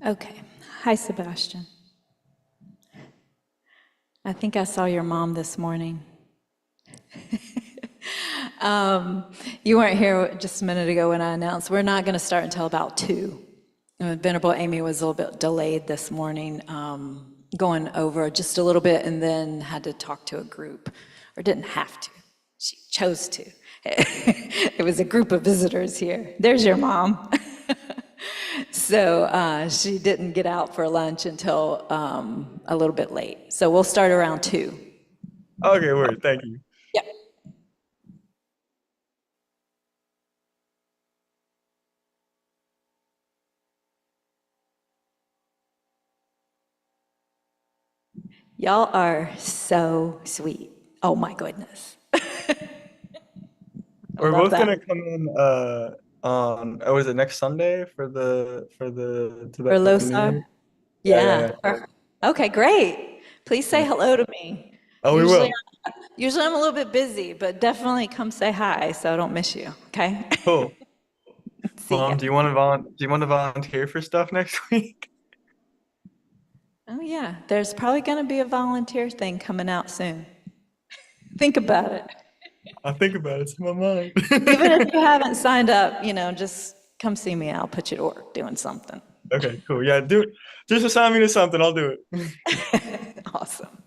Okay. Hi, Sebastian. I think I saw your mom this morning. You weren't here just a minute ago when I announced we're not going to start until about 2. Venerable Amy was a little bit delayed this morning, going over just a little bit and then had to talk to a group, or didn't have to. She chose to. It was a group of visitors here. There's your mom. So she didn't get out for lunch until a little bit late. So we'll start around 2. Okay, word. Thank you. Yep. Y'all are so sweet. Oh my goodness. I We're love both that. gonna come in on was it next Sunday for the For Tibetan New Losar? Year? Yeah, yeah, Yeah. yeah. Perfect. Okay, great. Please say Yeah. hello to me. Oh, we Usually, will. usually I'm a little bit busy, but definitely come say hi so I don't miss you. Okay? Cool. See ya. Mom, do you want to volunteer for stuff next week? Oh yeah, there's probably going to be a volunteer thing coming out soon. Think about it. I'll think about it. It's in my mind. Even if you haven't signed up, just come see me. I'll put you to work doing something. Okay, cool. Yeah, do just assign me to something. I'll do it. Awesome.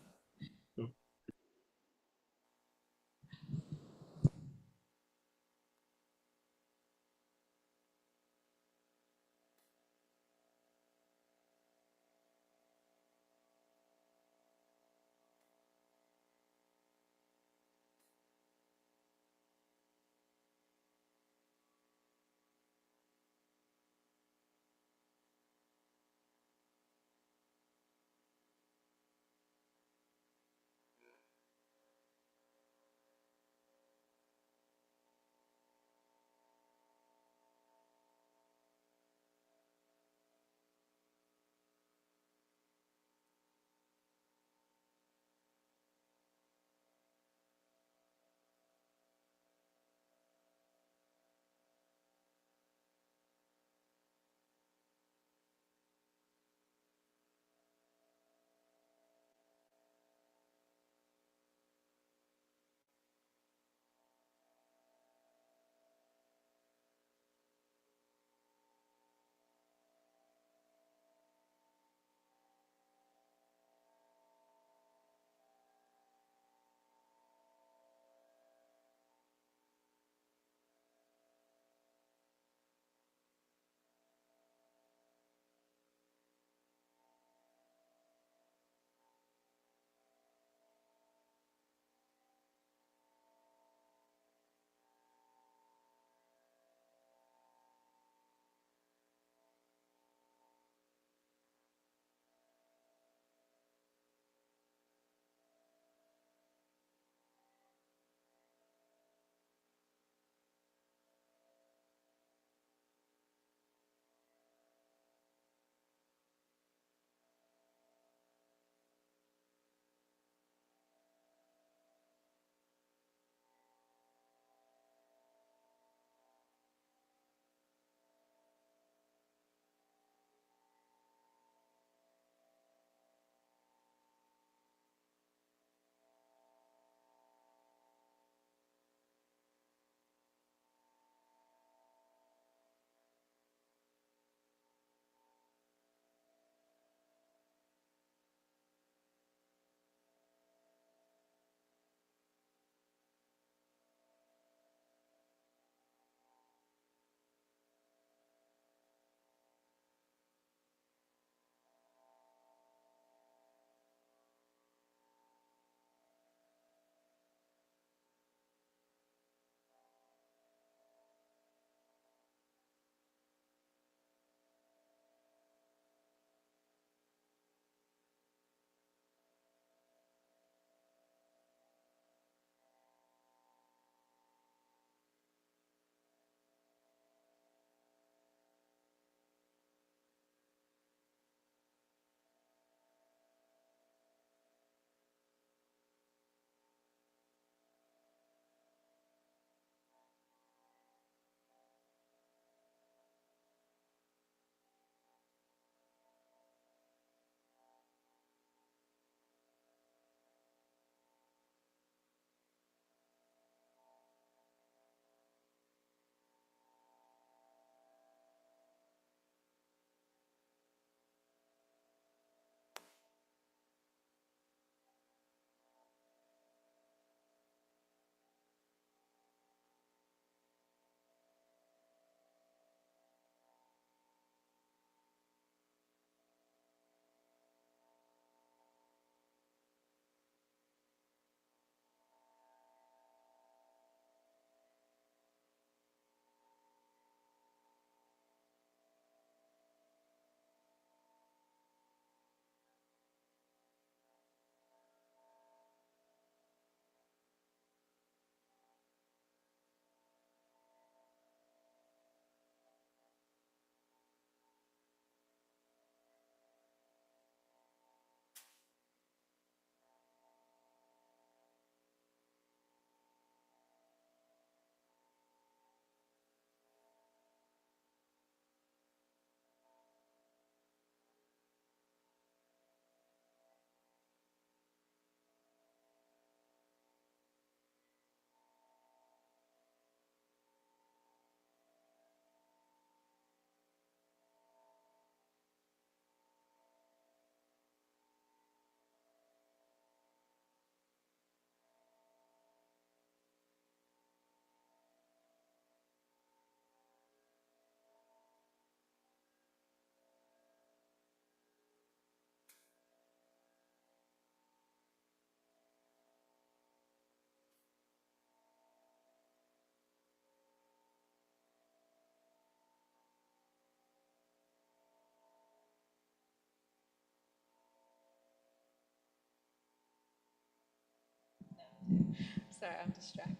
Sorry, I'm distracted.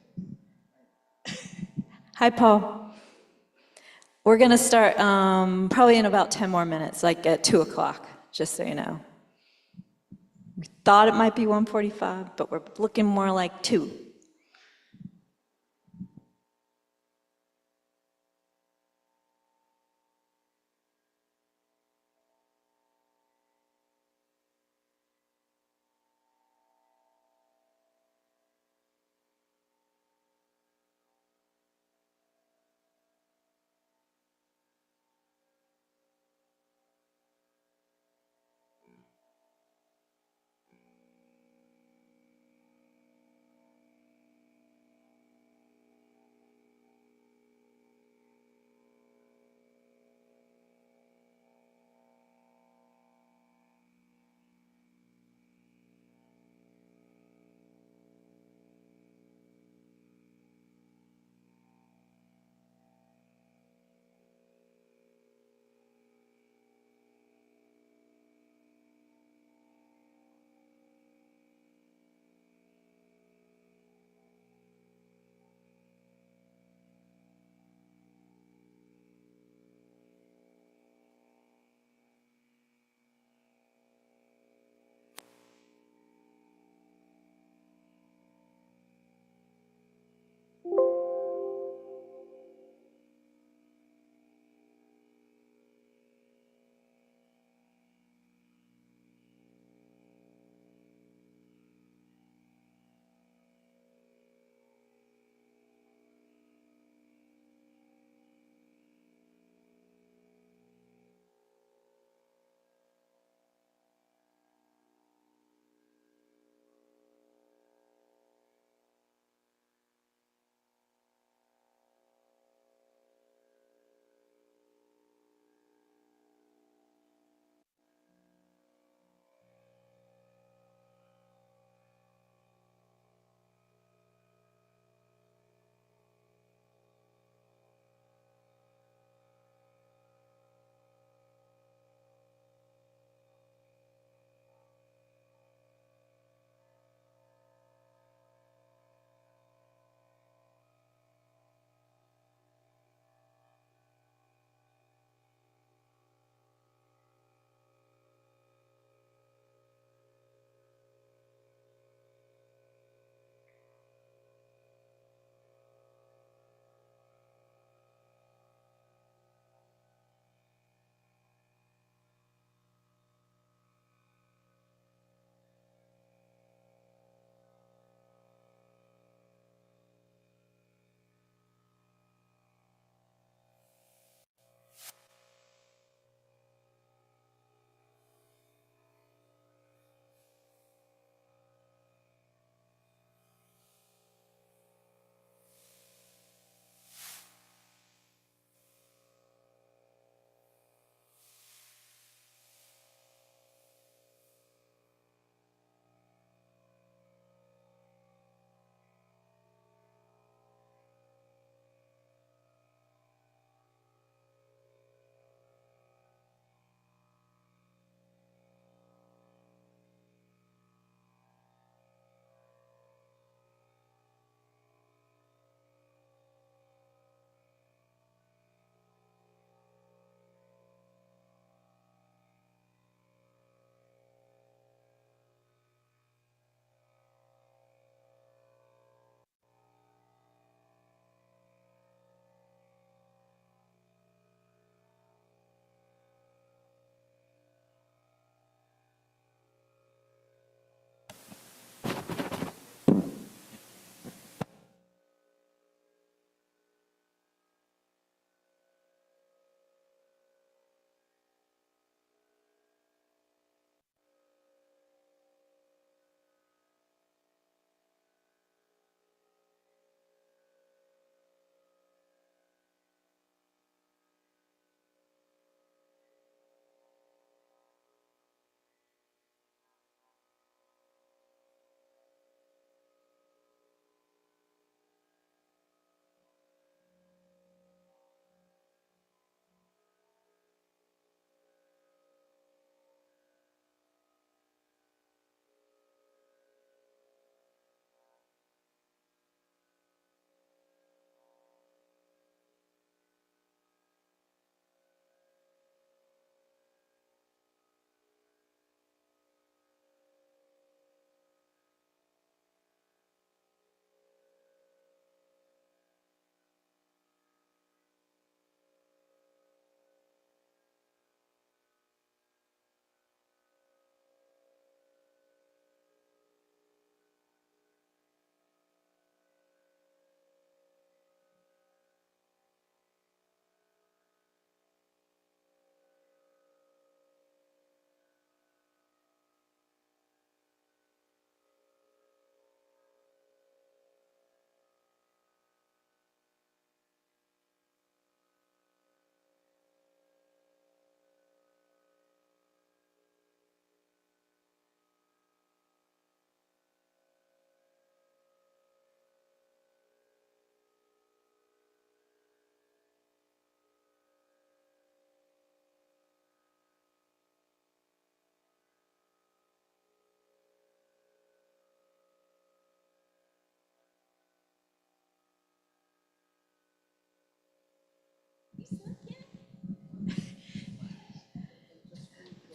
Hi, Paul. We're going to start probably in about 10 more minutes, like at 2 o'clock, just so you know. We thought it might be 1:45, but we're looking more like 2.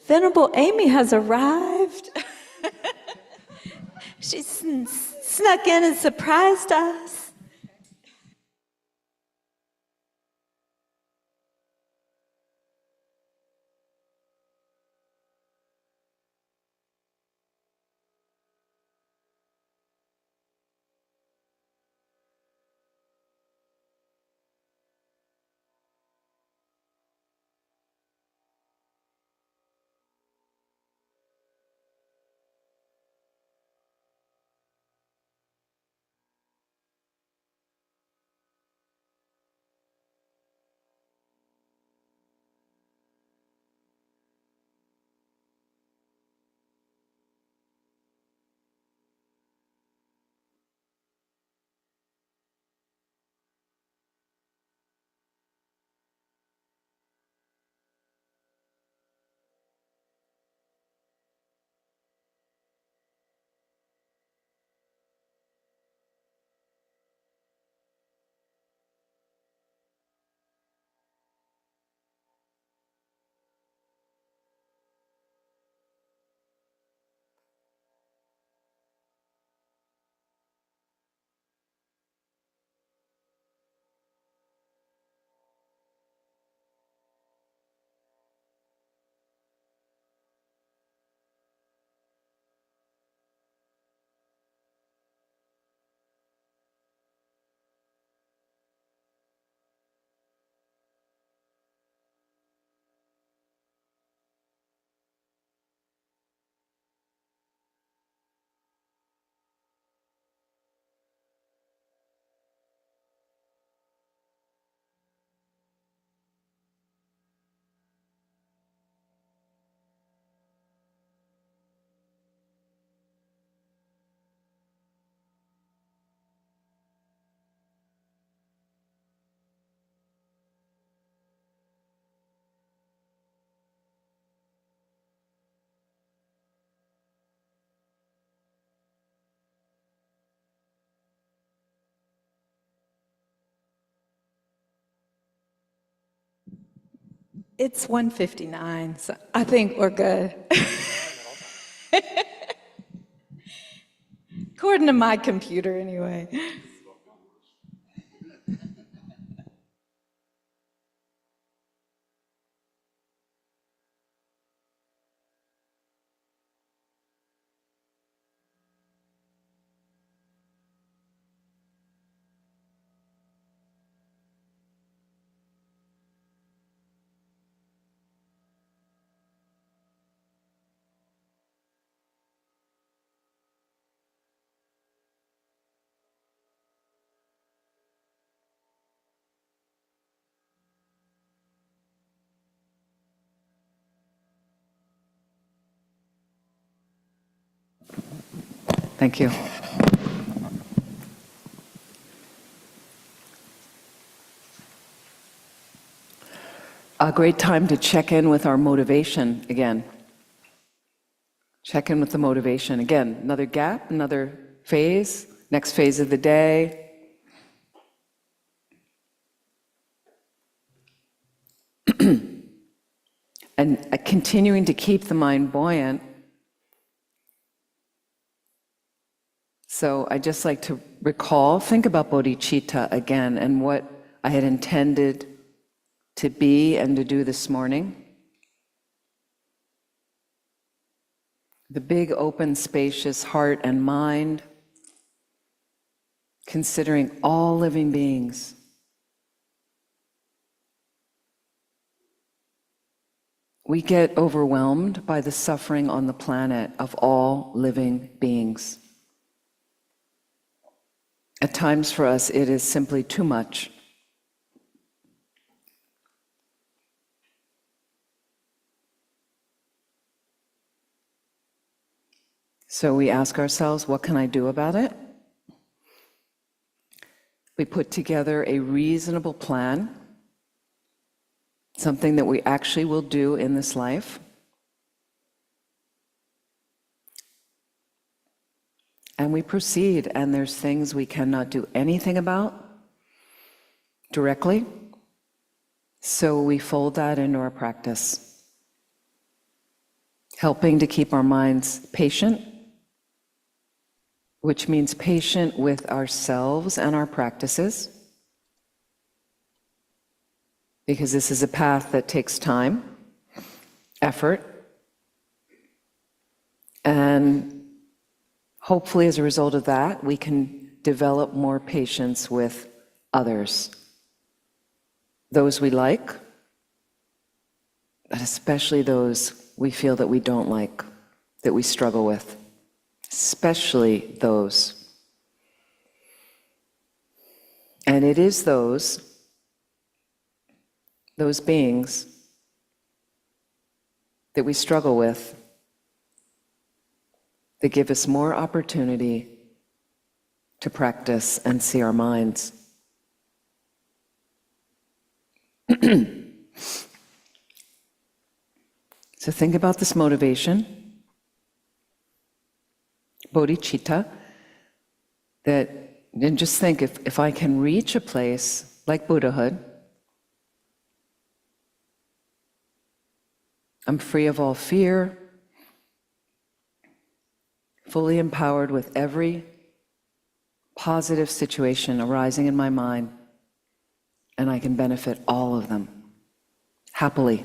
Venerable Amy has arrived. She's snuck in and surprised us. It's 1:59, so I think we're good. According to my computer, anyway. Thank you. A great time to check in with our motivation again. Check in with the motivation. Again, another gap, another phase, next phase of the day. And continuing to keep the mind buoyant. So I just like to recall, think about bodhicitta again and what I had intended to be and to do this morning. The big, open, spacious heart and mind, considering all living beings. We get overwhelmed by the suffering on the planet of all living beings. At times for us, it is simply too much. So we ask ourselves, what can I do about it? We put together a reasonable plan, something that we actually will do in this life. And we proceed, and there's things we cannot do anything about directly. So we fold that into our practice, helping to keep our minds patient, which means patient with ourselves and our practices, because this is a path that takes time, effort, and hopefully as a result of that, we can develop more patience with others, those we like, but especially those we feel that we don't like, that we struggle with, especially those. And it is those beings that we struggle with that give us more opportunity to practice and see our minds. So think about this motivation, bodhicitta, and just think, if I can reach a place like Buddhahood, I'm free of all fear, fully empowered with every positive situation arising in my mind, and I can benefit all of them happily,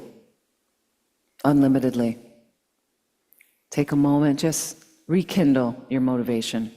unlimitedly. Take a moment, just rekindle your motivation.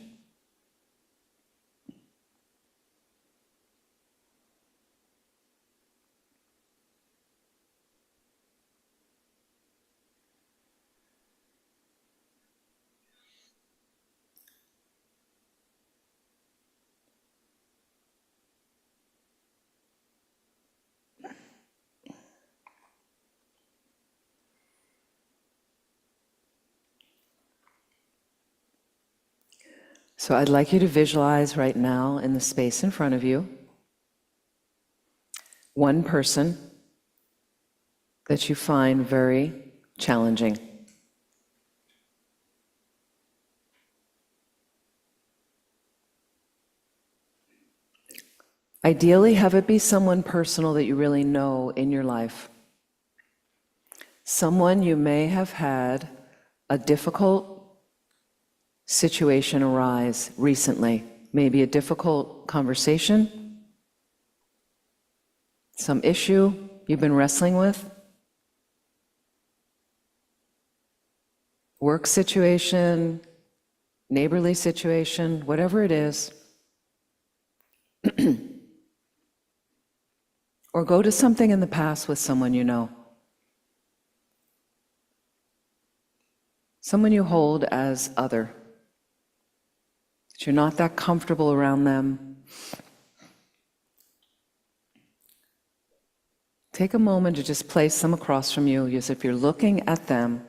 So I'd like you to visualize right now in the space in front of you one person that you find very challenging. Ideally, have it be someone personal that you really know in your life. Someone you may have had a difficult situation arise recently, maybe a difficult conversation, some issue you've been wrestling with, work situation, neighborly situation, whatever it is. Or go to something in the past with someone you know. Someone you hold as other. That you're not that comfortable around them. Take a moment to just place them across from you as if you're looking at them.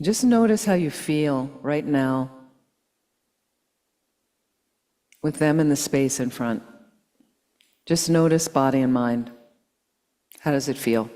Just notice how you feel right now with them in the space in front. Just notice body and mind. How does it feel?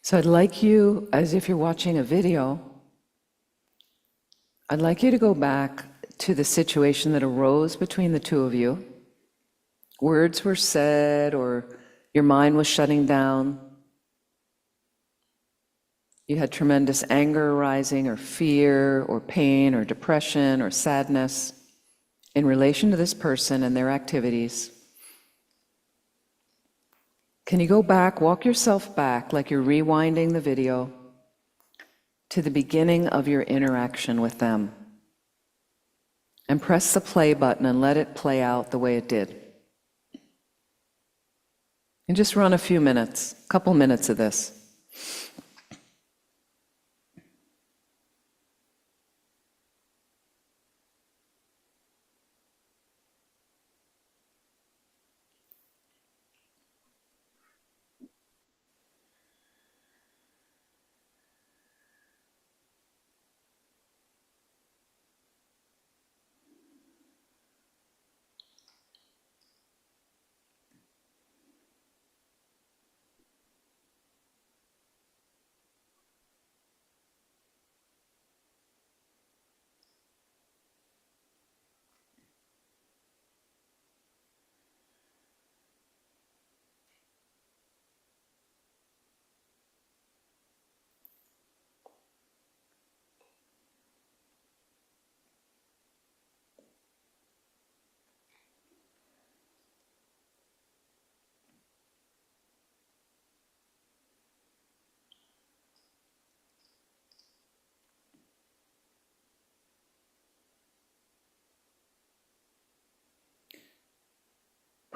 So I'd like you, as if you're watching a video, I'd like you to go back to the situation that arose between the two of you. Words were said, or your mind was shutting down. You had tremendous anger arising, or fear, or pain, or depression, or sadness in relation to this person and their activities. Can you go back, walk yourself back like you're rewinding the video to the beginning of your interaction with them? And press the play button and let it play out the way it did. And just run a few minutes, a couple minutes of this.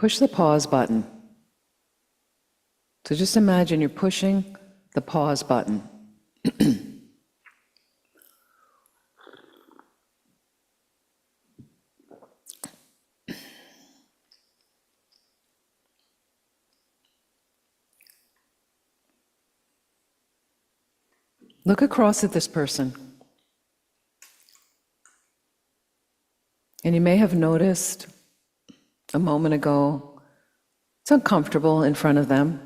push the pause button. So just imagine you're pushing the pause button. Look across at this person. And you may have noticed a moment ago, it's uncomfortable in front of them.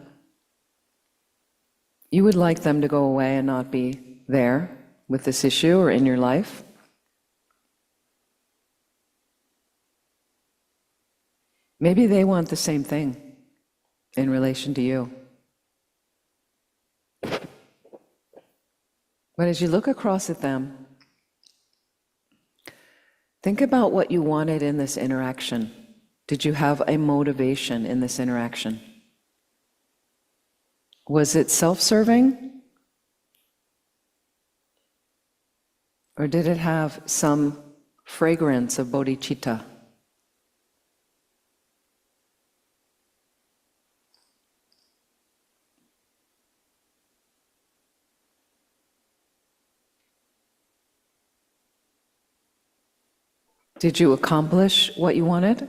You would like them to go away and not be there with this issue or in your life. Maybe they want the same thing in relation to you. But as you look across at them, think about what you wanted in this interaction. Did you have a motivation in this interaction? Was it self-serving? Or did it have some fragrance of bodhicitta? Did you accomplish what you wanted?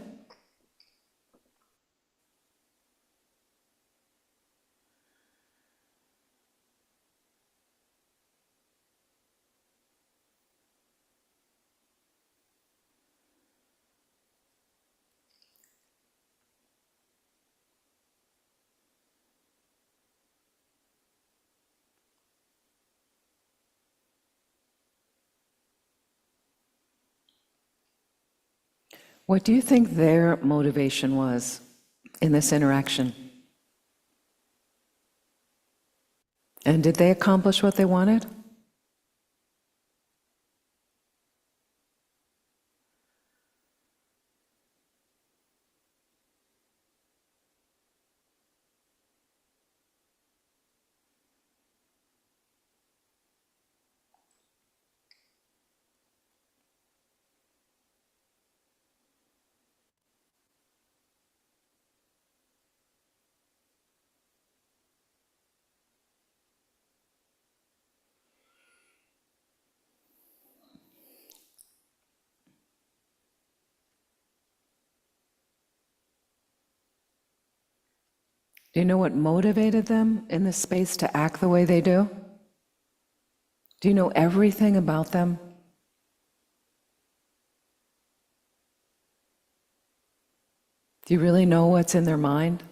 What do you think their motivation was in this interaction? And did they accomplish what they wanted? Do you know what motivated them in this space to act the way they do? Do you know everything about them? Do you really know what's in their mind?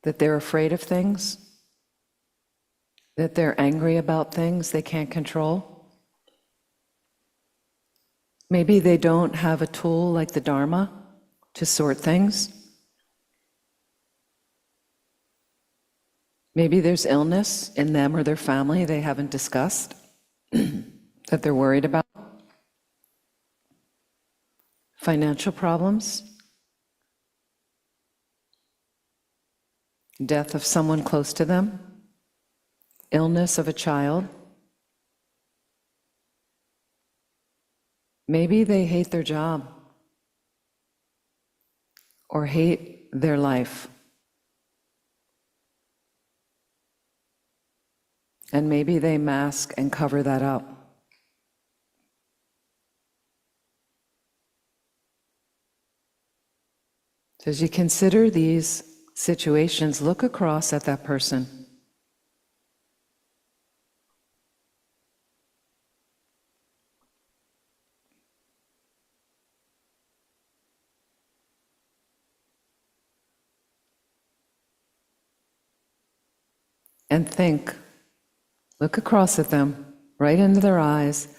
That they're afraid of things? That they're angry about things they can't control? Maybe they don't have a tool like the Dharma to sort things. Maybe there's illness in them or their family they haven't discussed that they're worried about. Financial problems. Death of someone close to them. Illness of a child. Maybe they hate their job or hate their life. And maybe they mask and cover that up. So as you consider these situations, look across at that person. And think, look across at them, right into their eyes,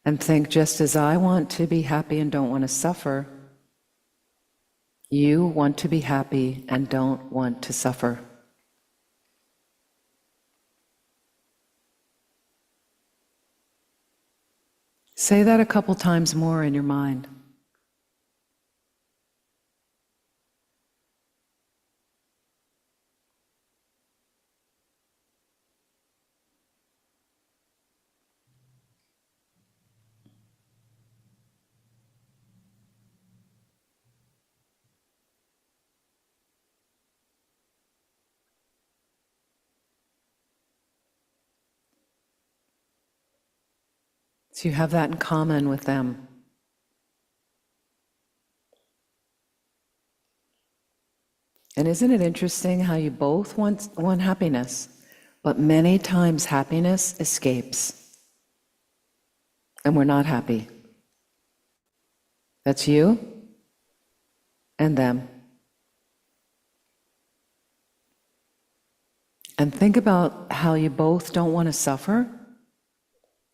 and think, just as I want to be happy and don't want to suffer, you want to be happy and don't want to suffer. Say that a couple times more in your mind. So you have that in common with them. And isn't it interesting how you both want happiness, but many times happiness escapes, and we're not happy. That's you and them. And think about how you both don't want to suffer,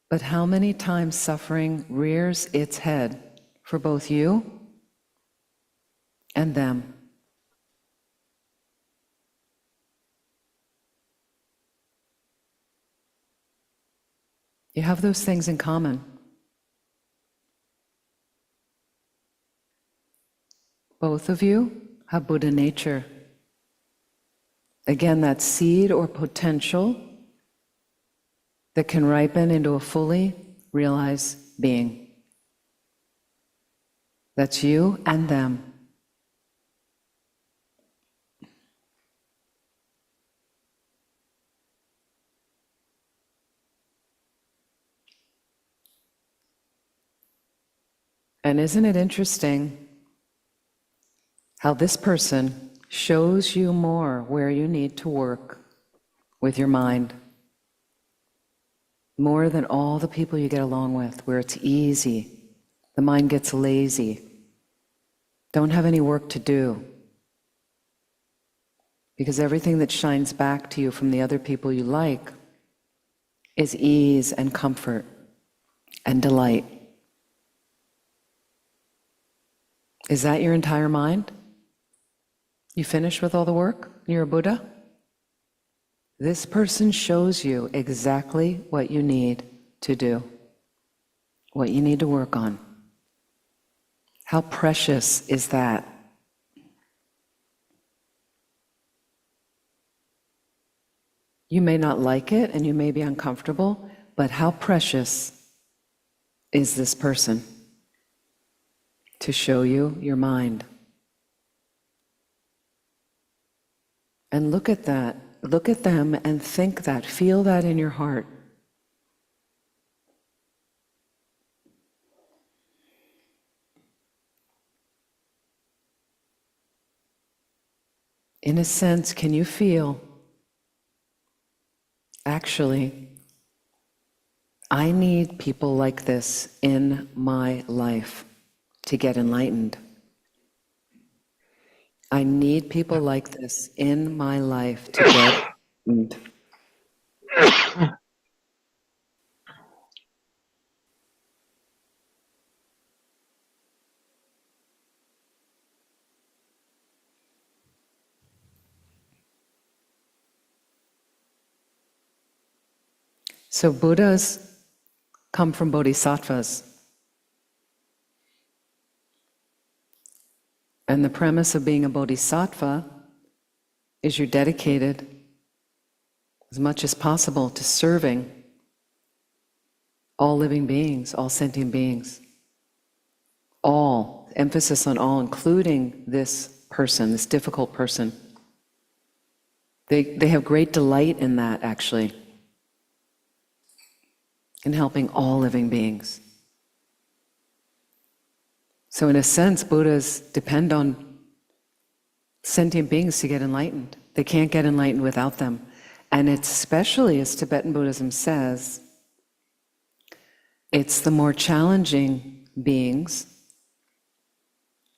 but how many times suffering rears its head for both you and them. You have those things in common. Both of you have Buddha nature. Again, that seed or potential that can ripen into a fully realized being. That's you and them. And isn't it interesting how this person shows you more where you need to work with your mind, more than all the people you get along with, where it's easy, the mind gets lazy, don't have any work to do, because everything that shines back to you from the other people you like is ease and comfort and delight. Is that your entire mind? You finished with all the work? You're a Buddha? This person shows you exactly what you need to do, what you need to work on. How precious is that? You may not like it and you may be uncomfortable, but how precious is this person to show you your mind? And look at that. Look at them and think that. Feel that in your heart. In a sense, can you feel, actually, I need people like this in my life to get enlightened. I need people like this in my life to get enlightened. So Buddhas come from bodhisattvas. And the premise of being a bodhisattva is you're dedicated as much as possible to serving all living beings, all sentient beings. All, emphasis on all, including this person, this difficult person. They have great delight in that, actually, in helping all living beings. So in a sense, Buddhas depend on sentient beings to get enlightened. They can't get enlightened without them. And it's especially, as Tibetan Buddhism says, it's the more challenging beings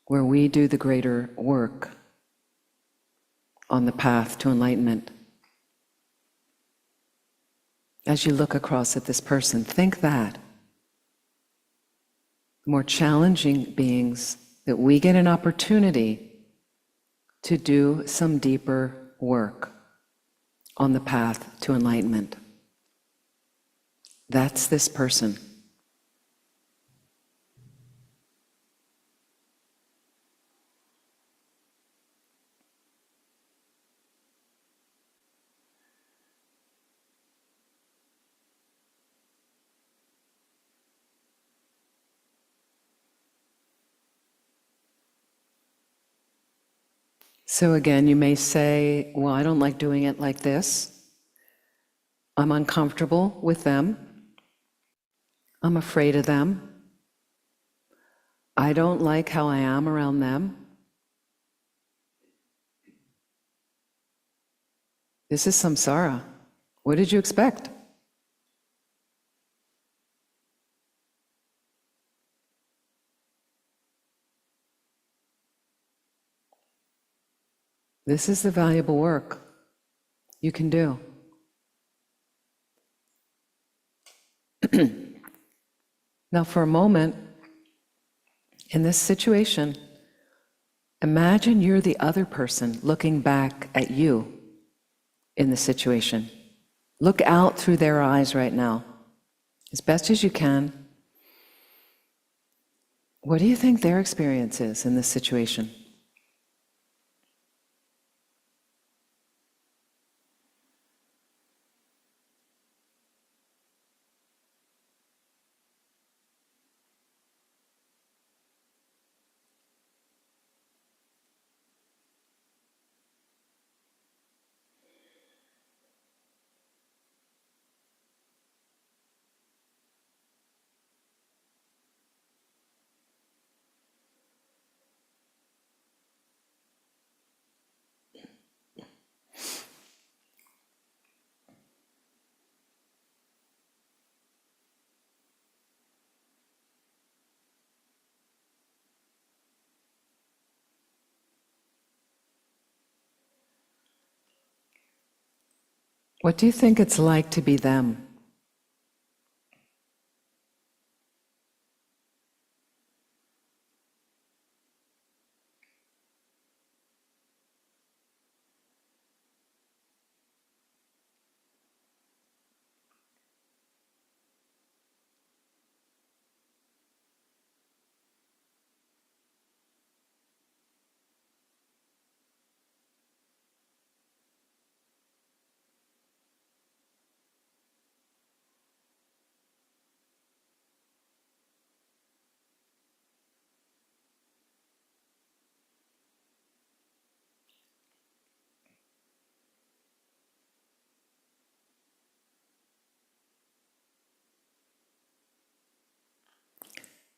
where we do the greater work on the path to enlightenment. As you look across at this person, think that. The more challenging beings, that we get an opportunity to do some deeper work on the path to enlightenment. That's this person. So again, you may say, well, I don't like doing it like this. I'm uncomfortable with them. I'm afraid of them. I don't like how I am around them. This is samsara. What did you expect? This is the valuable work you can do. Now, for a moment, in this situation, imagine you're the other person looking back at you in the situation. Look out through their eyes right now, as best as you can. What do you think their experience is in this situation? What do you think it's like to be them?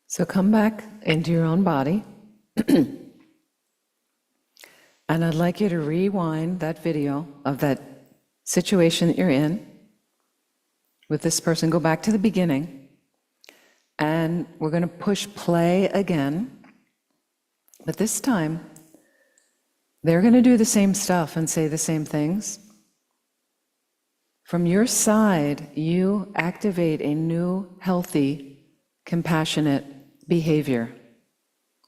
So come back into your own body, and I'd like you to rewind that video of that situation that you're in with this person. Go back to the beginning, and we're going to push play again, but this time they're going to do the same stuff and say the same things. From your side, you activate a new, healthy, compassionate behavior,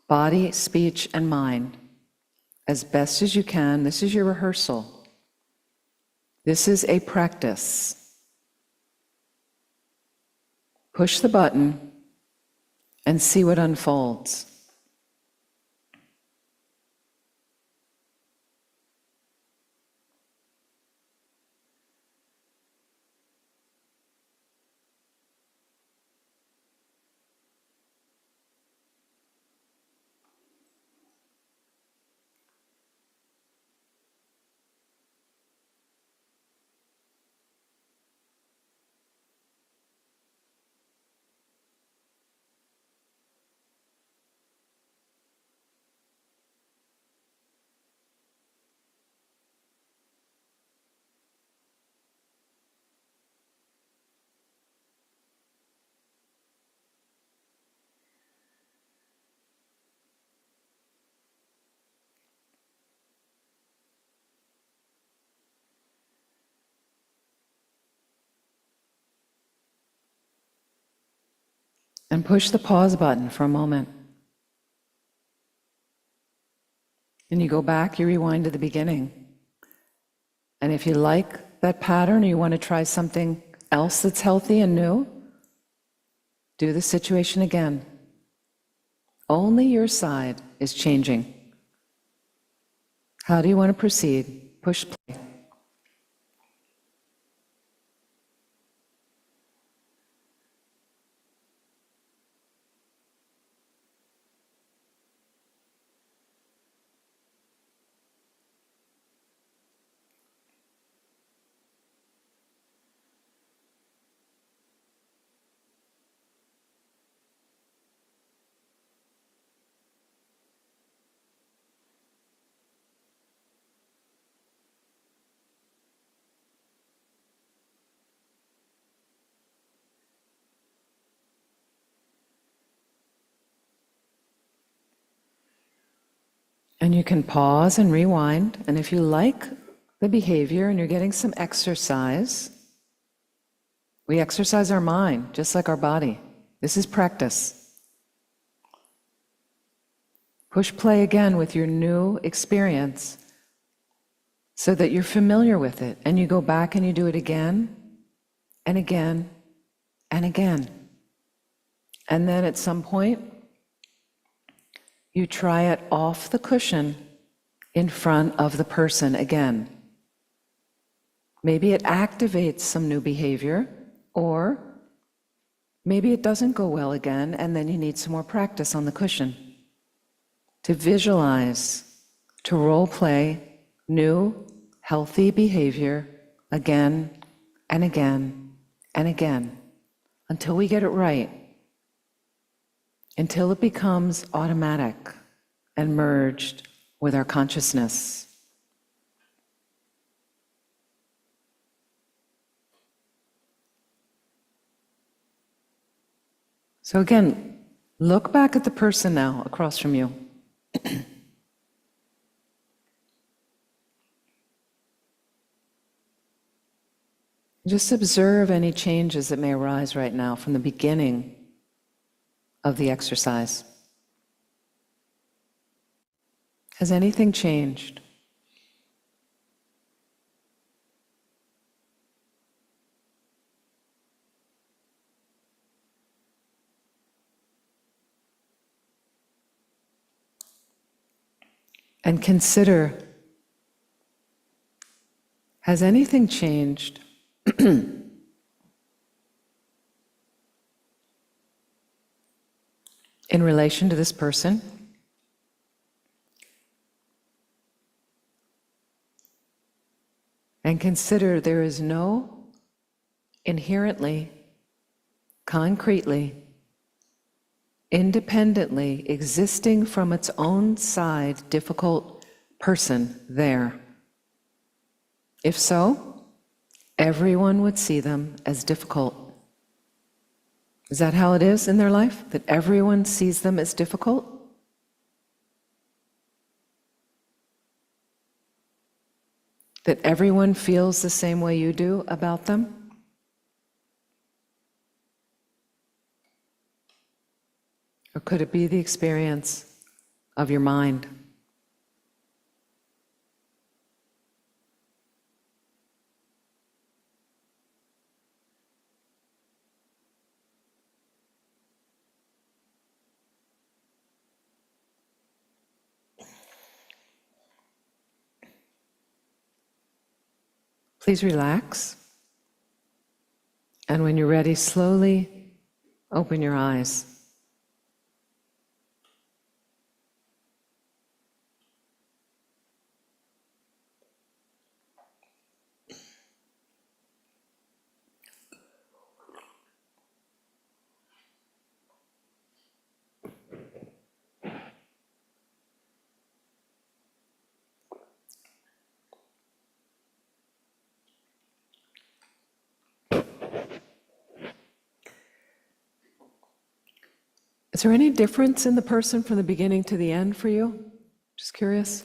body, speech, and mind, as best as you can. This is your rehearsal. This is a practice. Push the button and see what unfolds. And push the pause button for a moment. And you go back, you rewind to the beginning. And if you like that pattern or you want to try something else that's healthy and new, do the situation again. Only your side is changing. How do you want to proceed? Push play. And you can pause and rewind, and if you like the behavior and you're getting some exercise, we exercise our mind just like our body. This is practice. Push play again with your new experience so that you're familiar with it, and you go back and you do it again and again and again. And then at some point, you try it off the cushion in front of the person again. Maybe it activates some new behavior, or maybe it doesn't go well again, and then you need some more practice on the cushion. To visualize, to role play new, healthy behavior again and again and again until we get it right, until it becomes automatic and merged with our consciousness. So again, look back at the person now across from you. Just observe any changes that may arise right now from the beginning of the exercise. Has anything changed? And consider, has anything changed in relation to this person? And consider there is no inherently, concretely, independently existing from its own side difficult person there. If so, everyone would see them as difficult. Is that how it is in their life? That everyone sees them as difficult? That everyone feels the same way you do about them? Or could it be the experience of your mind? Please relax. And when you're ready, slowly open your eyes. Is there any difference in the person from the beginning to the end for you? Just curious.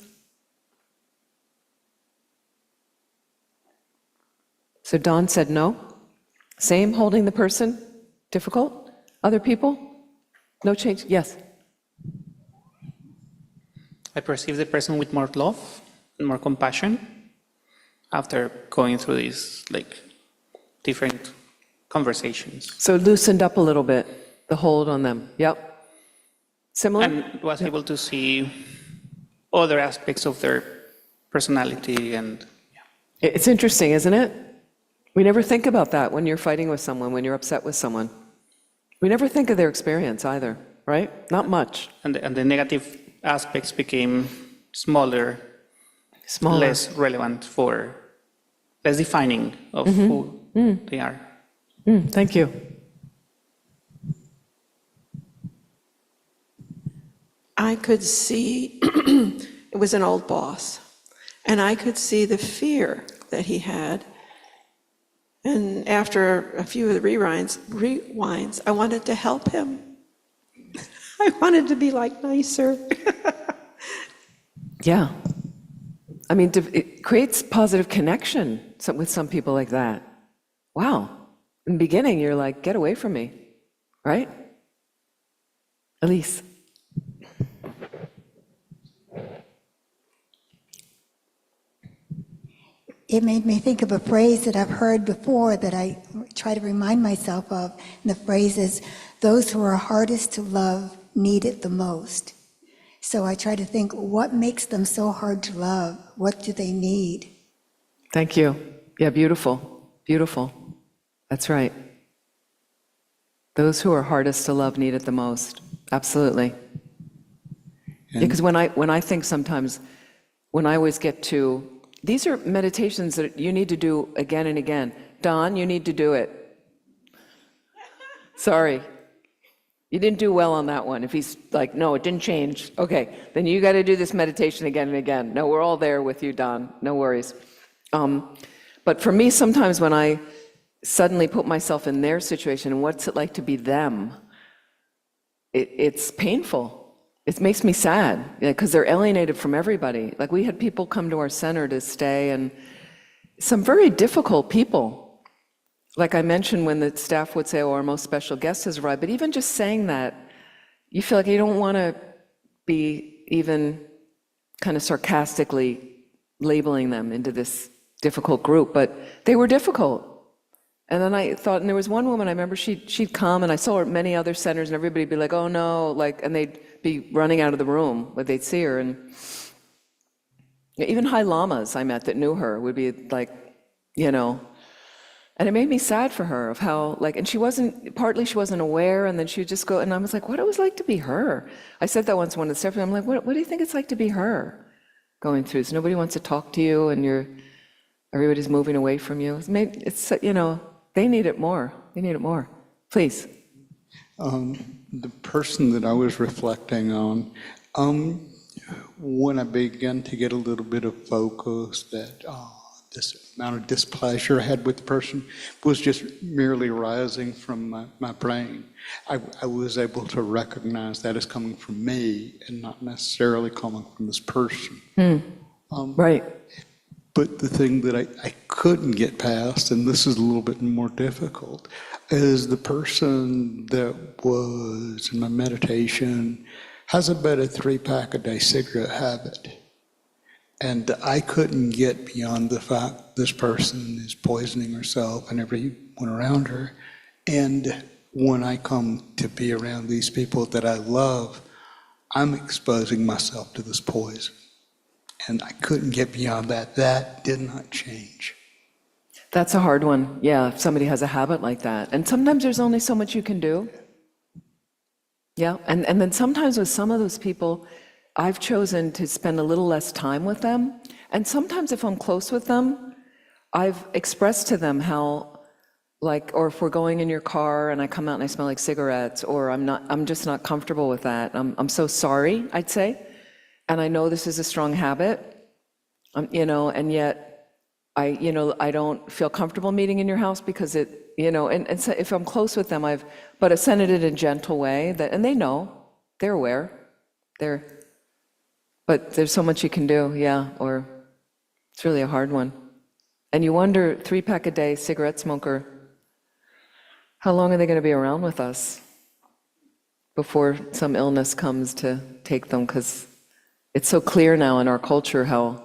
So Dawn said no. Same, holding the person? Difficult? Other people? No change? Yes. I perceive the person with more love and more compassion after going through these different conversations. So loosened up a little bit, the hold on them. Yep. Similar? And was able to see other aspects of their personality and It's interesting, isn't it? We never think about that when you're fighting with someone, when you're upset with someone. We never think of their experience either, right? Not much. and the negative aspects became smaller, Smaller. less relevant less defining of who they are. Thank you. I could see, it was an old boss, and I could see the fear that he had. And after a few of the rewinds, I wanted to help him. I wanted to be nicer. Yeah. I mean, it creates positive connection with some people like that. Wow. In the beginning, you're like, get away from me, right? Elise. It made me think of a phrase that I've heard before that I try to remind myself of. And the phrase is, those who are hardest to love need it the most. So I try to think, what makes them so hard to love? What do they need? Thank you. Yeah, beautiful. Beautiful. That's right. Those who are hardest to love need it the most. Absolutely. Because when I think sometimes, when I always get to, these are meditations that you need to do again and again. Don, you need to do it. Sorry. You didn't do well on that one. If he's like, no, it didn't change. Okay, then you got to do this meditation again and again. No, we're all there with you, Don. No worries. But for me, sometimes when I suddenly put myself in their situation and what's it like to be them, it's painful. It makes me sad because they're alienated from everybody. Like we had people come to our center to stay, and some very difficult people. Like I mentioned when the staff would say, oh, our most special guest has arrived, but even just saying that, you feel like you don't want to be even kind of sarcastically labeling them into this difficult group, but they were difficult. And then I thought, and there was one woman, I remember she'd come, and I saw her at many other centers, and everybody'd be like, oh no, like, and they'd be running out of the room, but they'd see her, and even high lamas I met that knew her would be like, you know, and it made me sad for her of how, like, and she wasn't aware, and then she would just go, and I was like, what it was like to be her. I said that once to one of the staff, and I'm like, what do you think it's like to be her going through this? Nobody wants to talk to you, and everybody's moving away from you. It's, you know, they need it more. They need it more. Please. The person that I was reflecting on, when I began to get a little bit of focus that this amount of displeasure I had with the person was just merely arising from my brain, I was able to recognize that as coming from me and not necessarily coming from this person. Right. But the thing that I couldn't get past, and this is a little bit more difficult, is the person that was in my meditation has about a 3-pack a day cigarette habit. And I couldn't get beyond the fact this person is poisoning herself and everyone around her. And when I come to be around these people that I love, I'm exposing myself to this poison. And I couldn't get beyond that. That did not change. That's a hard one. Yeah, if somebody has a habit like that. And sometimes there's only so much you can do. Yeah, and then sometimes with some of those people, I've chosen to spend a little less time with them. And sometimes if I'm close with them, I've expressed to them how, like, or if we're going in your car and I come out and I smell like cigarettes, or I'm just not comfortable with that. I'm so sorry, I'd say. And I know this is a strong habit, you know, and yet I don't feel comfortable meeting in your house because it, you know, and so if I'm close with them, but I send it in a gentle way and they know, they're aware, but there's so much you can do, yeah, or it's really a hard one. And you wonder, 3-pack a day cigarette smoker, how long are they going to be around with us before some illness comes to take them? Because it's so clear now in our culture how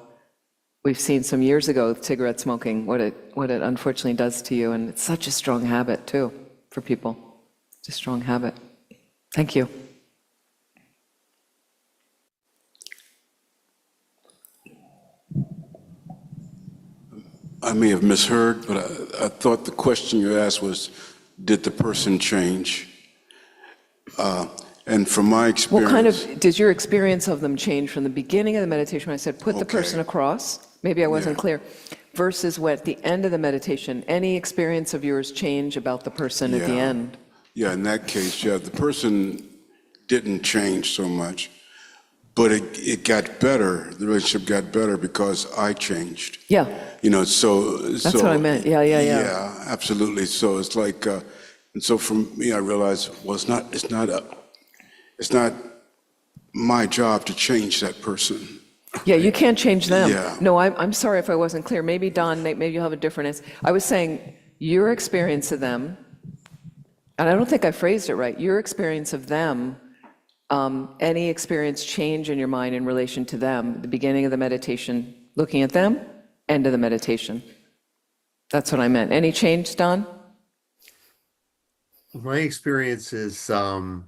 we've seen some years ago with cigarette smoking, what it unfortunately does to you. And it's such a strong habit, too, for people. It's a strong habit. Thank you. I may have misheard, but I thought the question you asked was, did the person change? And from my experience... Does your experience of them change from the beginning of the meditation when I said, put the person across? Maybe I wasn't clear. Versus what, at the end of the meditation, any experience of yours change about the person at the end? Yeah, in that case, yeah, the person didn't change so much, but it got better. The relationship got better because I changed. Yeah. You know, so... That's what I meant, yeah. Yeah, absolutely. So it's like, and so for me, I realized, well, it's not my job to change that person. Yeah, you can't change them. Yeah. No, I'm sorry if I wasn't clear. Maybe Don, maybe you'll have a different answer. I was saying your experience of them, and I don't think I phrased it right, your experience of them, any experience change in your mind in relation to them, the beginning of the meditation, looking at them, end of the meditation. That's what I meant. Any change, Don? My experience is, I'm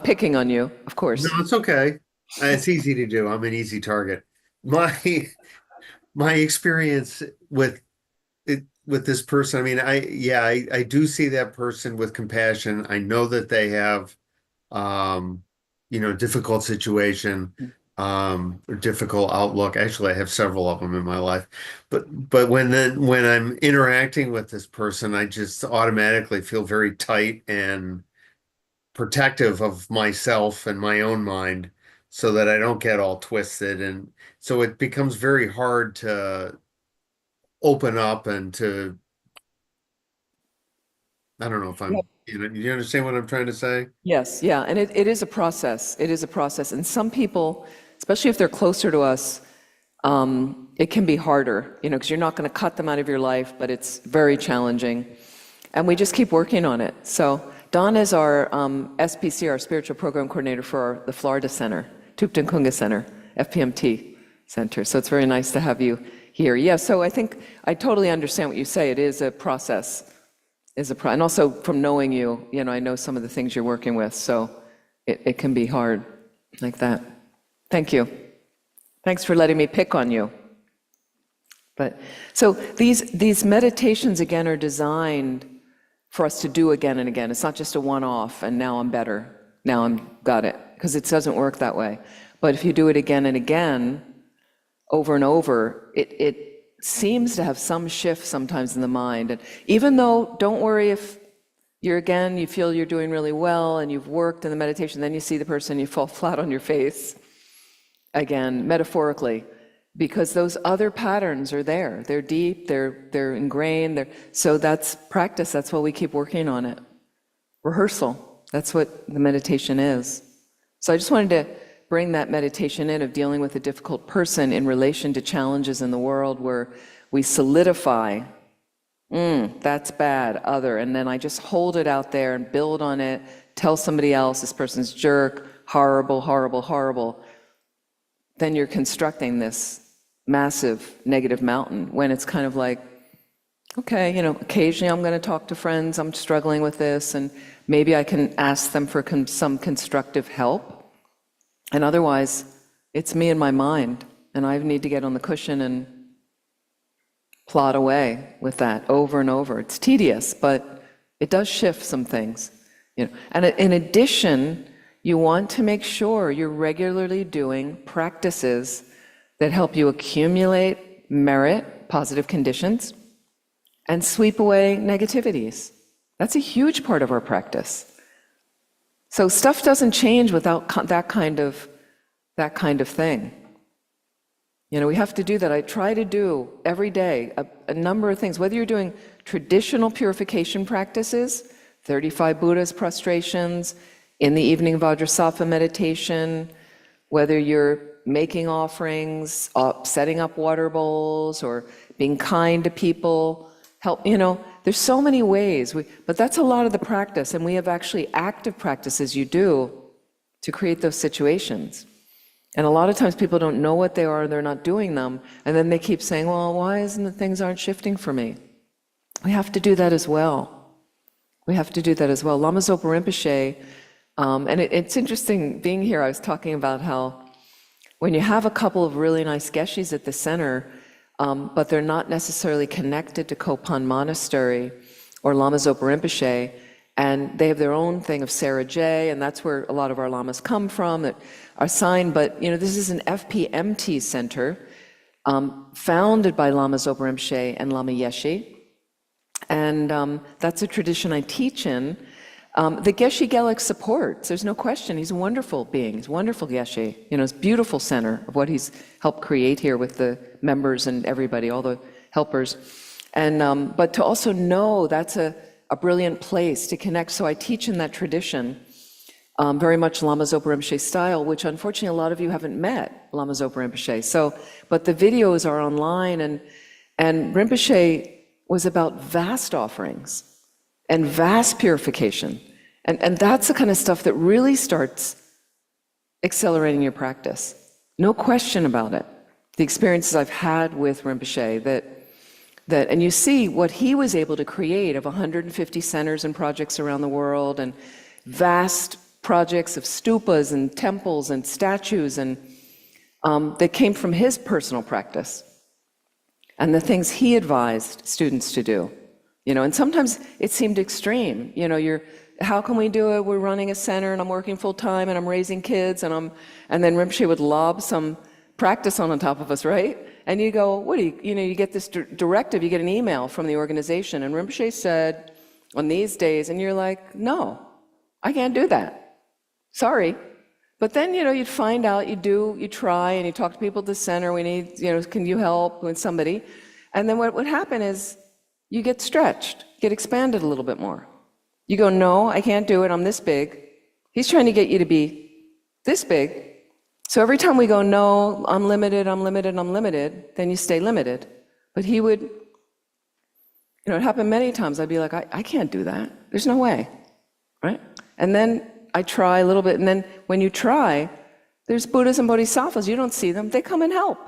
picking on you, of course. no, it's okay. It's easy to do. I'm an easy target. My my experience with it with this person, I mean, I do see that person with compassion. I know that they have difficult situation, or difficult outlook. Actually, I have several of them in my life. But when I'm interacting with this person, I just automatically feel very tight and protective of myself and my own mind so that I don't get all twisted. And so it becomes very hard to open up and to, I don't know if I'm, you understand what I'm trying to say? Yes, yeah, and it is a process. It is a process. And some people, especially if they're closer to us, it can be harder, because you're not going to cut them out of your life, but it's very challenging. And we just keep working on it. So Don is our SPC, our Spiritual Program Coordinator for the Florida Center, Thupten Kunga Center, FPMT Center. So it's very nice to have you here. Yeah, so I think I totally understand what you say. It is a process. And also from knowing you, I know some of the things you're working with, so it can be hard like that. Thank you. Thanks for letting me pick on you. But so these meditations again are designed for us to do again and again. It's not just a one-off and now I'm better, now I'm got it, because it doesn't work that way. But if you do it again and again, over and over, it seems to have some shift sometimes in the mind. And even though, don't worry if you feel you're doing really well and you've worked in the meditation, then you see the person, you fall flat on your face, again, metaphorically, because those other patterns are there. They're deep, they're ingrained, so that's practice, that's why we keep working on it. Rehearsal, that's what the meditation is. So I just wanted to bring that meditation in of dealing with a difficult person in relation to challenges in the world where we solidify, that's bad, other, and then I just hold it out there and build on it, tell somebody else, this person's jerk, horrible, horrible, horrible. Then you're constructing this massive negative mountain when it's kind of like, okay, occasionally I'm going to talk to friends, I'm struggling with this, and maybe I can ask them for some constructive help. And otherwise, it's me and my mind, and I need to get on the cushion and plod away with that over and over. It's tedious, but it does shift some things. And in addition, you want to make sure you're regularly doing practices that help you accumulate merit, positive conditions, and sweep away negativities. That's a huge part of our practice. So stuff doesn't change without that kind of thing. We have to do that. I try to do every day a number of things, whether you're doing traditional purification practices, 35 Buddha's prostrations, in the evening Vajrasattva meditation, whether you're making offerings, setting up water bowls, or being kind to people, help, there's so many ways, but that's a lot of the practice, and we have actually active practices you do to create those situations. And a lot of times people don't know what they are, they're not doing them, and then they keep saying, well, why isn't it things aren't shifting for me? We have to do that as well. Lama Zopa Rinpoche, and it's interesting being here, I was talking about how when you have a couple of really nice geshis at the center, but they're not necessarily connected to Kopan Monastery or Lama Zopa Rinpoche, and they have their own thing of Sarah J, and that's where a lot of our lamas come from that are signed. But this is an FPMT center founded by Lama Zopa Rinpoche and Lama Yeshe, and that's a tradition I teach in. The Geshe Gelik supports, there's no question. He's a wonderful being, he's a wonderful Geshe. It's a beautiful center of what he's helped create here with the members and everybody, all the helpers. And but to also know that's a brilliant place to connect. So I teach in that tradition. very much Lama Zopa Rinpoche style, which unfortunately a lot of you haven't met Lama Zopa Rinpoche. So, but the videos are online, and Rinpoche was about vast offerings and vast purification. And that's the kind of stuff that really starts accelerating your practice. No question about it. The experiences I've had with Rinpoche, and you see what he was able to create of 150 centers and projects around the world, and vast projects of stupas and temples and statues, and that came from his personal practice and the things he advised students to do. And sometimes it seemed extreme. How can we do it? We're running a center and I'm working full time and I'm raising kids and then Rinpoche would lob some practice on top of us, right? And you go, what do you get this directive, you get an email from the organization, and Rinpoche said on these days, and you're like, no, I can't do that. Sorry. But then, you'd find out, you try, and you talk to people at the center, we need, can you help with somebody? And then what would happen is you get stretched, get expanded a little bit more. You go, no, I can't do it, I'm this big. He's trying to get you to be this big. So every time we go, no, I'm limited, then you stay limited. But he would, it happened many times. I'd be like, I can't do that. There's no way, right? And then I try a little bit, and then when you try, there's Buddhas and Bodhisattvas. You don't see them. They come and help.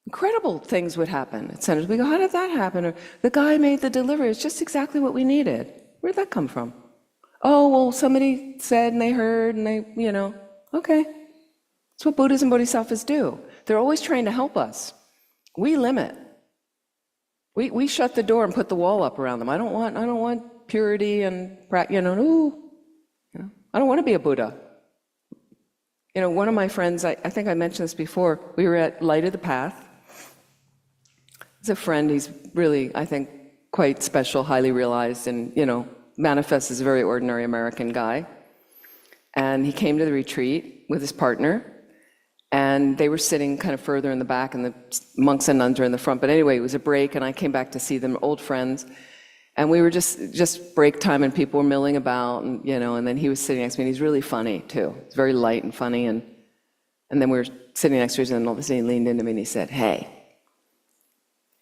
Incredible things would happen at centers. We go, how did that happen? Or the guy made the delivery. It's just exactly what we needed. Where'd that come from? Oh, well, somebody said and they heard and they, okay. That's what Buddhas and Bodhisattvas do. They're always trying to help us. We limit. We shut the door and put the wall up around them. I don't want purity and, I don't want to be a Buddha. One of my friends, I think I mentioned this before, we were at Light of the Path. He's a friend, he's really, I think, quite special, highly realized, and, manifests as a very ordinary American guy. And he came to the retreat with his partner, and they were sitting kind of further in the back, and the monks and nuns are in the front. But anyway, it was a break, and I came back to see them, old friends. And we were just break time, and people were milling about, and and then he was sitting next to me, and he's really funny too. He's very light and funny, and then we were sitting next to each other, and all of a sudden he leaned into me and he said, "Hey,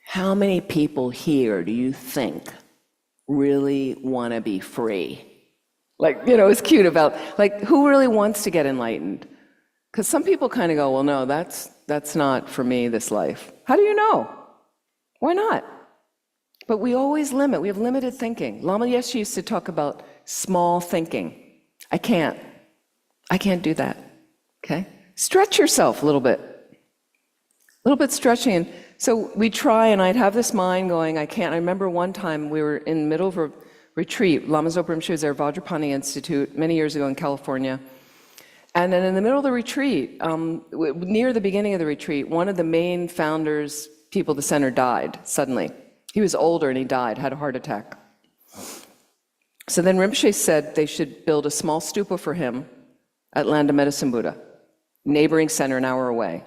how many people here do you think really want to be free?" It's cute about, who really wants to get enlightened? Because some people kind of go, well, no, that's not for me, this life. How do you know? Why not? But we always limit. We have limited thinking. Lama Yeshe used to talk about small thinking. I can't do that, okay? Stretch yourself a little bit stretching. And so we try, and I'd have this mind going, I can't. I remember one time we were in the middle of a retreat. Lama Zopa Rinpoche was there, Vajrapani Institute, many years ago in California. And then in the middle of the retreat, near the beginning of the retreat, one of the main founders, people at the center, died suddenly. He was older and he died, had a heart attack. So then Rinpoche said they should build a small stupa for him at Land of Medicine Buddha, neighboring center an hour away.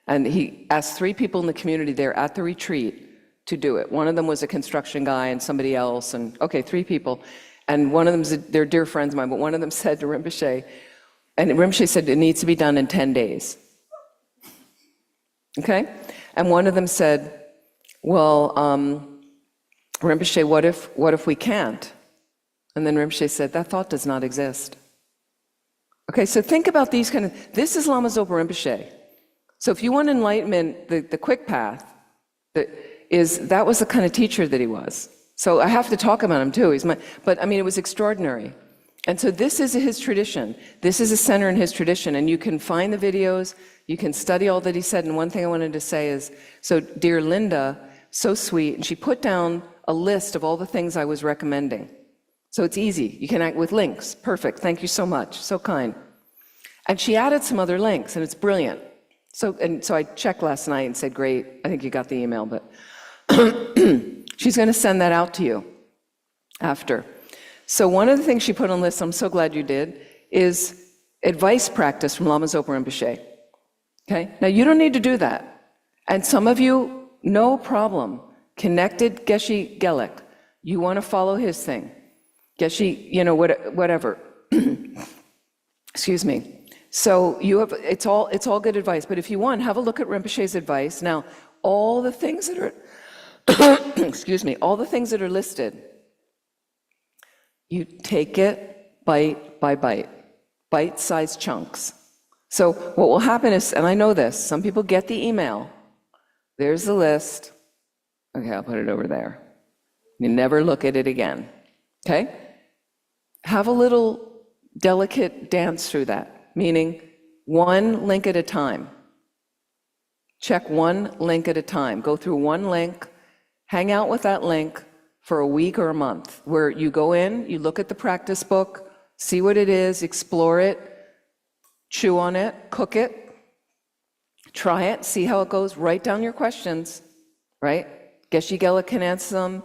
And he asked 3 people in the community there at the retreat to do it. One of them was a construction guy and somebody else, and 3 people. And one of them, they're dear friends of mine, but one of them said to Rinpoche, and Rinpoche said it needs to be done in 10 days. Okay? And one of them said, well, Rinpoche, what if we can't? And then Rinpoche said, that thought does not exist. Okay, so think about these this is Lama Zopa Rinpoche. So if you want enlightenment, the quick path, that was the kind of teacher that he was. So I have to talk about him too. It was extraordinary. And so this is his tradition. This is a center in his tradition, and you can find the videos, you can study all that he said. And one thing I wanted to say is, so dear Linda, so sweet, and she put down a list of all the things I was recommending. So it's easy, you can act with links, perfect, thank you so much, so kind. And she added some other links, and it's brilliant. So I checked last night and said, great, I think you got the email, but she's gonna send that out to you after. So one of the things she put on the list, I'm so glad you did, is advice practice from Lama Zopa Rinpoche. Okay, now you don't need to do that. And some of you, no problem. Connected Geshe Gelek, you want to follow his thing. Geshe, whatever. Excuse me. So you have, it's all good advice, but if you want, have a look at Rinpoche's advice. Now, all the things that are, excuse me, all the things that are listed, you take it bite by bite, bite-sized chunks. So what will happen is, and I know this, some people get the email, there's the list, okay, I'll put it over there. You never look at it again, okay? Have a little delicate dance through that, meaning one link at a time. Check one link at a time. Go through one link, hang out with that link for a week or a month, where you go in, you look at the practice book, see what it is, explore it, chew on it, cook it, try it, see how it goes, write down your questions, right? Geshe Gela can answer them.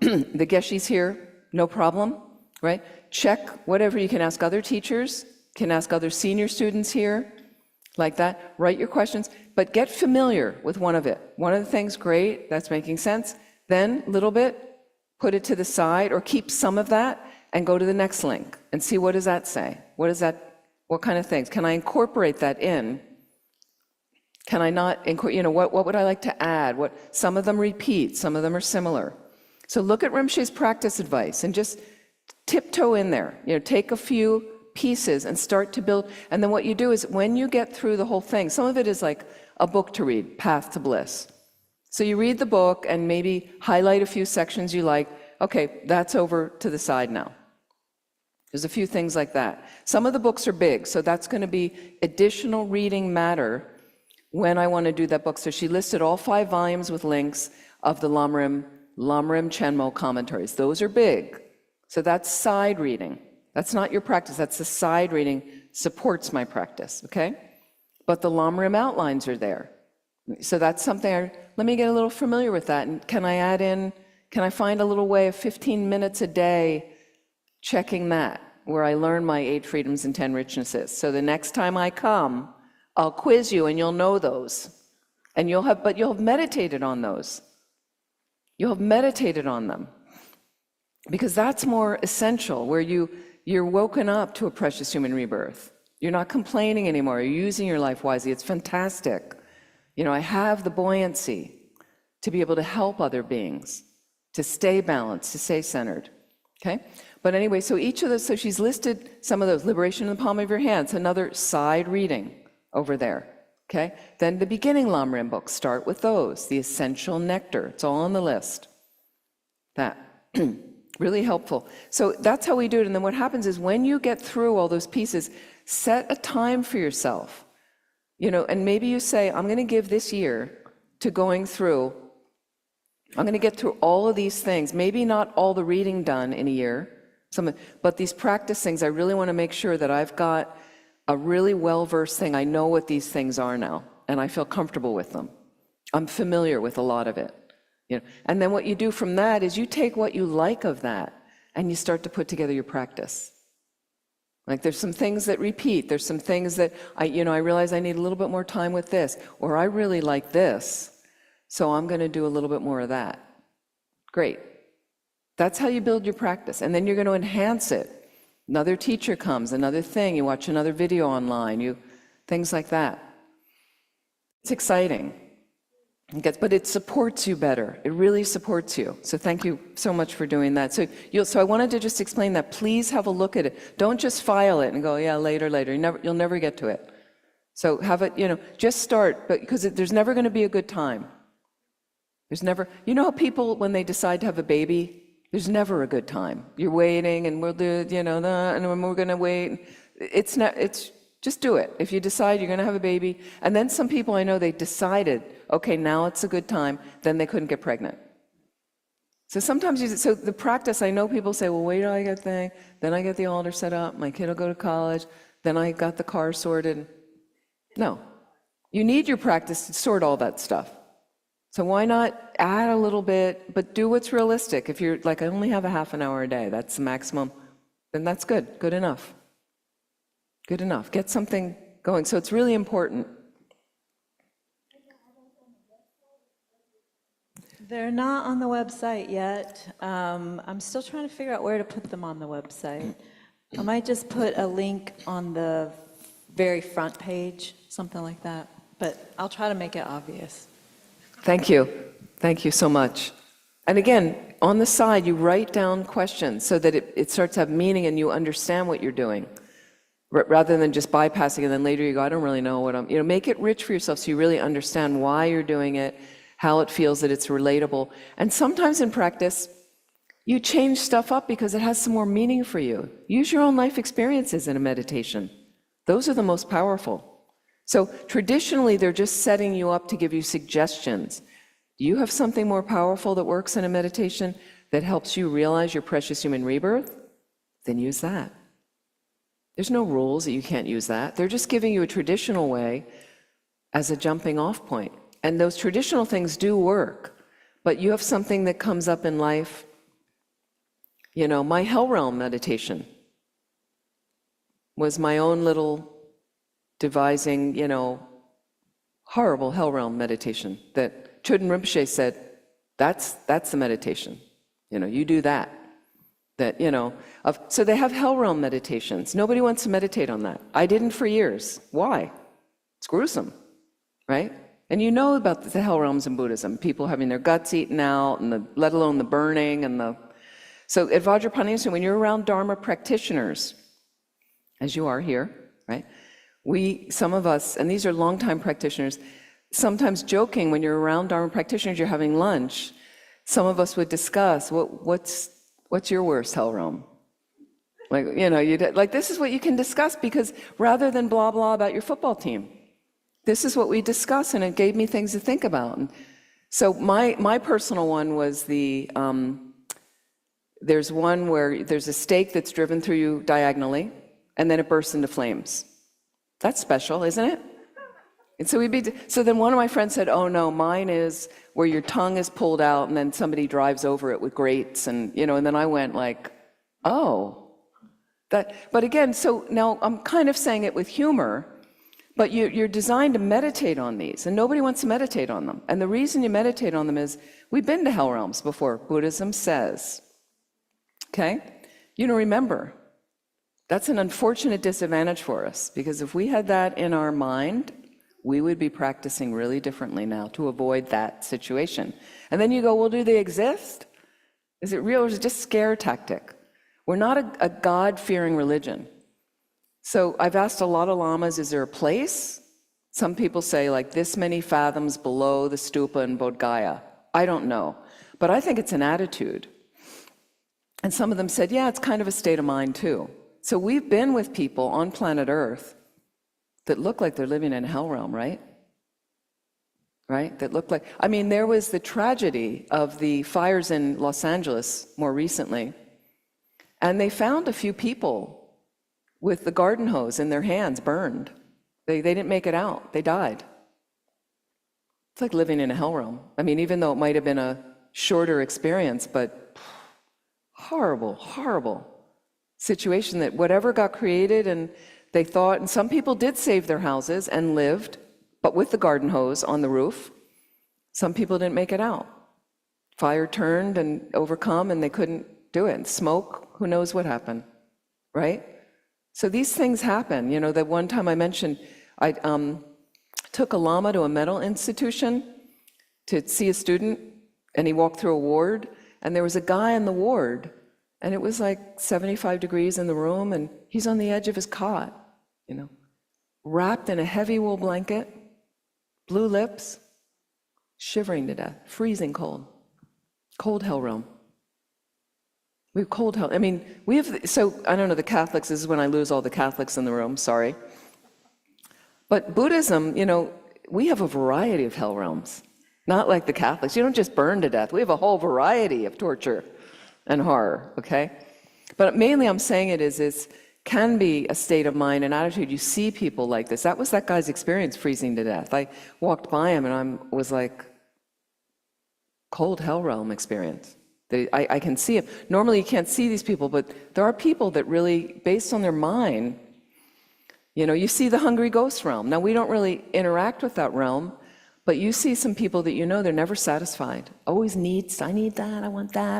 The Geshe's here, no problem, right? Check whatever, you can ask other teachers, can ask other senior students here, like that. Write your questions, but get familiar with one of it. One of the things, great, that's making sense. Then, little bit, put it to the side, or keep some of that, and go to the next link, and see what does that say? What kind of things? Can I incorporate that in? Can I not, what would I like to add? Some of them repeat, some of them are similar. So look at Rinpoche's practice advice, and just tiptoe in there. Take a few pieces and start to build. And then what you do is, when you get through the whole thing, some of it is like a book to read, Path to Bliss. So you read the book and maybe highlight a few sections you like. Okay, that's over to the side now. There's a few things like that. Some of the books are big, so that's going to be additional reading matter when I want to do that book. So she listed all 5 volumes with links of the Lamrim Chenmo commentaries. Those are big. So that's side reading. That's not your practice. That's the side reading, supports my practice, okay? But the Lamrim outlines are there. So that's something, let me get a little familiar with that. And can I find a little way of 15 minutes a day checking that, where I learn my 8 freedoms and 10 richnesses. So the next time I come, I'll quiz you and you'll know those. And you'll have meditated on those. You'll have meditated on them. Because that's more essential, where you're woken up to a precious human rebirth. You're not complaining anymore. You're using your life wisely. It's fantastic. I have the buoyancy to be able to help other beings, to stay balanced, to stay centered. Okay? But anyway, so each of those, so she's listed some of those. Liberation in the palm of your hands, another side reading over there. Okay? Then the beginning Lamrim books, start with those. The essential nectar, it's all on the list. That, really helpful. So that's how we do it. And then what happens is, when you get through all those pieces, set a time for yourself. And maybe you say, I'm going to give this year to going through, I'm going to get through all of these things. Maybe not all the reading done in a year, but these practice things, I really want to make sure that I've got a really well-versed thing. I know what these things are now, and I feel comfortable with them. I'm familiar with a lot of it. And then what you do from that is, you take what you like of that, and you start to put together your practice. Like, there's some things that repeat. There's some things that I realize I need a little bit more time with this, or I really like this, so I'm going to do a little bit more of that. Great. That's how you build your practice. And then you're going to enhance it. Another teacher comes, another thing, you watch another video online, things like that. It's exciting. But it supports you better. It really supports you. So thank you so much for doing that. So I wanted to just explain that. Please have a look at it. Don't just file it and go, yeah, later. You'll never get to it. So have it, just start, because there's never going to be a good time. There's never, how people, when they decide to have a baby, there's never a good time. You're waiting, and we'll do, and we're going to wait. It's just do it. If you decide you're going to have a baby, and then some people I know, they decided, okay, now it's a good time, then they couldn't get pregnant. So sometimes so the practice, I know people say, well, wait till I get thing, then I get the altar set up, my kid will go to college, then I got the car sorted. No, you need your practice to sort all that stuff. So why not add a little bit, but do what's realistic. If you're like, I only have a half an hour a day, that's the maximum, then that's good enough. Good enough. Get something going. So it's really important. They're not on the website yet. I'm still trying to figure out where to put them on the website. I might just put a link on the very front page, something like that, but I'll try to make it obvious. Thank you. Thank you so much. And again, on the side, you write down questions so that it starts to have meaning and you understand what you're doing, rather than just bypassing and then later you go, I don't really know what I'm, make it rich for yourself so you really understand why you're doing it, how it feels, that it's relatable. And sometimes in practice, you change stuff up because it has some more meaning for you. Use your own life experiences in a meditation. Those are the most powerful. So traditionally, they're just setting you up to give you suggestions. Do you have something more powerful that works in a meditation that helps you realize your precious human rebirth? Then use that. There's no rules that you can't use that. They're just giving you a traditional way as a jumping off point. And those traditional things do work, but you have something that comes up in life. My hell realm meditation was my own little devising, horrible hell realm meditation that Choden Rinpoche said, that's the meditation. You do that. So they have hell realm meditations. Nobody wants to meditate on that. I didn't for years. Why? It's gruesome, right? And you know about the hell realms in Buddhism, people having their guts eaten out, and let alone the burning and the. So at Vajrapāṇi, when you're around Dharma practitioners, as you are here, right? Some of us, and these are longtime practitioners, sometimes joking when you're around Dharma practitioners, you're having lunch, some of us would discuss, what's your worst hell realm? This is what you can discuss, because rather than blah, blah about your football team, this is what we discuss, and it gave me things to think about. And so my personal one was there's one where there's a stake that's driven through you diagonally, and then it bursts into flames. That's special, isn't it? And so then one of my friends said, oh no, mine is where your tongue is pulled out and then somebody drives over it with grates, and and then I went like, oh, but again, so now I'm kind of saying it with humor, but you're designed to meditate on these, and nobody wants to meditate on them. And the reason you meditate on them is, we've been to hell realms before, Buddhism says. Okay? Remember, that's an unfortunate disadvantage for us, because if we had that in our mind, we would be practicing really differently now to avoid that situation. And then you go, well, do they exist? Is it real, or is it just scare tactic? We're not a God-fearing religion. So I've asked a lot of lamas, is there a place? Some people say like this many fathoms below the stupa in Bodh Gaya. I don't know, but I think it's an attitude. And some of them said, yeah, it's kind of a state of mind too. So we've been with people on planet Earth that look like they're living in a hell realm, right? Right? That look like, there was the tragedy of the fires in Los Angeles more recently, and they found a few people with the garden hose in their hands burned. They didn't make it out. They died. It's like living in a hell realm. Even though it might have been a shorter experience, but horrible, horrible situation that whatever got created, and they thought, and some people did save their houses and lived, but with the garden hose on the roof. Some people didn't make it out. Fire turned and overcome, and they couldn't do it. And smoke, who knows what happened, right? So these things happen. That one time I mentioned, I took a lama to a mental institution to see a student, and he walked through a ward, and there was a guy in the ward, and it was like 75 degrees in the room, and he's on the edge of his cot, wrapped in a heavy wool blanket, blue lips, shivering to death, freezing cold. Cold hell realm. We have cold hell. So I don't know, the Catholics, this is when I lose all the Catholics in the room, sorry. But Buddhism, we have a variety of hell realms. Not like the Catholics. You don't just burn to death. We have a whole variety of torture and horror, okay? But mainly I'm saying it can be a state of mind and attitude. You see people like this. That was that guy's experience, freezing to death. I walked by him and I was like, cold hell realm experience. I can see him. Normally you can't see these people, but there are people that really, based on their mind, you see the hungry ghost realm. Now we don't really interact with that realm, but you see some people that they're never satisfied. Always needs, I need that, I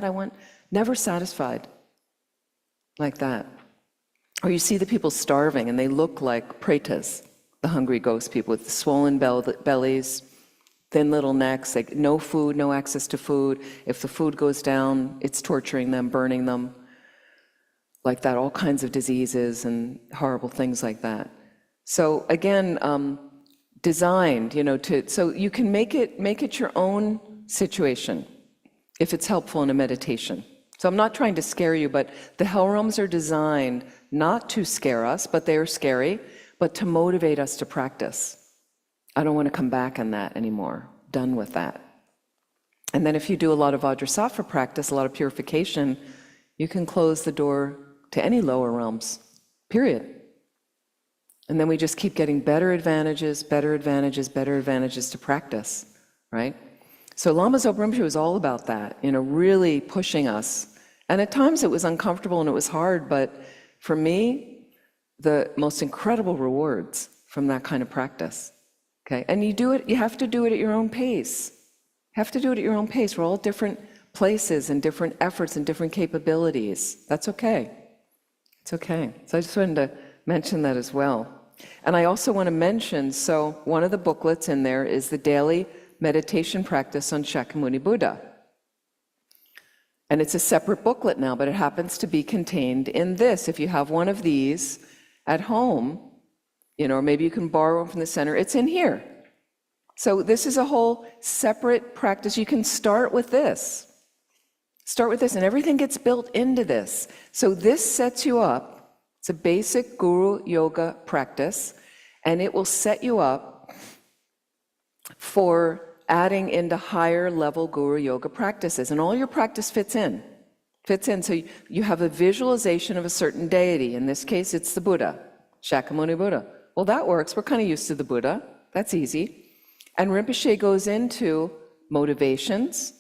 want, never satisfied. Like that. Or you see the people starving and they look like pretas, the hungry ghost people with swollen bellies, thin little necks, like no food, no access to food. If the food goes down, it's torturing them, burning them, like that, all kinds of diseases and horrible things like that. So again, designed, so you can make it your own situation if it's helpful in a meditation. So I'm not trying to scare you, but the hell realms are designed not to scare us, but they are scary, but to motivate us to practice. I don't want to come back on that anymore. Done with that. And then if you do a lot of Vajrasattva practice, a lot of purification, you can close the door to any lower realms, period. And then we just keep getting better advantages to practice, right? So Lama Zopa Rinpoche was all about that, really pushing us. And at times it was uncomfortable and it was hard, but for me, the most incredible rewards from that kind of practice. Okay, and you have to do it at your own pace. You have to do it at your own pace. We're all different places and different efforts and different capabilities. That's okay. It's okay. So I just wanted to mention that as well. And I also want to mention, so one of the booklets in there is the daily meditation practice on Shakyamuni Buddha. And it's a separate booklet now, but it happens to be contained in this. If you have one of these at home, or maybe you can borrow them from the center, it's in here. So this is a whole separate practice. You can start with this. Start with this, and everything gets built into this. So this sets you up. It's a basic guru yoga practice, and it will set you up for adding into higher level guru yoga practices. And all your practice fits in. So you have a visualization of a certain deity. In this case, it's the Buddha, Shakyamuni Buddha. Well, that works. We're kind of used to the Buddha. That's easy. And Rinpoche goes into motivations.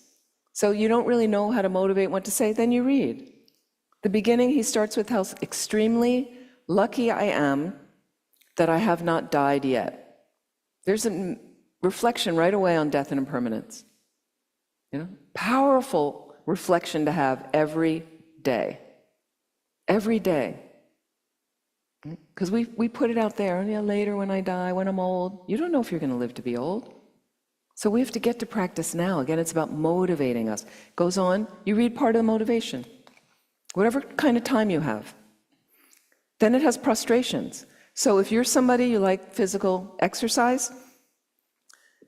So you don't really know how to motivate, what to say, then you read. The beginning, he starts with how extremely lucky I am that I have not died yet. There's a reflection right away on death and impermanence. Powerful reflection to have every day. Every day. Because we put it out there, later when I die, when I'm old. You don't know if you're going to live to be old. So we have to get to practice now. Again, it's about motivating us. Goes on, you read part of the motivation, whatever kind of time you have. Then it has prostrations. So if you're somebody, you like physical exercise,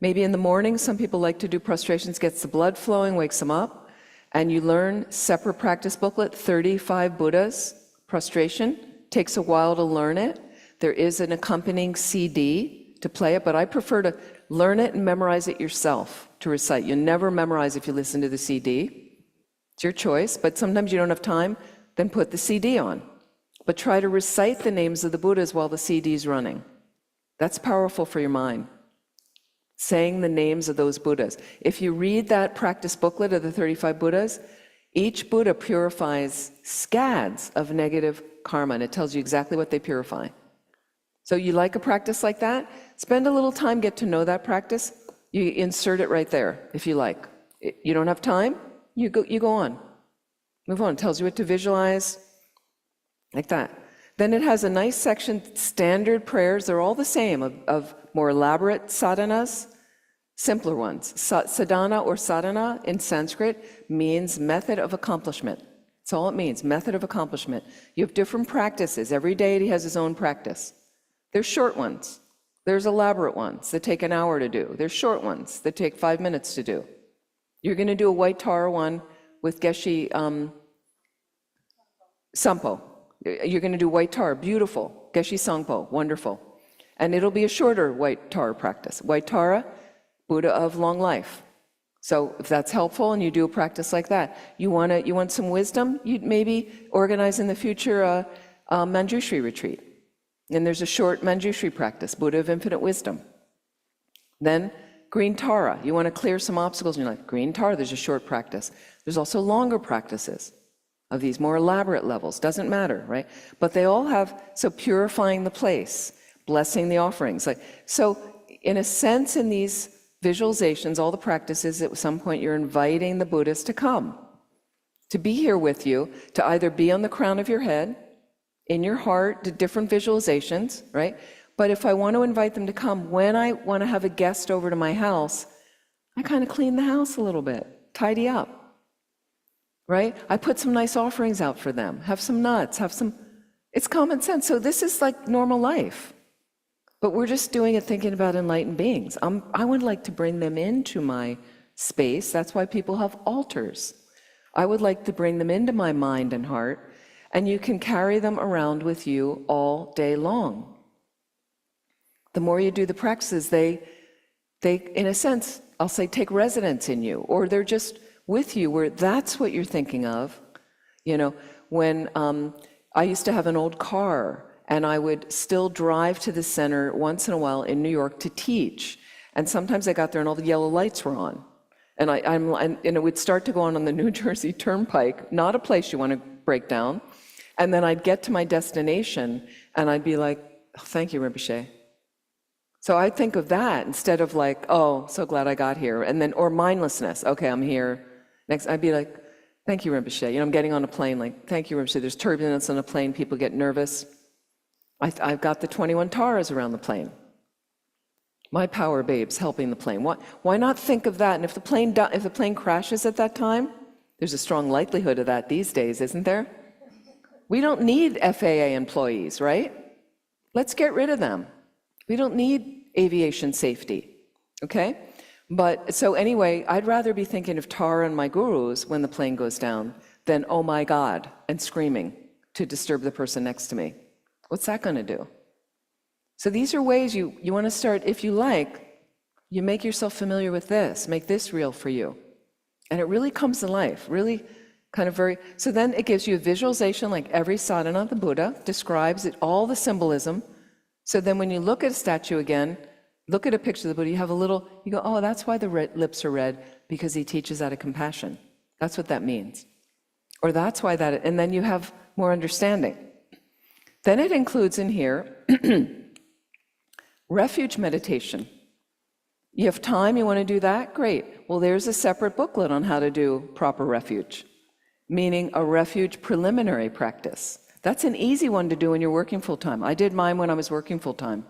maybe in the morning, some people like to do prostrations, gets the blood flowing, wakes them up, and you learn separate practice booklet, 35 Buddhas, prostration. Takes a while to learn it. There is an accompanying CD to play it, but I prefer to learn it and memorize it yourself to recite. You never memorize if you listen to the CD. It's your choice, but sometimes you don't have time, then put the CD on. But try to recite the names of the Buddhas while the CD is running. That's powerful for your mind. Saying the names of those Buddhas. If you read that practice booklet of the 35 Buddhas, each Buddha purifies scads of negative karma, and it tells you exactly what they purify. So you like a practice like that? Spend a little time, get to know that practice. You insert it right there, if you like. You don't have time? You go on. Move on. It tells you what to visualize, like that. Then it has a nice section, standard prayers. They're all the same, of more elaborate sadhanas, simpler ones. Sadhana or sadhana in Sanskrit means method of accomplishment. That's all it means, method of accomplishment. You have different practices. Every deity has his own practice. There's short ones. There's elaborate ones that take an hour to do. There's short ones that take 5 minutes to do. You're going to do a white Tara one with Geshe Sampo. You're going to do white Tara, beautiful. Geshe Sangpo, wonderful. And it'll be a shorter white Tara practice. White Tara, Buddha of long life. So if that's helpful and you do a practice like that, you want some wisdom, you'd maybe organize in the future a Manjushri retreat. And there's a short Manjushri practice, Buddha of infinite wisdom. Then green Tara, you want to clear some obstacles in your life. Green Tara, there's a short practice. There's also longer practices of these more elaborate levels, doesn't matter, right? But they all have, so purifying the place, blessing the offerings. So in a sense, in these visualizations, all the practices, at some point you're inviting the Buddhas to come, to be here with you, to either be on the crown of your head, in your heart, different visualizations, right? But if I want to invite them to come, when I want to have a guest over to my house, I kind of clean the house a little bit, tidy up, right? I put some nice offerings out for them, have some nuts, it's common sense. So this is like normal life, but we're just doing it thinking about enlightened beings. I would like to bring them into my space. That's why people have altars. I would like to bring them into my mind and heart, and you can carry them around with you all day long. The more you do the practices, they, in a sense, I'll say, take residence in you, or they're just with you where that's what you're thinking of. You know, when I used to have an old car, and I would still drive to the center once in a while in New York to teach. And sometimes I got there and all the yellow lights were on. And it would start to go on the New Jersey Turnpike, not a place you want to break down. And then I'd get to my destination and I'd be like, oh, thank you, Rinpoche. So I think of that instead of like, oh, so glad I got here. And then, or mindlessness, okay, I'm here. Next, I'd be like, thank you, Rinpoche. You know, I'm getting on a plane, like, thank you, Rinpoche. There's turbulence on a plane, people get nervous. I've got the 21 Taras around the plane. My power babes helping the plane. Why not think of that? And if the plane crashes at that time, there's a strong likelihood of that these days, isn't there? We don't need FAA employees, right? Let's get rid of them. We don't need aviation safety, okay? But so anyway, I'd rather be thinking of Tara and my gurus when the plane goes down than, oh my God, and screaming to disturb the person next to me. What's that going to do? So these are ways you want to start, if you like, you make yourself familiar with this, make this real for you. And it really comes to life, really kind of very, so then it gives you a visualization like every sadhana of the Buddha describes it, all the symbolism. So then when you look at a statue again, look at a picture of the Buddha, you have a little, you go, oh, that's why the lips are red, because he teaches out of compassion. That's what that means. Or that's why that, and then you have more understanding. Then it includes in here, refuge meditation. You have time, you want to do that? Great. Well, there's a separate booklet on how to do proper refuge, meaning a refuge preliminary practice. That's an easy one to do when you're working full-time. I did mine when I was working full-time.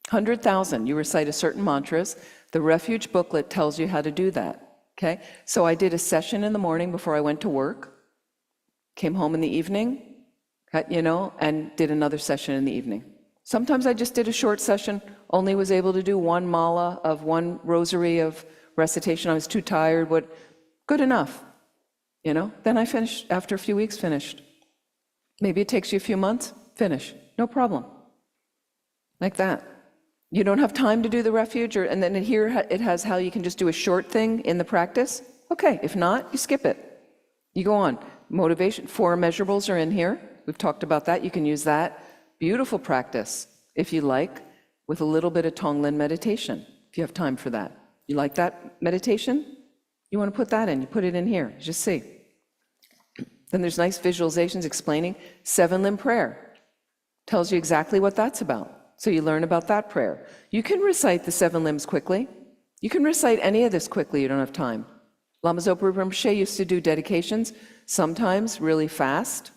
100,000, you recite a certain mantras. The refuge booklet tells you how to do that, okay? So I did a session in the morning before I went to work, came home in the evening, you know, and did another session in the evening. Sometimes I just did a short session, only was able to do one mala of one rosary of recitation. I was too tired, good enough, you know? Then I finished, after a few weeks, finished. Maybe it takes you a few months, finish, no problem. Like that. You don't have time to do the refuge, and then here it has how you can just do a short thing in the practice. Okay, if not, you skip it. You go on. Motivation, 4 measurables are in here. We've talked about that. You can use that. Beautiful practice, if you like, with a little bit of Tonglen meditation, if you have time for that. You like that meditation? You want to put that in, you put it in here, just see. Then there's nice visualizations explaining 7-limb prayer. Tells you exactly what that's about. So you learn about that prayer. You can recite the 7 limbs quickly. You can recite any of this quickly, you don't have time. Lama Zopa Rinpoche used to do dedications, sometimes really fast.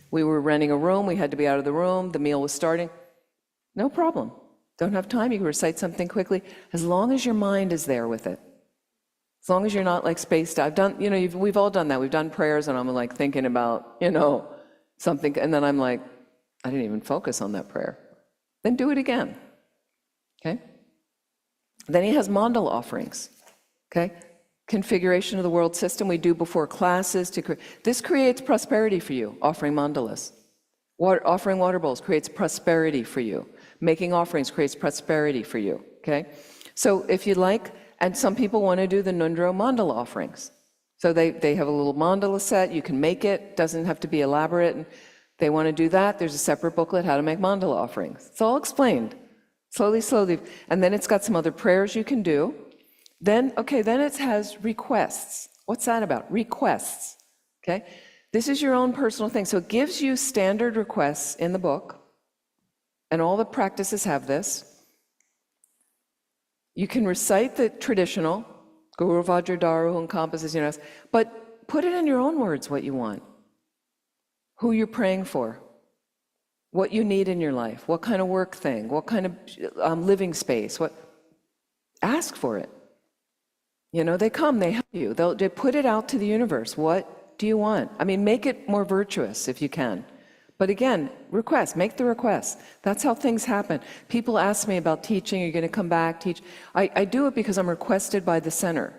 We were renting a room, we had to be out of the room, the meal was starting. No problem. Don't have time, you can recite something quickly, as long as your mind is there with it. As long as you're not like spaced out. I've done, you know, we've all done that. We've done prayers and I'm like thinking about, you know, something, and then I'm like, I didn't even focus on that prayer. Then do it again, okay? Then he has mandala offerings, okay? Configuration of the world system we do before classes. This creates prosperity for you, offering mandalas. Offering water bowls creates prosperity for you. Making offerings creates prosperity for you, okay? So if you like, and some people want to do the Nundro mandala offerings. So they have a little mandala set, you can make it, doesn't have to be elaborate, and they want to do that, there's a separate booklet, how to make mandala offerings. It's all explained, slowly, slowly. And then it's got some other prayers you can do. Then, okay, then it has requests. What's that about? Requests, okay? This is your own personal thing. So it gives you standard requests in the book, and all the practices have this. You can recite the traditional, Guru Vajra Daru encompasses, you know, but put it in your own words what you want. Who you're praying for. what you need in your life, what kind of work thing, what kind of living space, ask for it. You know, they come, they help you. They put it out to the universe. What do you want? I mean, make it more virtuous if you can. But again, make the request. That's how things happen. People ask me about teaching, are you going to come back, teach? I do it because I'm requested by the center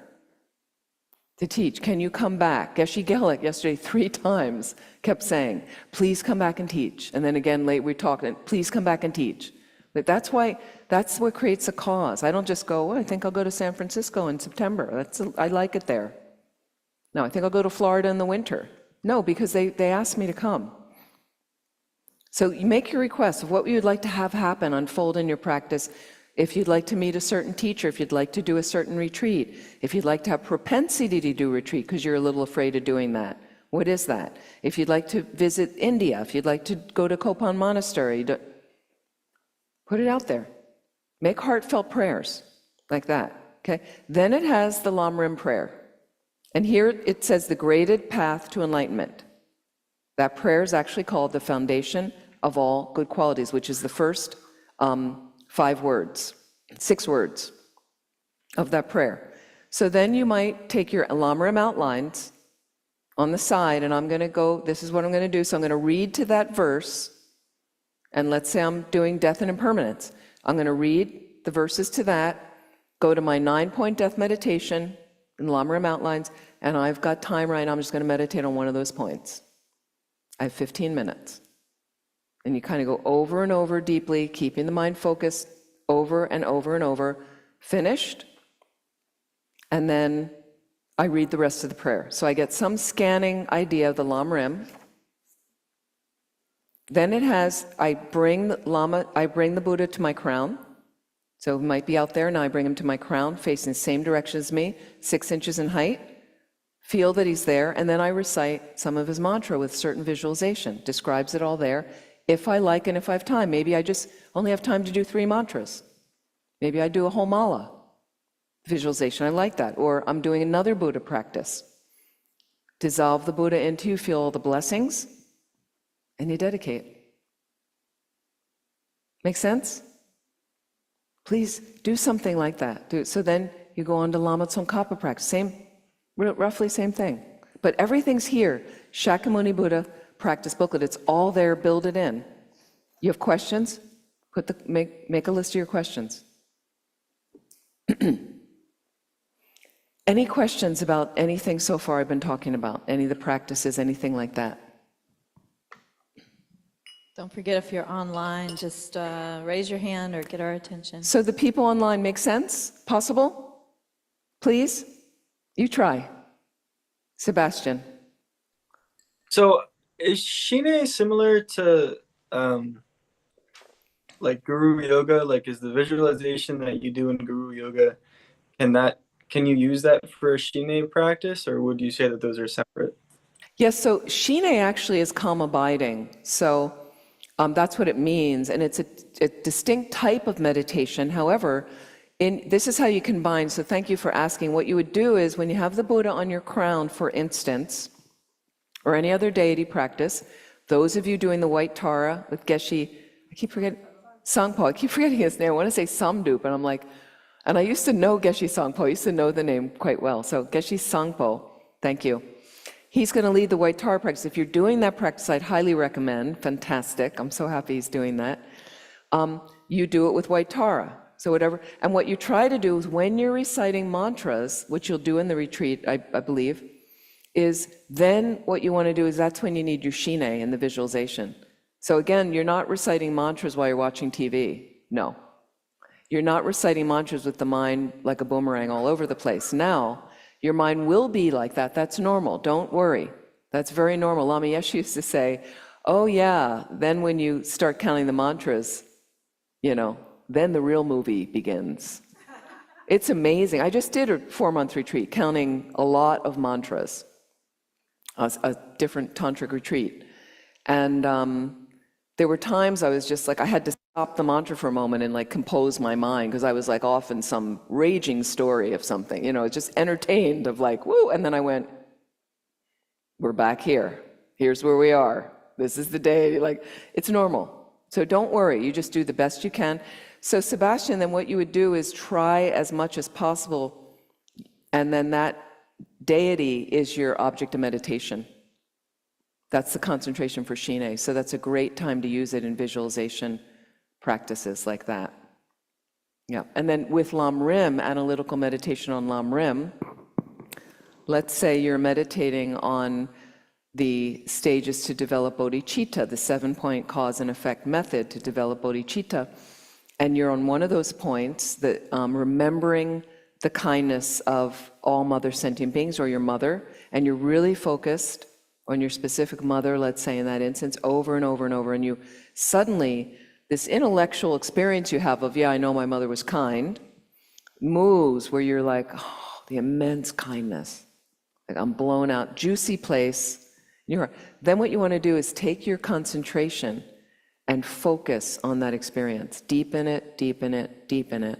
to teach. Can you come back? Geshe Gelik yesterday 3 times kept saying, please come back and teach. And then again, late we talked, and please come back and teach. But that's what creates a cause. I don't just go, well, I think I'll go to San Francisco in September. I like it there. No, I think I'll go to Florida in the winter. No, because they asked me to come. So you make your request of what you would like to have happen, unfold in your practice. If you'd like to meet a certain teacher, if you'd like to do a certain retreat, if you'd like to have propensity to do retreat because you're a little afraid of doing that, what is that? If you'd like to visit India, if you'd like to go to Kopan Monastery, put it out there. Make heartfelt prayers like that, okay? Then it has the Lamrim prayer. And here it says the graded path to enlightenment. That prayer is actually called the foundation of all good qualities, which is the first 6 words of that prayer. So then you might take your Lamrim outlines on the side, and I'm going to go, this is what I'm going to do. So I'm going to read to that verse, and let's say I'm doing death and impermanence. I'm going to read the verses to that, go to my 9-point death meditation in Lamrim outlines, and I've got time right now. I'm just going to meditate on one of those points. I have 15 minutes. And you kind of go over and over deeply, keeping the mind focused over and over and over. Finished. And then I read the rest of the prayer. So I get some scanning idea of the Lamrim. Then it has, I bring the Buddha to my crown. So he might be out there, now I bring him to my crown, facing the same direction as me, 6 inches in height. Feel that he's there, and then I recite some of his mantra with certain visualization. Describes it all there. If I like and if I have time, maybe I just only have time to do 3 mantras. Maybe I do a whole mala visualization. I like that. Or I'm doing another Buddha practice. Dissolve the Buddha into you, feel all the blessings, and you dedicate. Make sense? Please do something like that. So then you go on to Lama Tsongkhapa practice. Roughly same thing. But everything's here. Shakyamuni Buddha practice booklet. It's all there. Build it in. You have questions? Make a list of your questions. Any questions about anything so far I've been talking about? Any of the practices, anything like that? Don't forget, if you're online, just raise your hand or get our attention. So the people online make sense? Possible? Please? You try. Sebastian. So is Shine similar to like Guru Yoga? Like, is the visualization that you do in Guru Yoga, can you use that for Shine practice, or would you say that those are separate? Yes, so Shine actually is calm abiding. So that's what it means, and it's a distinct type of meditation. However, this is how you combine, so thank you for asking. What you would do is when you have the Buddha on your crown, for instance, or any other deity practice, those of you doing the white Tara with Geshe, I keep forgetting his name. I want to say Samdup, and I'm like, and I used to know Geshe Sangpo, I used to know the name quite well. So Geshe Sangpo, thank you. He's going to lead the white Tara practice. If you're doing that practice, I'd highly recommend. Fantastic. I'm so happy he's doing that. You do it with white Tara. So whatever. And what you try to do is when you're reciting mantras, which you'll do in the retreat, I believe, is then what you want to do is that's when you need your Shine in the visualization. So again, you're not reciting mantras while you're watching TV. No. You're not reciting mantras with the mind like a boomerang all over the place. Now, your mind will be like that. That's normal. Don't worry. That's very normal. Lama Yeshe used to say, oh yeah, then when you start counting the mantras, then the real movie begins. It's amazing. I just did a 4-month retreat counting a lot of mantras, a different tantric retreat. And there were times I was just like, I had to stop the mantra for a moment and compose my mind because I was off in some raging story of something, just entertained of woo. And then I went, we're back here. Here's where we are. this is the day, like, it's normal. So don't worry, you just do the best you can. So Sebastian, then what you would do is try as much as possible, and then that deity is your object of meditation. That's the concentration for Shine. So that's a great time to use it in visualization practices like that. Yeah, and then with Lam Rim, analytical meditation on Lam Rim, let's say you're meditating on the stages to develop bodhicitta, the 7-point cause and effect method to develop bodhicitta, and you're on one of those points, that remembering the kindness of all mother sentient beings or your mother, and you're really focused on your specific mother, let's say in that instance, over and over and over, and you suddenly, this intellectual experience you have of, yeah, I know my mother was kind, moves where you're like, oh, the immense kindness. Like, I'm blown out, juicy place. Then what you want to do is take your concentration and focus on that experience. Deepen it, deepen it, deepen it.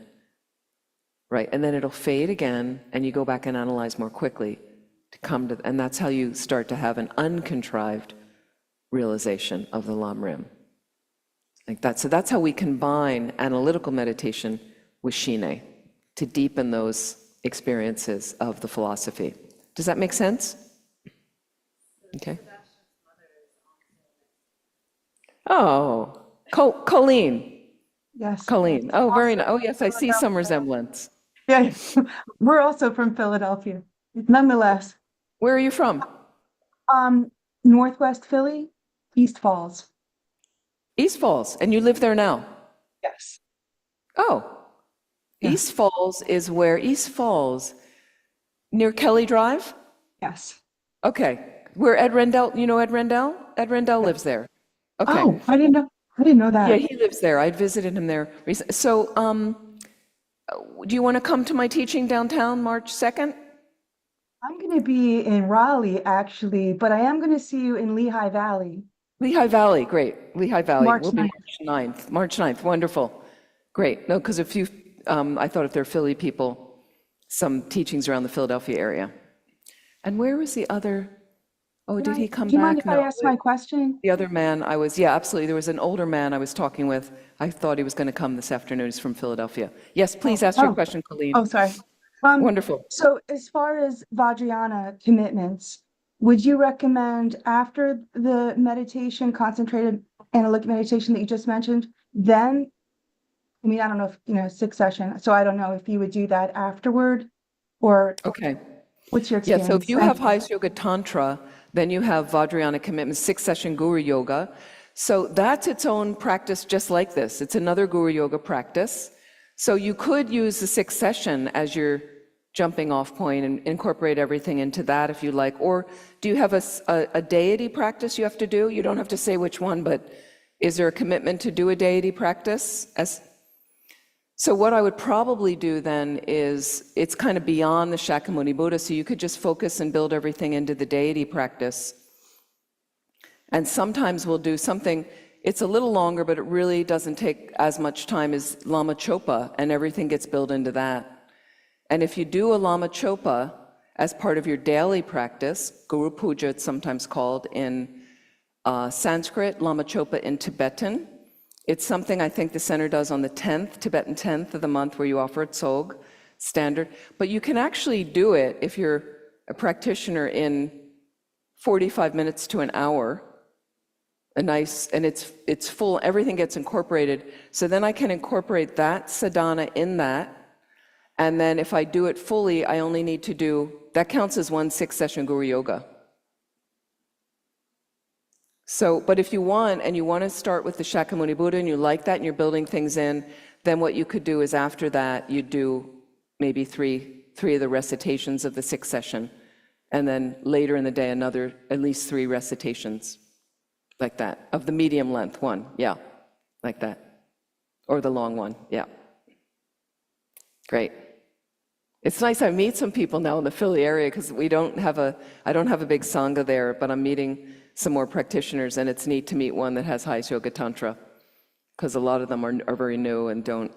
Right, and then it'll fade again, and you go back and analyze more quickly to come to, and that's how you start to have an uncontrived realization of the Lam Rim. Like that. So that's how we combine analytical meditation with Shine to deepen those experiences of the philosophy. Does that make sense? Okay. Oh, Colleen. Yes. Colleen. Oh, very nice. Oh, yes, I see some resemblance. Yeah, we're also from Philadelphia. Nonetheless, Where are you from? Northwest Philly, East Falls. East Falls, and you live there now? Yes. Oh, Yeah. East Falls is where? East Falls, near Kelly Drive? Yes. Okay, where Ed Rendell, you know Ed Rendell? Ed Rendell lives there. Okay. Oh, I didn't know that. Yeah, he lives there. I visited him there recently. So, do you want to come to my teaching downtown March 2nd? I'm going to be in Raleigh, actually, but I am going to see you in Lehigh Valley. Lehigh Valley, great. Lehigh Valley. March We'll be 9th. March 9th. March 9th, wonderful. Great. No, because I thought if they're Philly people, some teachings around the Philadelphia area. And where was the other? Oh, did he come Do you mind back? if I ask my question? The other man yeah, absolutely. There was an older man I was talking with. I thought he was going to come this afternoon. He's from Philadelphia. Yes, please ask your question, Colleen. Oh, sorry. Wonderful. So as far as Vajrayana commitments, would you recommend after the meditation, concentrated analytic meditation that you just mentioned, then, I mean, I don't know if, 6 session, so I don't know if you would do that afterward, or Okay. what's your Yeah, experience? so if you have High Yoga Tantra, then you have Vajrayana commitment, 6-session Guru Yoga. So that's its own practice just like this. It's another Guru Yoga practice. So you could use the 6-session as your jumping off point and incorporate everything into that if you like. Or do you have a deity practice you have to do? You don't have to say which one, but is there a commitment to do a deity practice? So what I would probably do then is, it's kind of beyond the Shakyamuni Buddha, so you could just focus and build everything into the deity practice. And sometimes we'll do something, it's a little longer, but it really doesn't take as much time as Lama Chopa, and everything gets built into that. And if you do a Lama Chopa as part of your daily practice, Guru Puja it's sometimes called in Sanskrit, Lama Chopa in Tibetan, it's something I think the center does on the 10th, Tibetan 10th of the month, where you offer a tsog, standard. But you can actually do it if you're a practitioner in 45 minutes to an hour. And it's full, everything gets incorporated. So then I can incorporate that sadhana in that. And then if I do it fully, I only need to do, that counts as one 6-session Guru Yoga. So, but if you want, and you want to start with the Shakyamuni Buddha, and you like that, and you're building things in, then what you could do is after that, you do maybe three of the recitations of the 6-session, and then later in the day, another, at least 3 recitations, like that, of the medium length one, yeah, like that, or the long one, yeah. Great. It's nice I meet some people now in the Philly area, because I don't have a big Sangha there, but I'm meeting some more practitioners, and it's neat to meet one that has High Yoga Tantra, because a lot of them are very new and don't,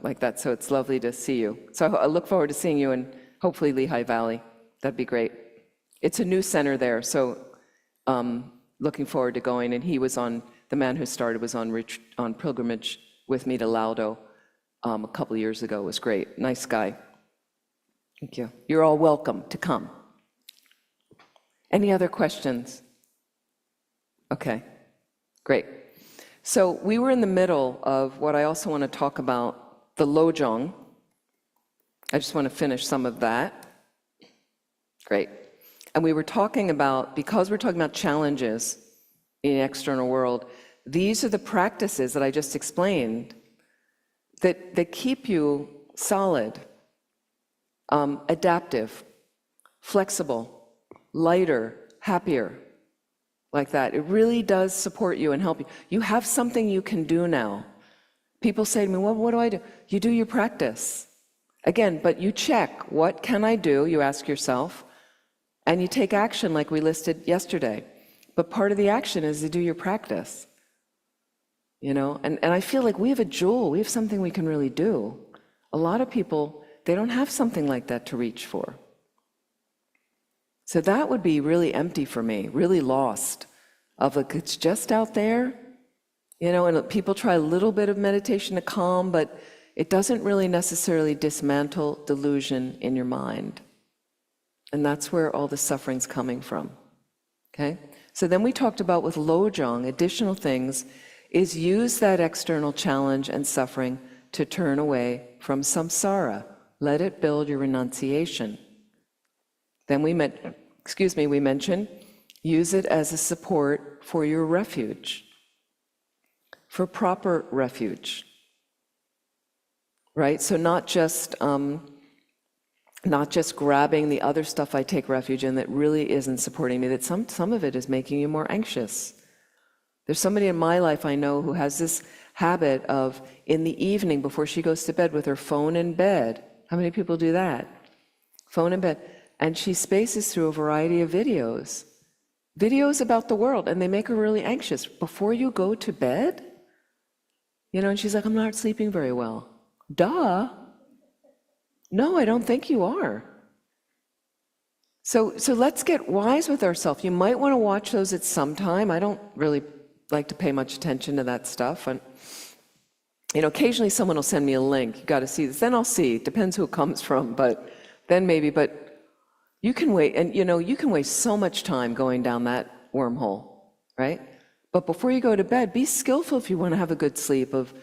like that. So it's lovely to see you. So I look forward to seeing you in hopefully Lehigh Valley. That'd be great. It's a new center there, so looking forward to going. And he was the man who started was on pilgrimage with me to Laudo a couple of years ago. It was great. Nice guy. Thank you. You're all welcome to come. Any other questions? Okay, great. So we were in the middle of what I also want to talk about, the Lojong. I just want to finish some of that. Great. And we were talking about, because we're talking about challenges in the external world, these are the practices that I just explained that keep you solid, adaptive, flexible, lighter, happier, like that. It really does support you and help you. You have something you can do now. People say to me, well, what do I do? You do your practice. Again, but you check, what can I do? You ask yourself, and you take action like we listed yesterday. But part of the action is to do your practice. You know, and I feel like we have a jewel, we have something we can really do. A lot of people, they don't have something like that to reach for. So that would be really empty for me, really lost. Of like, it's just out there, you know, and people try a little bit of meditation to calm, but it doesn't really necessarily dismantle delusion in your mind. And that's where all the suffering's coming from, okay? So then we talked about with Lojong, additional things, is use that external challenge and suffering to turn away from samsara. Let it build your renunciation. Then we mentioned, use it as a support for your refuge, for proper refuge, right? So not just grabbing the other stuff I take refuge in that really isn't supporting me, that some of it is making you more anxious. There's somebody in my life I know who has this habit of, in the evening before she goes to bed, with her phone in bed. How many people do that? Phone in bed. And she spaces through a variety of videos about the world, and they make her really anxious. Before you go to bed? You know, and she's like, I'm not sleeping very well. Duh. No, I don't think you are. So let's get wise with ourselves. You might want to watch those at some time. I don't really like to pay much attention to that stuff. And, you know, occasionally someone will send me a link. You got to see this. Then I'll see. It depends who it comes from, but then maybe. But you can wait, and you know, you can waste so much time going down that wormhole, right? But before you go to bed, be skillful if you want to have a good sleep. Of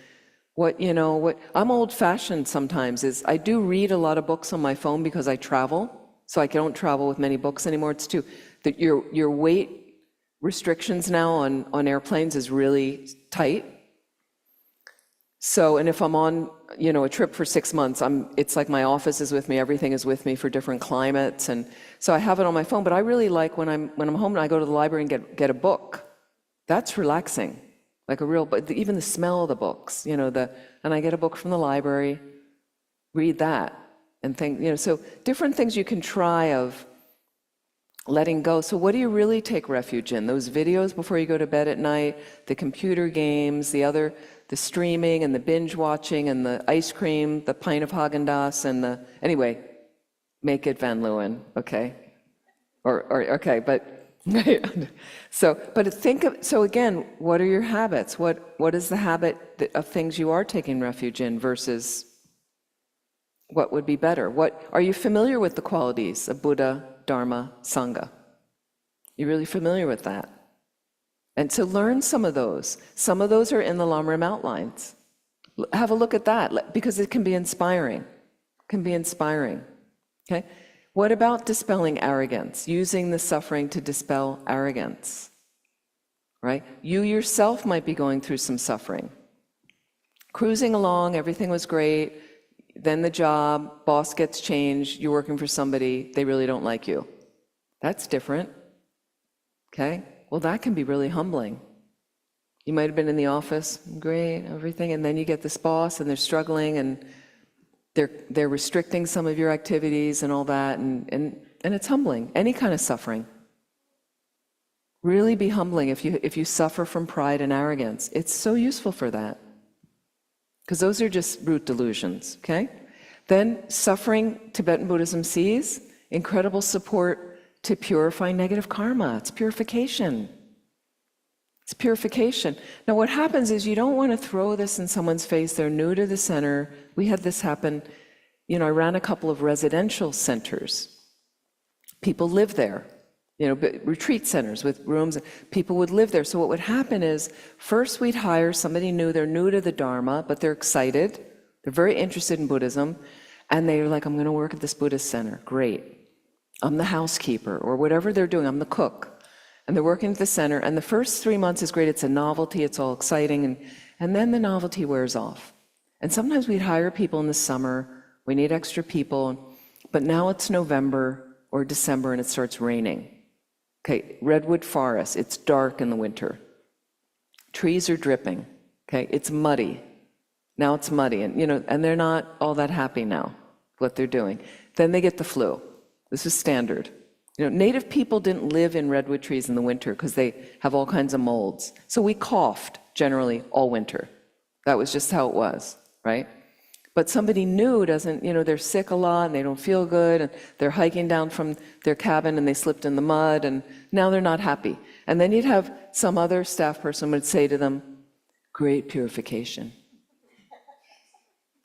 what I'm old-fashioned sometimes is I do read a lot of books on my phone because I travel, so I don't travel with many books anymore. It's too that your weight restrictions now on airplanes is really tight. So, and if I'm on, you know, a trip for 6 months, it's like my office is with me, everything is with me for different climates, and so I have it on my phone. But I really like when I'm home and I go to the library and get a book. That's relaxing, like a real. But even the smell of the books, you know, and I get a book from the library, read that, and think, you know, so different things you can try of letting go. So what do you really take refuge in? Those videos before you go to bed at night, the computer games, the streaming and the binge watching and the ice cream, the pint of Haagen-Dazs and anyway, make it Van Leeuwen, okay? Or okay, but so again, what are your habits? What is the habit of things you are taking refuge in versus what would be better? What are you familiar with the qualities of Buddha, Dharma, Sangha? You really familiar with that? And to learn some of those. Some of those are in the Lamrim outlines. Have a look at that, because it can be inspiring. It can be inspiring. Okay? What about dispelling arrogance? Using the suffering to dispel arrogance. Right? You yourself might be going through some suffering. Cruising along, everything was great. Then the job, boss gets changed, you're working for somebody, they really don't like you. That's different. Okay? Well, that can be really humbling. You might have been in the office, great, everything, and then you get this boss and they're struggling and they're restricting some of your activities and all that, and it's humbling. Any kind of suffering. Really be humbling if you suffer from pride and arrogance. It's so useful for that. Because those are just root delusions, okay? Then suffering, Tibetan Buddhism sees incredible support to purify negative karma. It's purification. It's purification. Now, what happens is you don't want to throw this in someone's face. They're new to the center. We had this happen. I ran a couple of residential centers. People live there, retreat centers with rooms. People would live there. So what would happen is, first we'd hire somebody new. They're new to the Dharma, but they're excited. They're very interested in Buddhism. And they're like, I'm going to work at this Buddhist center. Great. I'm the housekeeper, or whatever they're doing. I'm the cook. And they're working at the center, and the first 3 months is great. It's a novelty, it's all exciting, and then the novelty wears off. And sometimes we'd hire people in the summer, we need extra people, but now it's November or December and it starts raining. Okay, redwood forest, it's dark in the winter. Trees are dripping, okay, it's muddy. Now it's muddy, and they're not all that happy now, what they're doing. Then they get the flu. This is standard. Native people didn't live in redwood trees in the winter because they have all kinds of molds. So we coughed generally all winter. That was just how it was, right? But somebody new doesn't, they're sick a lot and they don't feel good and they're hiking down from their cabin and they slipped in the mud and now they're not happy. And then you'd have some other staff person would say to them, great purification.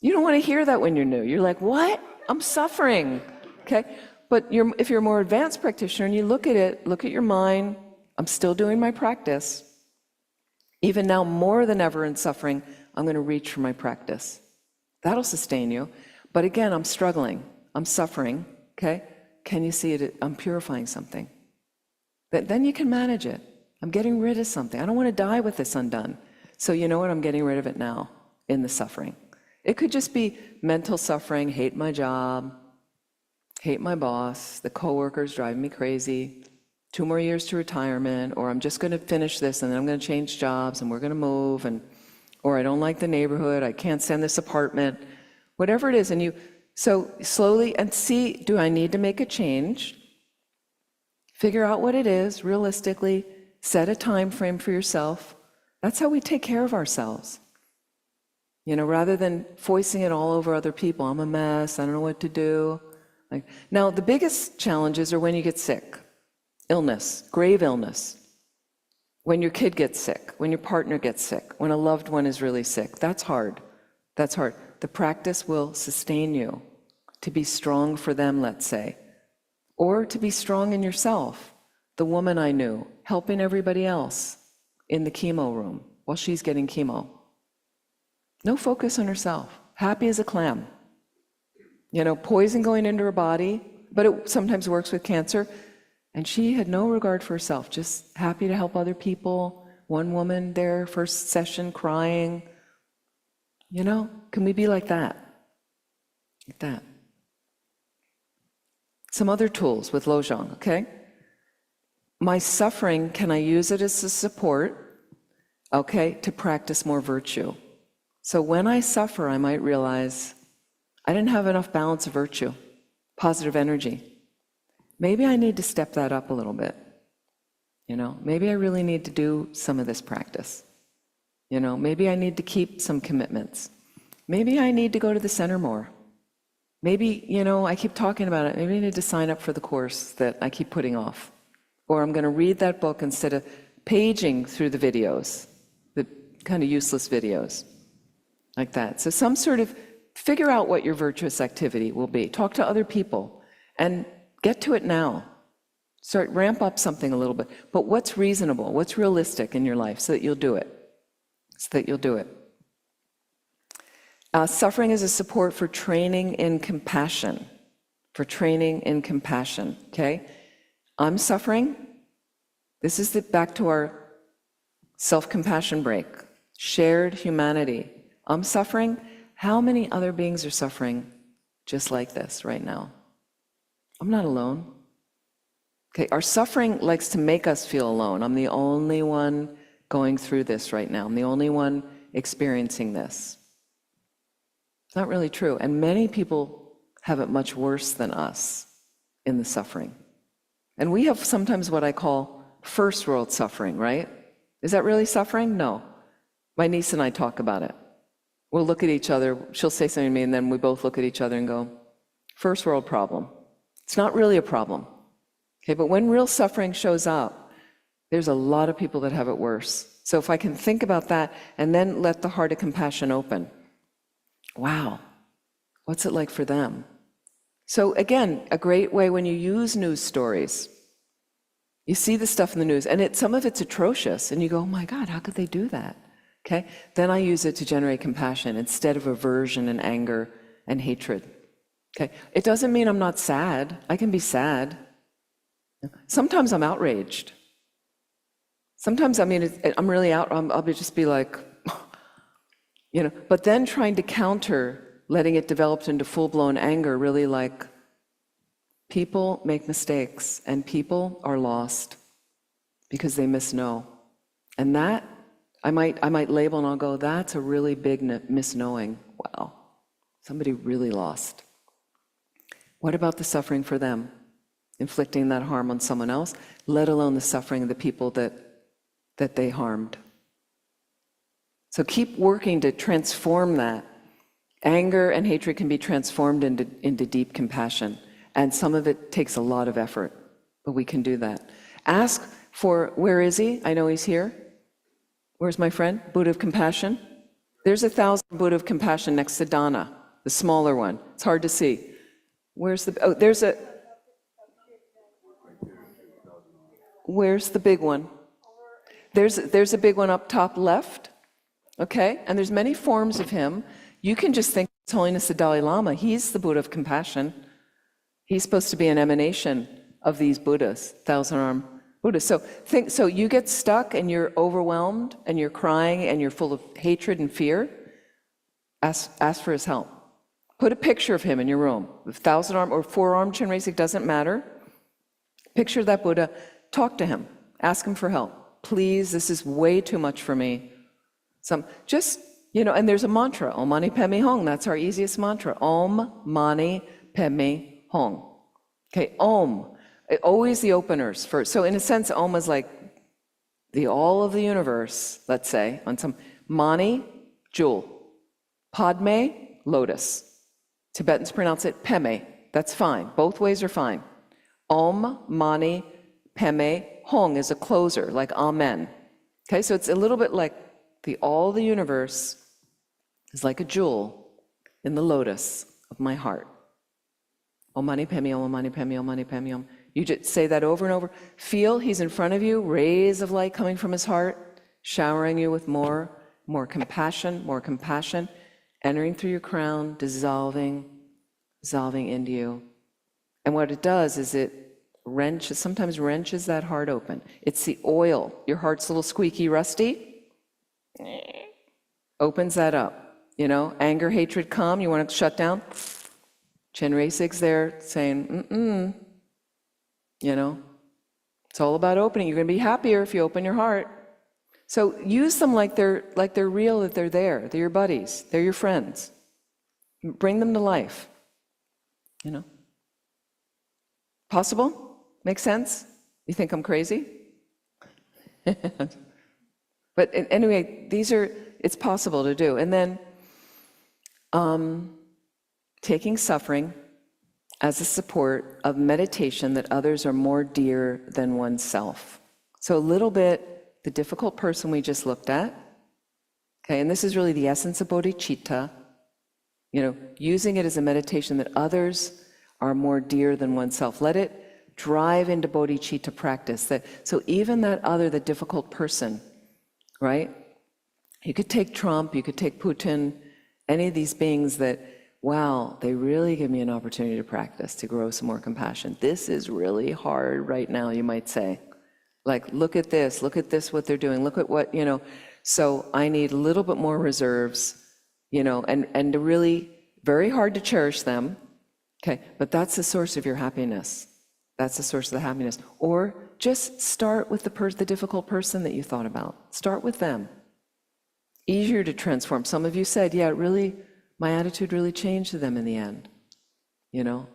You don't want to hear that when you're new. You're like, what? I'm suffering, okay? But if you're a more advanced practitioner and you look at it, look at your mind, I'm still doing my practice. Even now, more than ever in suffering, I'm going to reach for my practice. That'll sustain you. But again, I'm struggling. I'm suffering, okay? Can you see it? I'm purifying something. Then you can manage it. I'm getting rid of something. I don't want to die with this undone. So you know what? I'm getting rid of it now in the suffering. It could just be mental suffering, hate my job, hate my boss, the coworkers driving me crazy, 2 more years to retirement, or I'm just going to finish this and then I'm going to change jobs and we're going to move, or I don't like the neighborhood, I can't stand this apartment, whatever it is. And so slowly, and see, do I need to make a change? Figure out what it is, realistically, set a time frame for yourself. That's how we take care of ourselves. Rather than foisting it all over other people. I'm a mess, I don't know what to do. Now, the biggest challenges are when you get sick. Illness, grave illness. When your kid gets sick, when your partner gets sick, when a loved one is really sick. That's hard. That's hard. The practice will sustain you to be strong for them, let's say. Or to be strong in yourself. The woman I knew, helping everybody else in the chemo room while she's getting chemo. No focus on herself. Happy as a clam. Poison going into her body, but it sometimes works with cancer. And she had no regard for herself, just happy to help other people. One woman there, first session, crying. Can we be like that? Like that. Some other tools with Lojong, okay? My suffering, can I use it as a support, okay, to practice more virtue? So when I suffer, I might realize I didn't have enough balance of virtue, positive energy. Maybe I need to step that up a little bit. Maybe I really need to do some of this practice. Maybe I need to keep some commitments. Maybe I need to go to the center more. Maybe, I keep talking about it. Maybe I need to sign up for the course that I keep putting off. Or I'm going to read that book instead of paging through the videos, the kind of useless videos, like that. So some sort of, figure out what your virtuous activity will be. Talk to other people and get to it now. Ramp up something a little bit. But what's reasonable? What's realistic in your life so that you'll do it? Suffering is a support for training in compassion. Okay? I'm suffering. This is back to our self-compassion break. Shared humanity. I'm suffering. How many other beings are suffering just like this right now? I'm not alone. Okay, our suffering likes to make us feel alone. I'm the only one going through this right now. I'm the only one experiencing this. It's not really true. And many people have it much worse than us in the suffering. And we have sometimes what I call first world suffering, right? Is that really suffering? No. My niece and I talk about it. We'll look at each other, she'll say something to me, and then we both look at each other and go, first world problem. It's not really a problem. Okay, but when real suffering shows up, There's a lot of people that have it worse. So if I can think about that and then let the heart of compassion open, wow, what's it like for them? So again, a great way when you use news stories, you see the stuff in the news, and some of it's atrocious, and you go, oh my God, how could they do that? Okay, then I use it to generate compassion instead of aversion and anger and hatred. Okay, it doesn't mean I'm not sad. I can be sad. Sometimes I'm outraged. Sometimes, I mean, I'm really out, I'll just be like, but then trying to counter letting it develop into full-blown anger, really like, people make mistakes and people are lost because they misknow. And that, I might label and I'll go, that's a really big misknowing. Wow, somebody really lost. What about the suffering for them? Inflicting that harm on someone else, let alone the suffering of the people that they harmed. So keep working to transform that. Anger and hatred can be transformed into deep compassion. And some of it takes a lot of effort, but we can do that. Ask for, where is he? I know he's here. Where's my friend? Buddha of Compassion. There's 1,000 Buddha of Compassion next to Dana, the smaller one. It's hard to see. Where's there's the big one? There's a big one up top left, okay? And there's many forms of him. You can just think His Holiness the Dalai Lama. He's the Buddha of Compassion. He's supposed to be an emanation of these Buddhas, 1,000-armed Buddhas. So you get stuck and you're overwhelmed and you're crying and you're full of hatred and fear, ask for his help. Put a picture of him in your room, 1,000-armed or 4-armed Chenrezig, doesn't matter. Picture that Buddha, talk to him, ask him for help. Please, this is way too much for me. And there's a mantra, Om Mani Padme Hum. That's our easiest mantra. Om Mani Padme Hum. Okay, Om. Always the openers first. So in a sense, Om is like the all of the universe, let's say, on some Mani, jewel. Padme, lotus. Tibetans pronounce it Peme. That's fine. Both ways are fine. Om Mani Padme Hum is a closer, like Amen. Okay, so it's a little bit like all the universe is like a jewel in the lotus of my heart. Om Mani Padme Hum, Om Mani Padme Hum, Om Mani Padme Hum. You just say that over and over. Feel he's in front of you, rays of light coming from his heart, showering you with more compassion, entering through your crown, dissolving into you. And what it does is it sometimes wrenches that heart open. It's the oil. Your heart's a little squeaky, rusty. Opens that up. Anger, hatred come. You want to shut down? Chenrezig's there saying, it's all about opening. You're going to be happier if you open your heart. So use them like they're real, that they're there. They're your buddies. They're your friends. Bring them to life. Possible? Make sense? You think I'm crazy? But anyway, it's possible to do. And then taking suffering as a support of meditation that others are more dear than oneself. So a little bit, the difficult person we just looked at, okay, and this is really the essence of bodhicitta, using it as a meditation that others are more dear than oneself. Let it drive into bodhicitta practice. So even the difficult person, right? You could take Trump, you could take Putin, any of these beings that, wow, they really give me an opportunity to practice, to grow some more compassion. This is really hard right now, you might say. Like, look at this, what they're doing, look at what, So I need a little bit more reserves, and to really, very hard to cherish them, okay, but that's the source of your happiness. That's the source of the happiness. Or just start with the difficult person that you thought about. Start with them. Easier to transform. Some of you said, yeah, my attitude really changed to them in the end.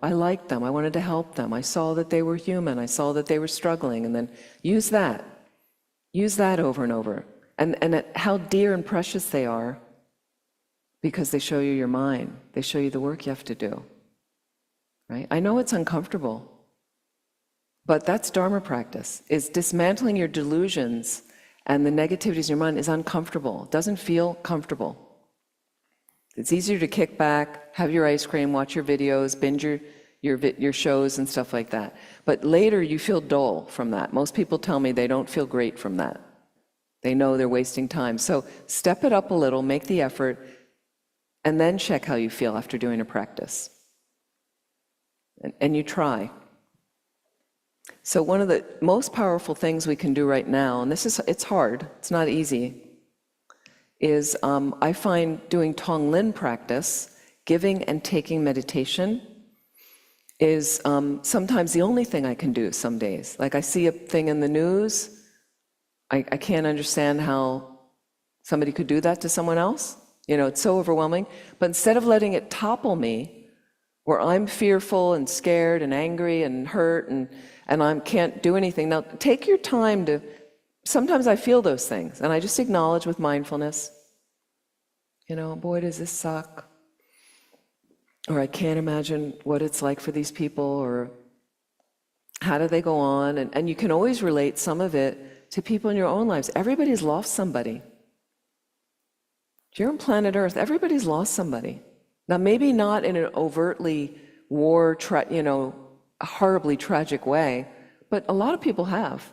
I liked them. I wanted to help them. I saw that they were human. I saw that they were struggling. And then use that. Use that over and over. And how dear and precious they are, because they show you your mind. They show you the work you have to do. Right? I know it's uncomfortable. But that's Dharma practice, is dismantling your delusions and the negativities in your mind is uncomfortable. It doesn't feel comfortable. It's easier to kick back, have your ice cream, watch your videos, binge your shows and stuff like that. But later you feel dull from that. Most people tell me they don't feel great from that. They know they're wasting time. So step it up a little, make the effort, and then check how you feel after doing a practice. And you try. So one of the most powerful things we can do right now, and it's hard, it's not easy, is I find doing Tonglen practice, giving and taking meditation, is sometimes the only thing I can do some days. Like I see a thing in the news, I can't understand how somebody could do that to someone else. You know, it's so overwhelming. But instead of letting it topple me, where I'm fearful and scared and angry and hurt and I can't do anything. Now, take your time to, sometimes I feel those things, and I just acknowledge with mindfulness, you know, boy, does this suck. Or I can't imagine what it's like for these people, or how do they go on? And you can always relate some of it to people in your own lives. Everybody's lost somebody. If you're on planet Earth, everybody's lost somebody. Now, maybe not in an overtly a horribly tragic way, but a lot of people have.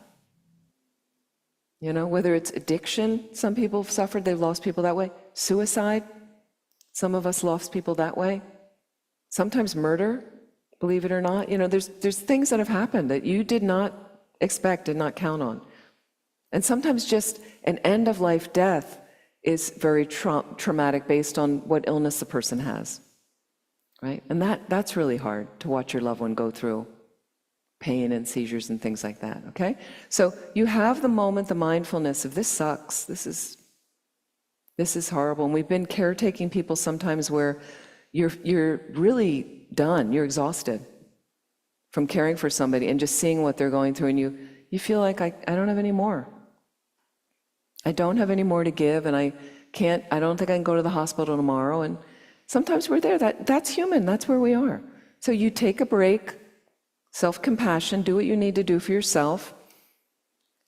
You know, whether it's addiction, some people have suffered, they've lost people that way. Suicide, some of us lost people that way. Sometimes murder, believe it or not. You know, there's things that have happened that you did not expect, did not count on. And sometimes just an end-of-life death is very traumatic based on what illness the person has, right? And that's really hard, to watch your loved one go through pain and seizures and things like that, okay? So you have the moment, the mindfulness of this sucks, this is horrible. And we've been caretaking people sometimes where you're really done, you're exhausted from caring for somebody and just seeing what they're going through, and you feel like I don't have any more. I don't have any more to give, and I don't think I can go to the hospital tomorrow. And sometimes we're there. That's human. That's where we are. So you take a break, self-compassion, do what you need to do for yourself,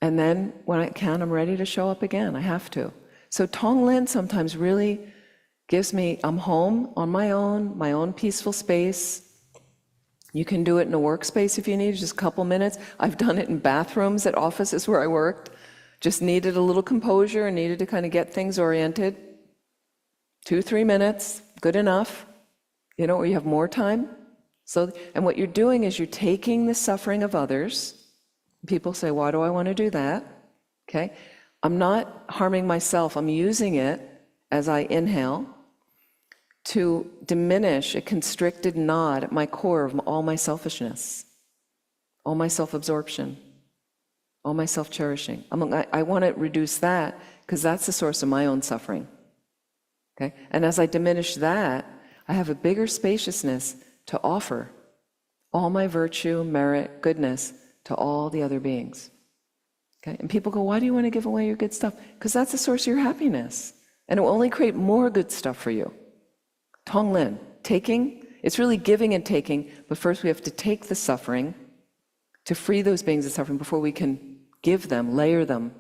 and then when I can, I'm ready to show up again. I have to. So Tonglen sometimes really gives me, I'm home on my own peaceful space. You can do it in a workspace if you need, just a couple minutes. I've done it in bathrooms at offices where I worked. Just needed a little composure and needed to kind of get things oriented. 2-3 minutes, good enough. You know, where you have more time. So, and what you're doing is you're taking the suffering of others. People say, why do I want to do that? Okay. I'm not harming myself. I'm using it as I inhale to diminish a constricted knot at my core of all my selfishness, all my self-absorption, all my self-cherishing. I want to reduce that because that's the source of my own suffering. Okay? And as I diminish that, I have a bigger spaciousness to offer all my virtue, merit, goodness to all the other beings. Okay? And people go, why do you want to give away your good stuff? Because that's the source of your happiness. And it will only create more good stuff for you. Tonglen, taking, it's really giving and taking, but first we have to take the suffering to free those beings of suffering before we can give them, layer them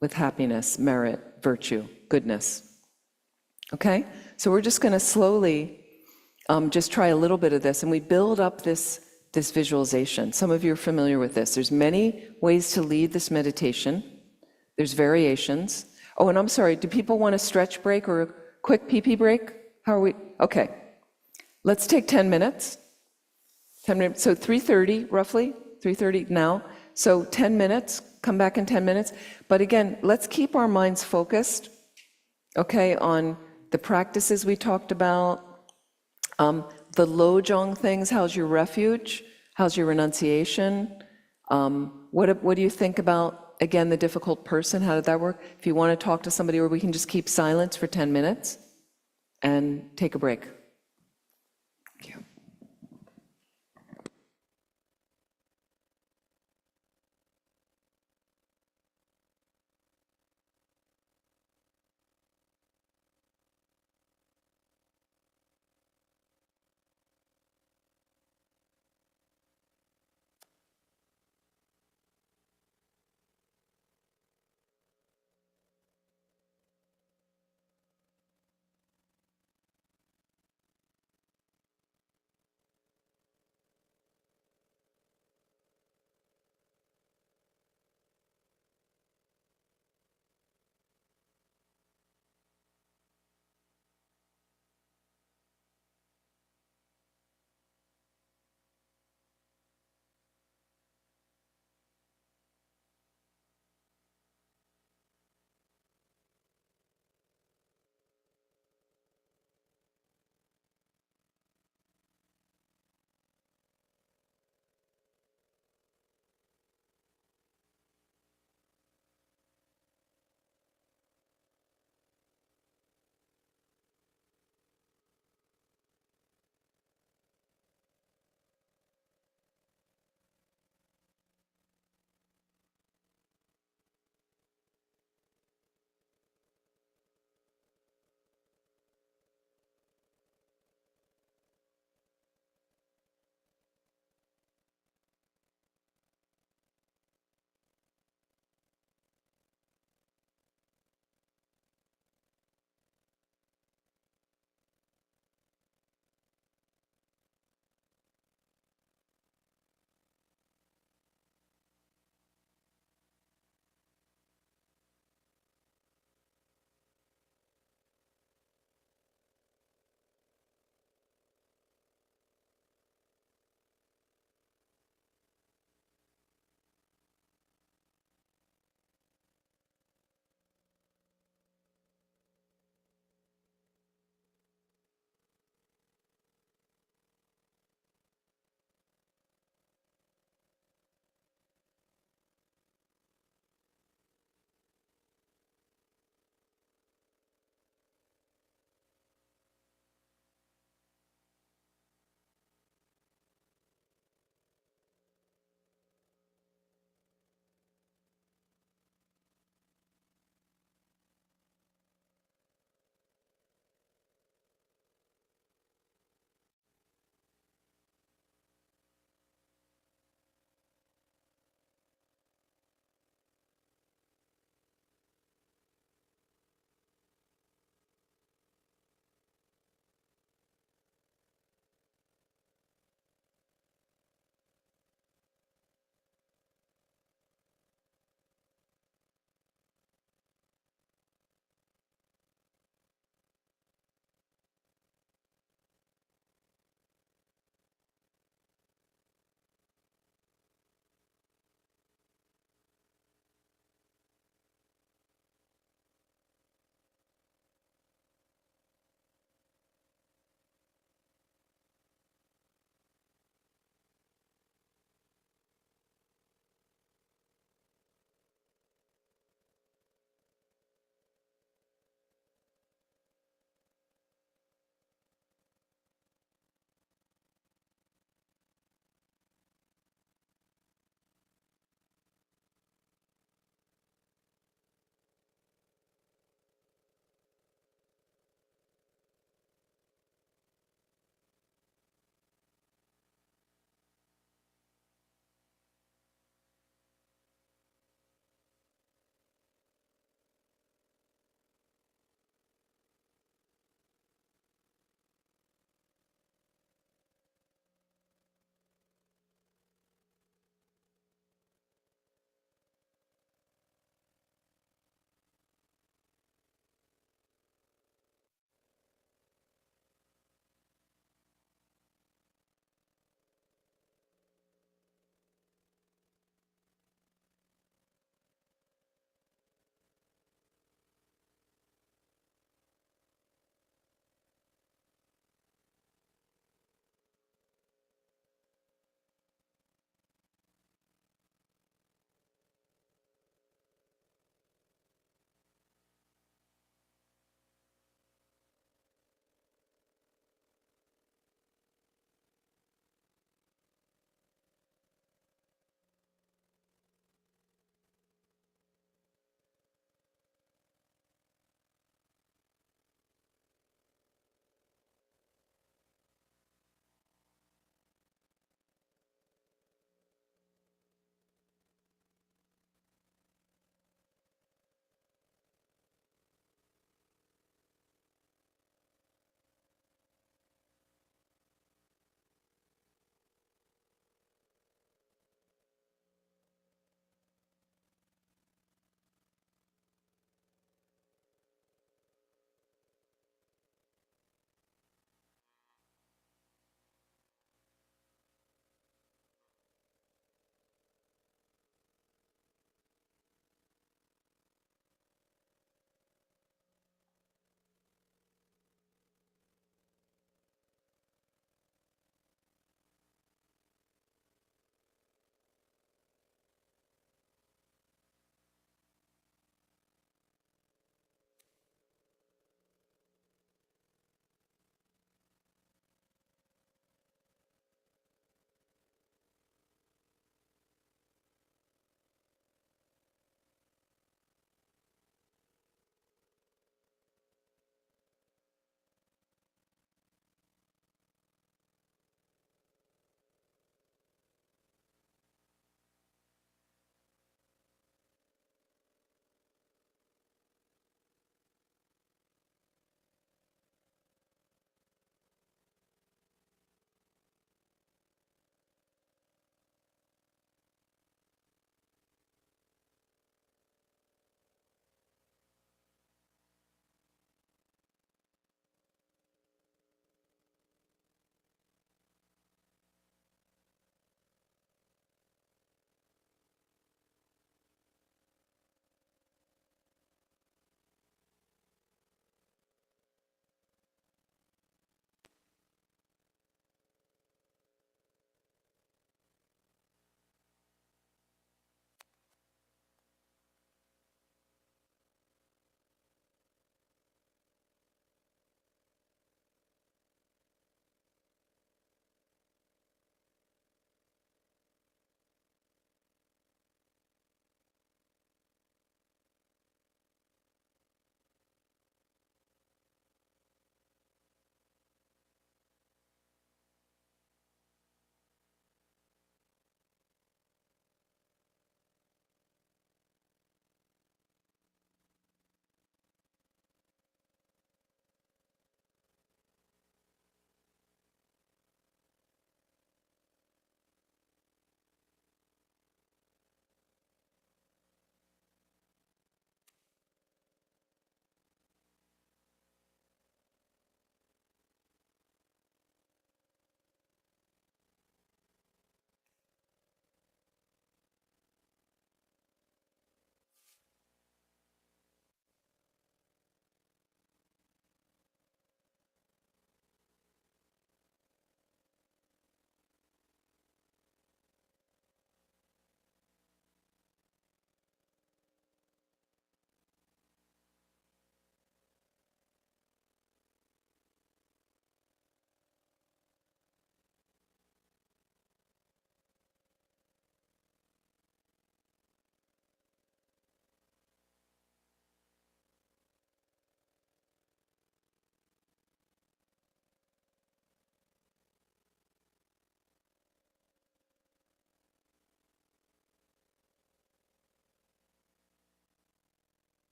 with happiness, merit, virtue, goodness. Okay? So we're just going to slowly just try a little bit of this, and we build up this visualization. Some of you are familiar with this. There's many ways to lead this meditation. There's variations. Oh, and I'm sorry, do people want a stretch break or a quick pee-pee break? How are we? Okay. Let's take 10 minutes. 10 minutes. So 3:30, roughly. 3:30 now. So 10 minutes. Come back in 10 minutes. But again, let's keep our minds focused, okay, on the practices we talked about, the lojong things. How's your refuge? How's your renunciation? What do you think about, again, the difficult person? How did that work? If you want to talk to somebody where we can just keep silence for 10 minutes and take a break. Thank you.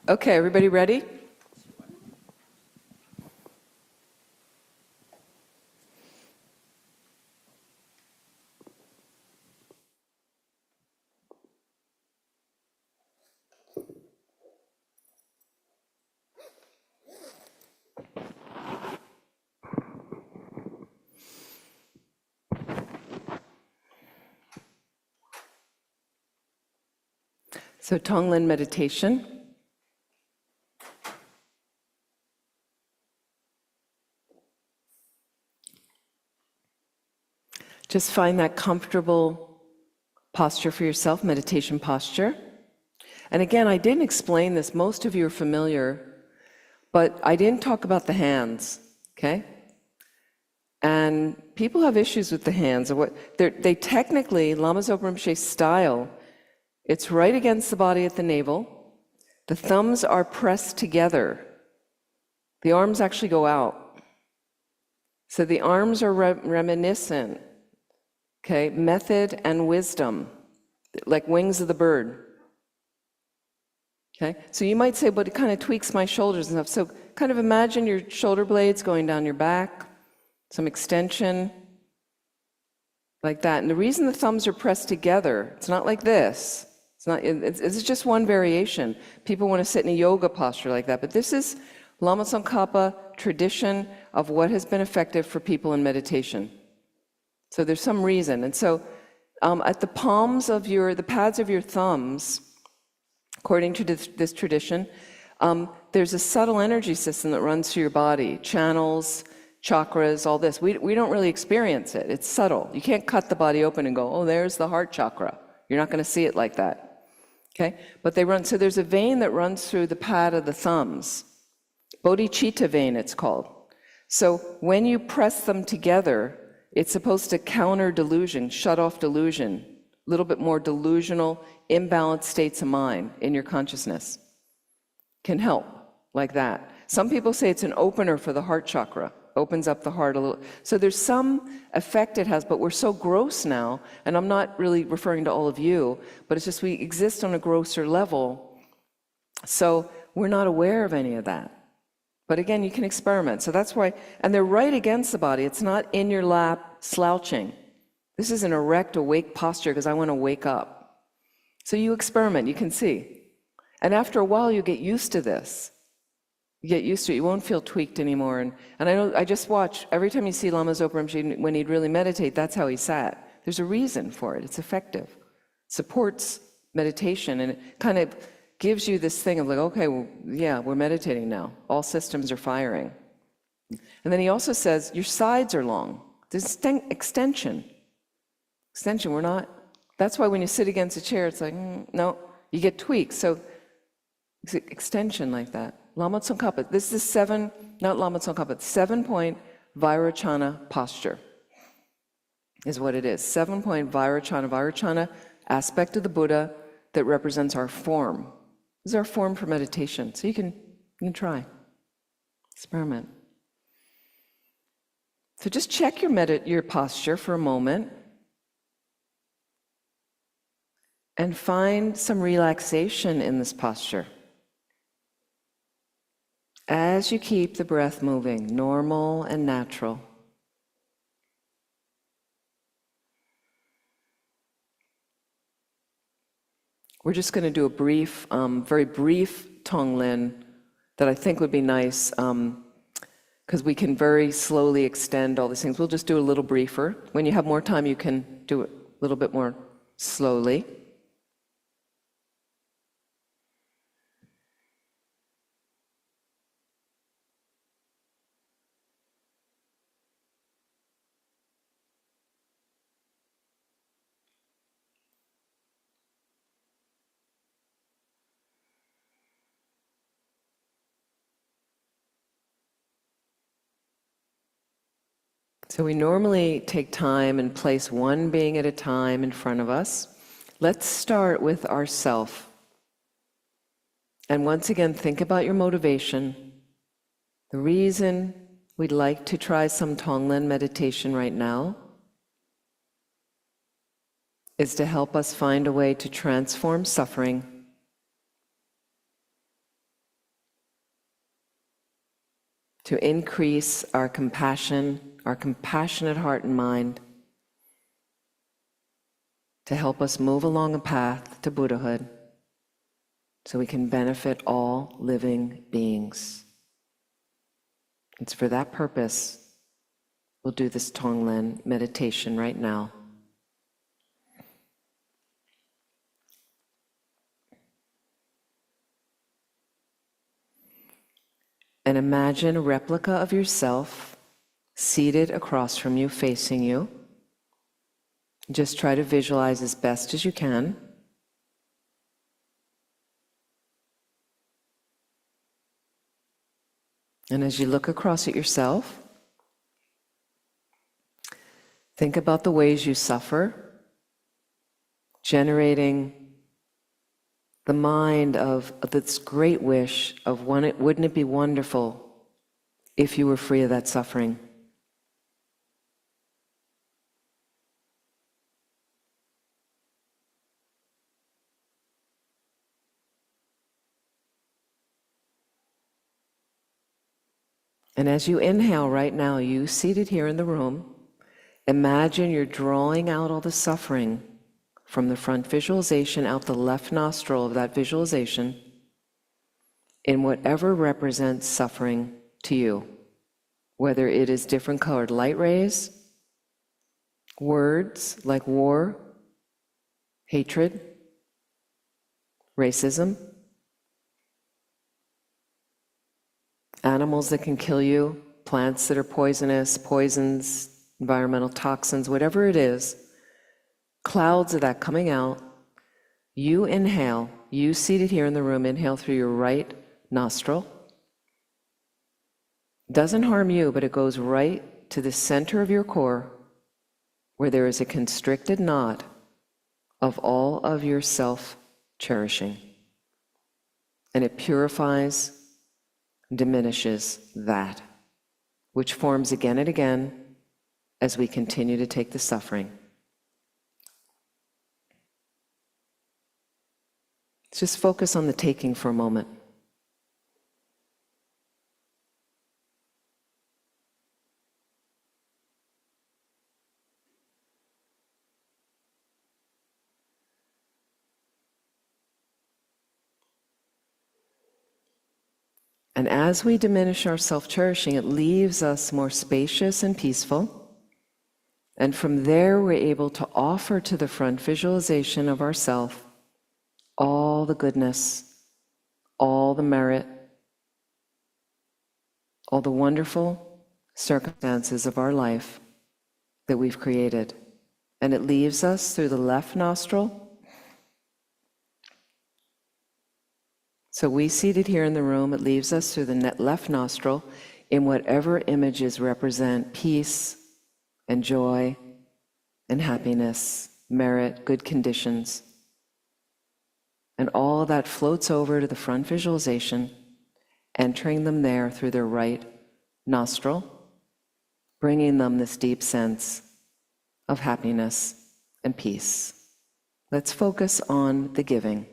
Okay, everybody ready? So Tonglen meditation. Just find that comfortable posture for yourself, meditation posture. And again, I didn't explain this, most of you are familiar, but I didn't talk about the hands, okay? And people have issues with the hands. They technically, Lama Zopa Rinpoche style, it's right against the body at the navel. The thumbs are pressed together. The arms actually go out. So the arms are reminiscent, okay? Method and wisdom, like wings of the bird. Okay, so you might say, but it kind of tweaks my shoulders and stuff. So kind of imagine your shoulder blades going down your back, some extension, like that. And the reason the thumbs are pressed together, it's not like this. It's just one variation. People want to sit in a yoga posture like that, but this is Lama Tsongkhapa tradition of what has been effective for people in meditation. So there's some reason. And so at the palms of the pads of your thumbs, according to this tradition, there's a subtle energy system that runs through your body, channels, chakras, all this. We don't really experience it. It's subtle. You can't cut the body open and go, oh, there's the heart chakra. You're not going to see it like that. Okay? But they run, so there's a vein that runs through the pad of the thumbs. Bodhicitta vein, it's called. So when you press them together, it's supposed to counter delusion, shut off delusion, a little bit more delusional, imbalanced states of mind in your consciousness. Can help like that. Some people say it's an opener for the heart chakra, opens up the heart a little. So there's some effect it has, but we're so gross now, and I'm not really referring to all of you, but it's just we exist on a grosser level, so we're not aware of any of that. But again, you can experiment. So that's why, and they're right against the body. It's not in your lap slouching. This is an erect, awake posture because I want to wake up. So you experiment, you can see. And after a while, you get used to this. You get used to it. You won't feel tweaked anymore. And I know, I just watch, every time you see Lama Zopa Rinpoche, when he'd really meditate, that's how he sat. There's a reason for it. It's effective. Supports meditation, and it kind of gives you this thing of like, okay, well, yeah, we're meditating now. All systems are firing. And then he also says, your sides are long. There's extension. Extension, we're not. That's why when you sit against a chair, it's like, no, you get tweaks. So extension like that. Lama Tsongkhapa, this is not Lama Tsongkhapa, 7-point Vairocana posture is what it is. 7-point Vairocana aspect of the Buddha that represents our form. This is our form for meditation. So you can try, experiment. So just check your posture for a moment and find some relaxation in this posture. As you keep the breath moving, normal and natural. We're just going to do a brief, very brief Tonglen that I think would be nice because we can very slowly extend all these things. We'll just do a little briefer. When you have more time, you can do it a little bit more slowly. So we normally take time and place one being at a time in front of us. Let's start with ourself. And once again, think about your motivation. The reason we'd like to try some Tonglen meditation right now is to help us find a way to transform suffering to increase our compassion, our compassionate heart and mind, to help us move along a path to Buddhahood so we can benefit all living beings. It's for that purpose we'll do this Tonglen meditation right now. And imagine a replica of yourself seated across from you, facing you. Just try to visualize as best as you can. And as you look across at yourself, think about the ways you suffer, generating the mind of this great wish of wouldn't it be wonderful if you were free of that suffering? And as you inhale right now, you seated here in the room, imagine you're drawing out all the suffering from the front visualization out the left nostril of that visualization in whatever represents suffering to you, whether it is different colored light rays, words like war, hatred, racism, animals that can kill you, plants that are poisonous, poisons, environmental toxins, whatever it is, clouds of that coming out. You inhale, you seated here in the room, inhale through your right nostril. Doesn't harm you, but it goes right to the center of your core where there is a constricted knot of all of your self-cherishing. And it purifies, diminishes that, which forms again and again as we continue to take the suffering. Just focus on the taking for a moment. And as we diminish our self-cherishing, it leaves us more spacious and peaceful. And from there, we're able to offer to the front visualization of ourself all the goodness, all the merit, all the wonderful circumstances of our life that we've created. And it leaves us through the left nostril. So we seated here in the room, it leaves us through the left nostril in whatever images represent peace and joy and happiness, merit, good conditions. And all that floats over to the front visualization, entering them there through their right nostril, bringing them this deep sense of happiness and peace. Let's focus on the giving.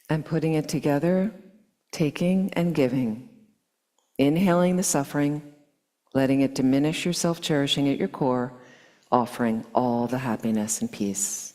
And putting it together, taking and giving. Inhaling the suffering, letting it diminish your self-cherishing at your core, offering all the happiness and peace.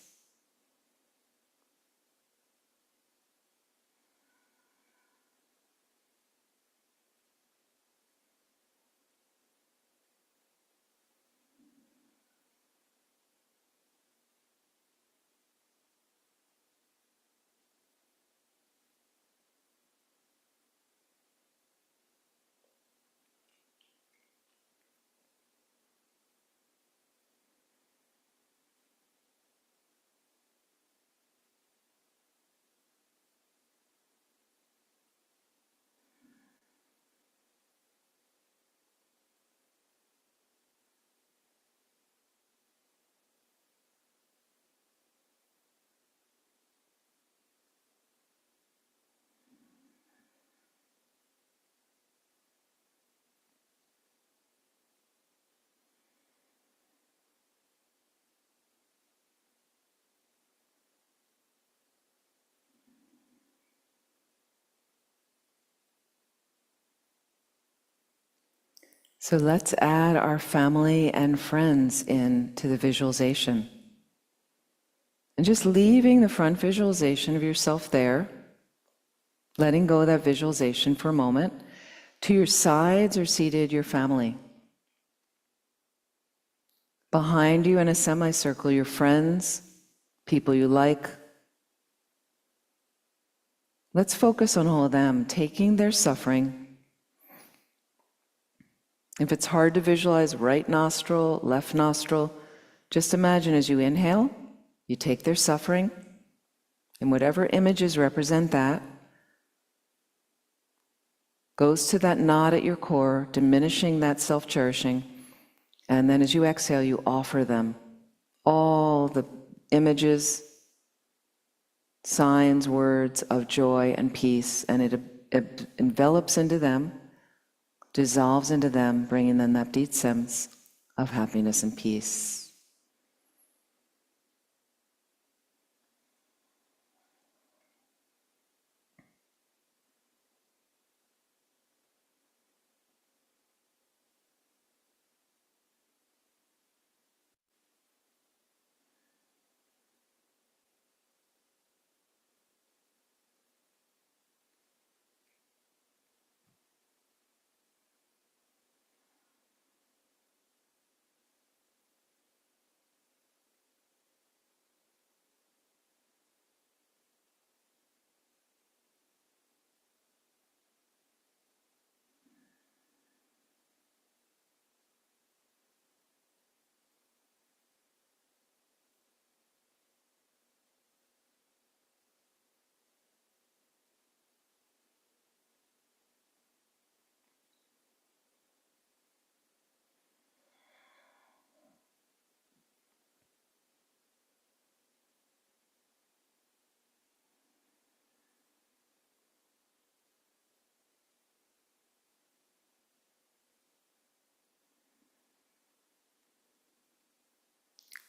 So let's add our family and friends into the visualization. And just leaving the front visualization of yourself there, letting go of that visualization for a moment. To your sides are seated your family. Behind you in a semicircle, your friends, people you like. Let's focus on all of them, taking their suffering. If it's hard to visualize right nostril, left nostril, just imagine as you inhale, you take their suffering, and whatever images represent that, goes to that knot at your core, diminishing that self-cherishing. And then as you exhale, you offer them all the images, signs, words of joy and peace, and it envelops into them, dissolves into them, bringing them that deep sense of happiness and peace.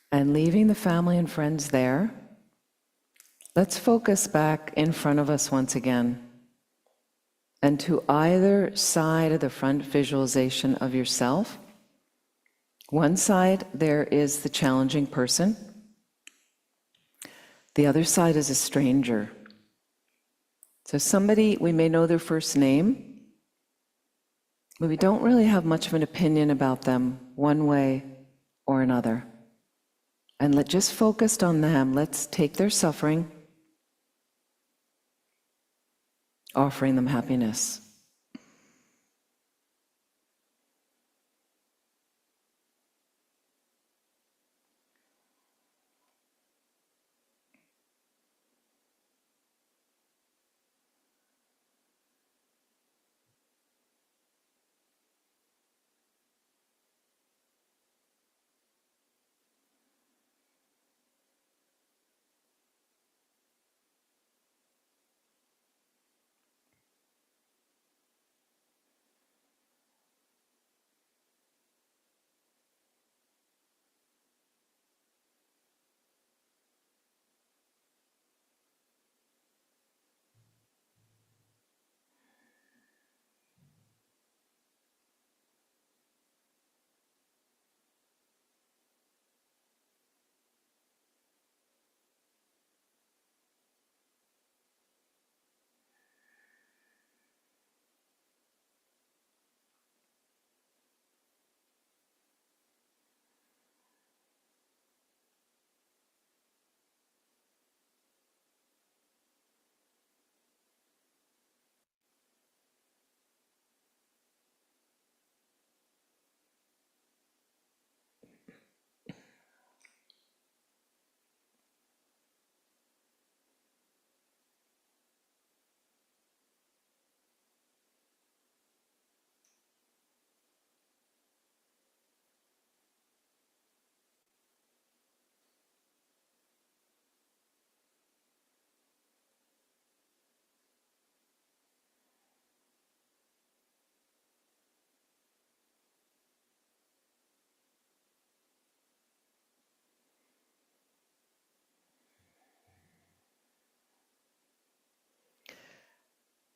And leaving the family and friends there, let's focus back in front of us once again. And to either side of the front visualization of yourself, one side there is the challenging person, the other side is a stranger. So somebody, we may know their first name, but we don't really have much of an opinion about them one way or another. And let's just focus on them. Let's take their suffering, offering them happiness.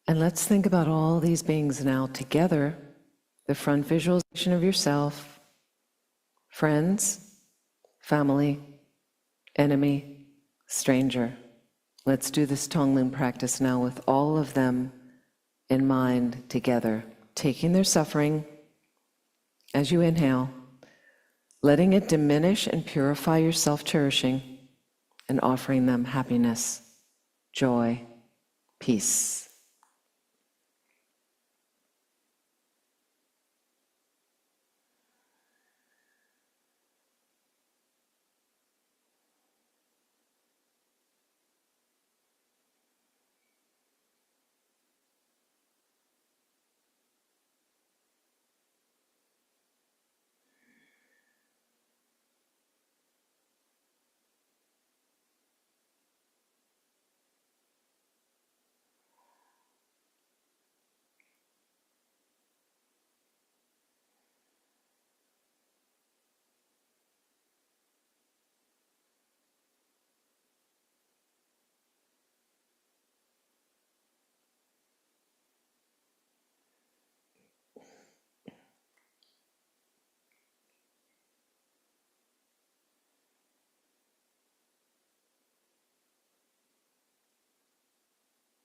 And let's think about all these beings now together, the front visualization of yourself, friends, family, enemy, stranger. Let's do this Tonglen practice now with all of them in mind together, taking their suffering as you inhale, letting it diminish and purify your self-cherishing, and offering them happiness, joy, peace.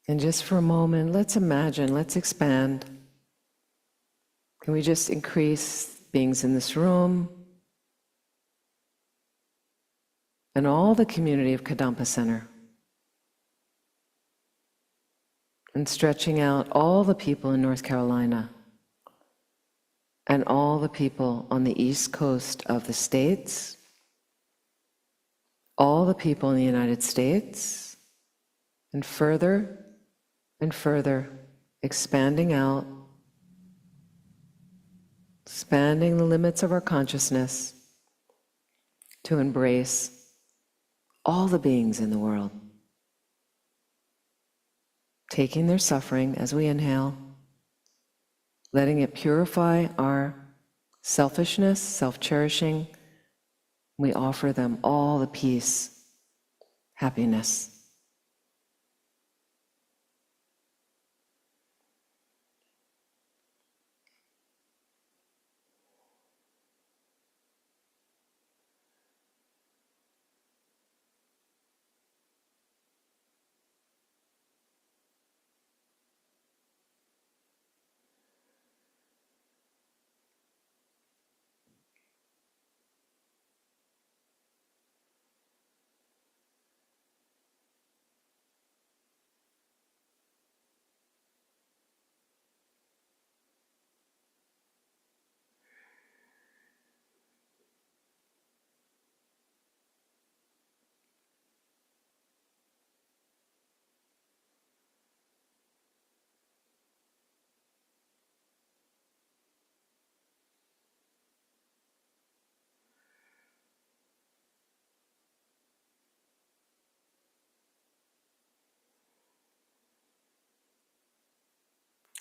And just for a moment, let's imagine, let's expand. Can we just increase beings in this room and all the community of Kadampa Center? And stretching out all the people in North Carolina and all the people on the East Coast of the States, all the people in the United States, and further, expanding out, expanding the limits of our consciousness to embrace all the beings in the world, taking their suffering as we inhale, letting it purify our selfishness, self-cherishing. We offer them all the peace, happiness.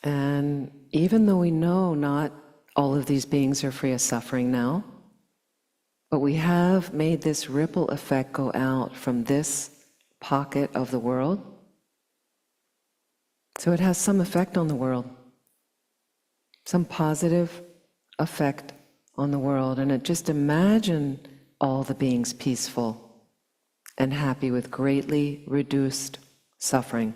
And even though we know not all of these beings are free of suffering now, but we have made this ripple effect go out from this pocket of the world. So it has some effect on the world, some positive effect on the world. And just imagine all the beings peaceful and happy with greatly reduced suffering.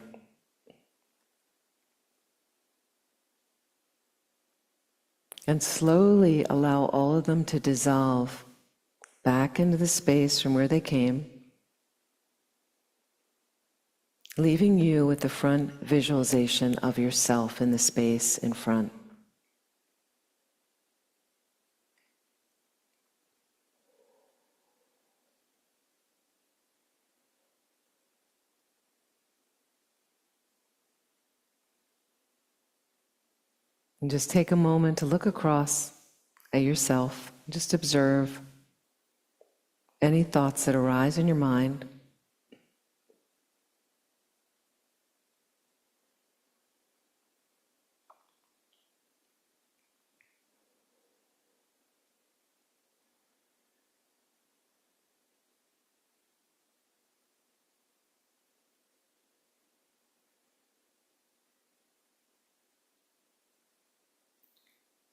And slowly allow all of them to dissolve back into the space from where they came, leaving you with the front visualization of yourself in the space in front. And just take a moment to look across at yourself. Just observe any thoughts that arise in your mind.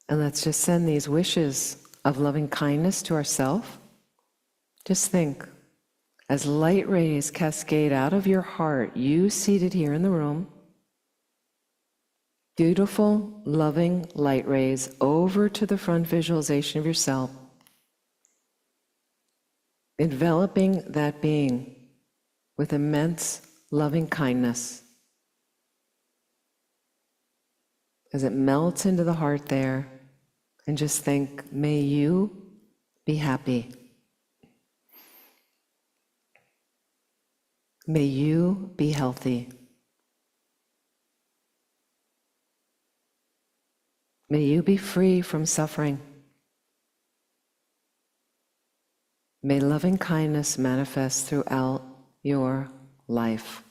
And let's just send these wishes of loving kindness to ourselves. Just think, as light rays cascade out of your heart, you seated here in the room, beautiful, loving light rays over to the front visualization of yourself, enveloping that being with immense loving kindness. As it melts into the heart there, and just think, may you be happy. May you be healthy. May you be free from suffering. May loving kindness manifest throughout your life.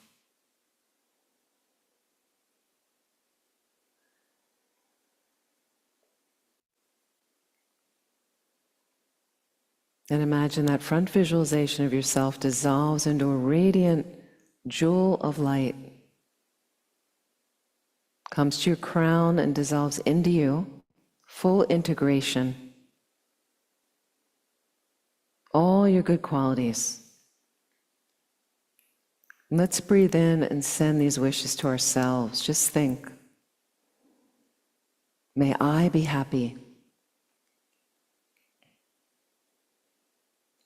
And imagine that front visualization of yourself dissolves into a radiant jewel of light, comes to your crown and dissolves into you, full integration. All your good qualities. Let's breathe in and send these wishes to ourselves. Just think, may I be happy.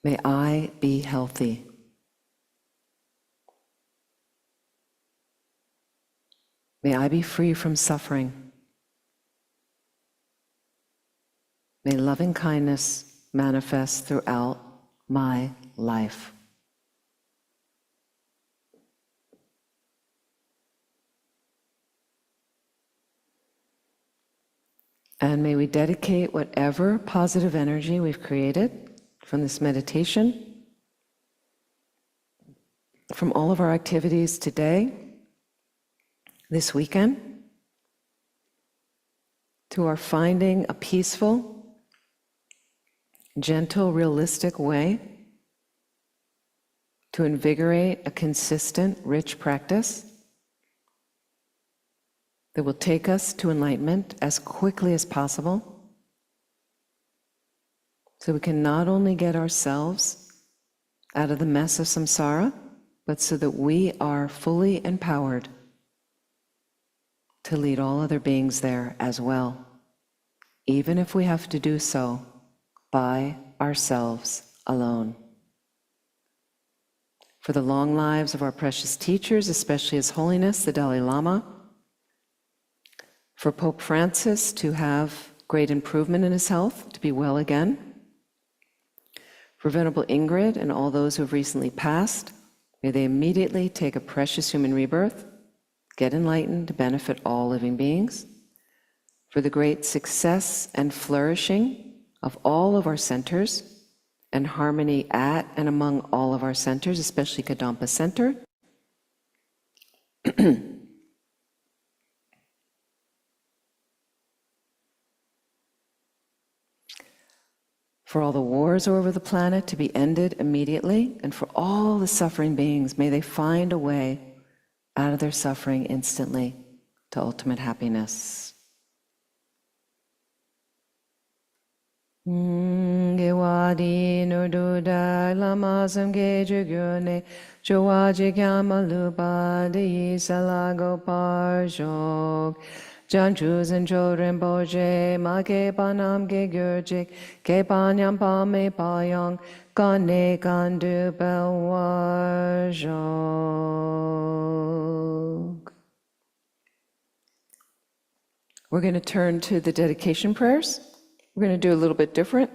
May I be healthy. May I be free from suffering. May loving kindness manifest throughout my life. And may we dedicate whatever positive energy we've created from this meditation, from all of our activities today, this weekend, to our finding a peaceful, gentle, realistic way to invigorate a consistent, rich practice that will take us to enlightenment as quickly as possible, so we can not only get ourselves out of the mess of samsara, but so that we are fully empowered to lead all other beings there as well, even if we have to do so by ourselves alone. For the long lives of our precious teachers, especially His Holiness the Dalai Lama, for Pope Francis to have great improvement in his health, to be well again, for Venerable Ingrid and all those who have recently passed, may they immediately take a precious human rebirth, get enlightened to benefit all living beings, for the great success and flourishing of all of our centers, and harmony at and among all of our centers, especially Kadampa Center, for all the wars over the planet to be ended immediately, and for all the suffering beings, may they find a way out of their suffering instantly to ultimate happiness. Gewadi nududa lamazam gejugune jowaji kyamalupa de salago parjog Janjus and children boje ma ke panam ke gyurjik ke panyam pa me payang kane kandu belwajog. We're going to turn to the dedication prayers. We're going to do a little bit different.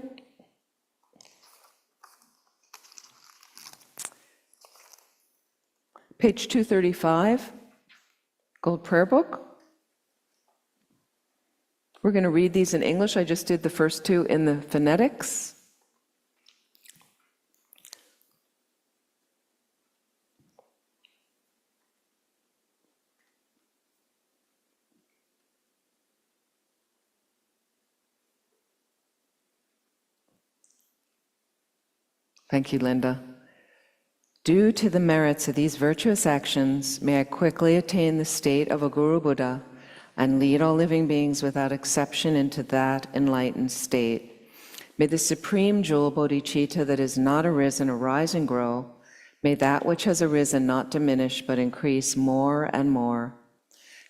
Page 235, Gold Prayer Book. We're going to read these in English. I just did the first two in the phonetics. Thank you, Linda. Due to the merits of these virtuous actions, may I quickly attain the state of a Guru Buddha. and lead all living beings without exception into that enlightened state. May the supreme jewel bodhicitta that is not arisen arise and grow. May that which has arisen not diminish but increase more and more.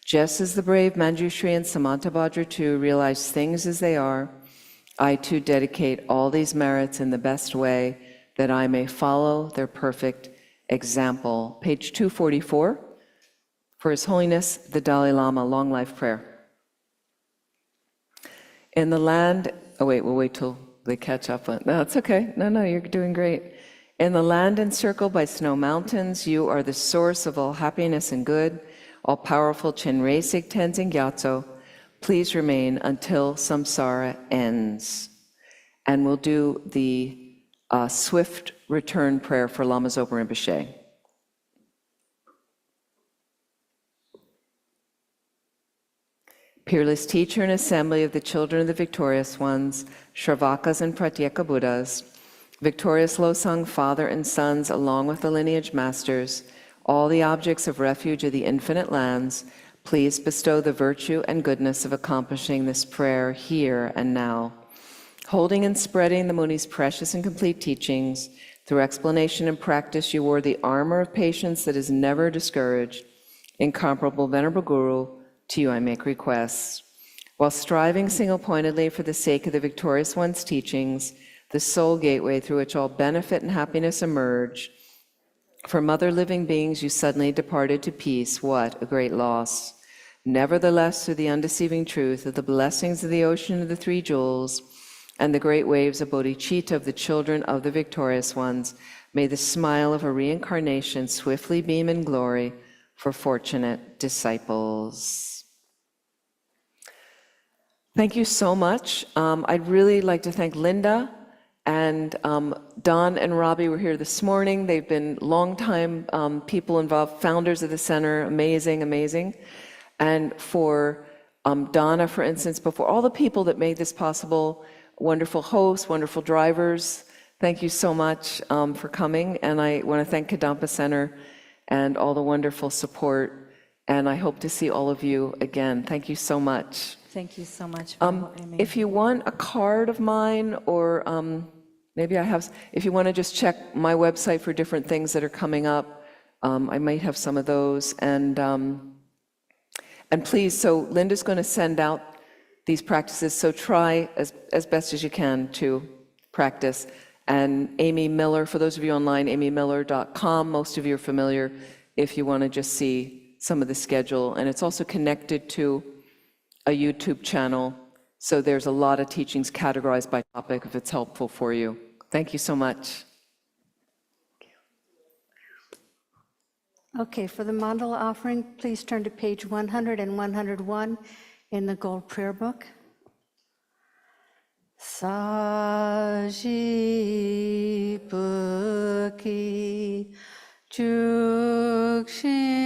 Just as the brave Manjushri and Samantabhadra too realize things as they are, I too dedicate all these merits in the best way that I may follow their perfect example. Page 244, for His Holiness the Dalai Lama, long life prayer. In the land, oh wait, we'll wait till they catch up. No, it's okay. No, you're doing great. In the land encircled by snow mountains, you are the source of all happiness and good, all-powerful Chenrezig Tenzin Gyatso. Please remain until samsara ends. And we'll do the swift return prayer for Lama Zopa Rinpoche. Peerless teacher and assembly of the children of the victorious ones, Shravakas and Pratyeka Buddhas, victorious Losang father and sons, along with the lineage masters, all the objects of refuge of the infinite lands, please bestow the virtue and goodness of accomplishing this prayer here and now. Holding and spreading the Muni's precious and complete teachings, through explanation and practice, you wore the armor of patience that is never discouraged. Incomparable Venerable Guru, to you I make requests. While striving single-pointedly for the sake of the victorious one's teachings, the sole gateway through which all benefit and happiness emerge, from other living beings you suddenly departed to peace. What a great loss. Nevertheless, through the undeceiving truth of the blessings of the ocean of the three jewels, and the great waves of bodhicitta of the children of the victorious ones, may the smile of a reincarnation swiftly beam in glory for fortunate disciples. Thank you so much. I'd really like to thank Linda and Don and Robbie were here this morning. They've been longtime people involved, founders of the center, amazing. And for Donna, for instance, before all the people that made this possible, wonderful hosts, wonderful drivers. Thank you so much for coming. And I want to thank Kadampa Center and all the wonderful support. And I hope to see all of you again. Thank you so much. Thank you so much, Venerable Amy. If you want a card of mine, or maybe I have, if you want to just check my website for different things that are coming up, I might have some of those. And please, so Linda's going to send out these practices, so try as best as you can to practice. And Amy Miller, for those of you online, amymiller.com, most of you are familiar if you want to just see some of the schedule. And it's also connected to a YouTube channel, so there's a lot of teachings categorized by topic if it's helpful for you. Thank you so much. Okay, for the mandala offering, please turn to page 100 and 101 in the Gold Prayer Book. Saji Buki Chukshing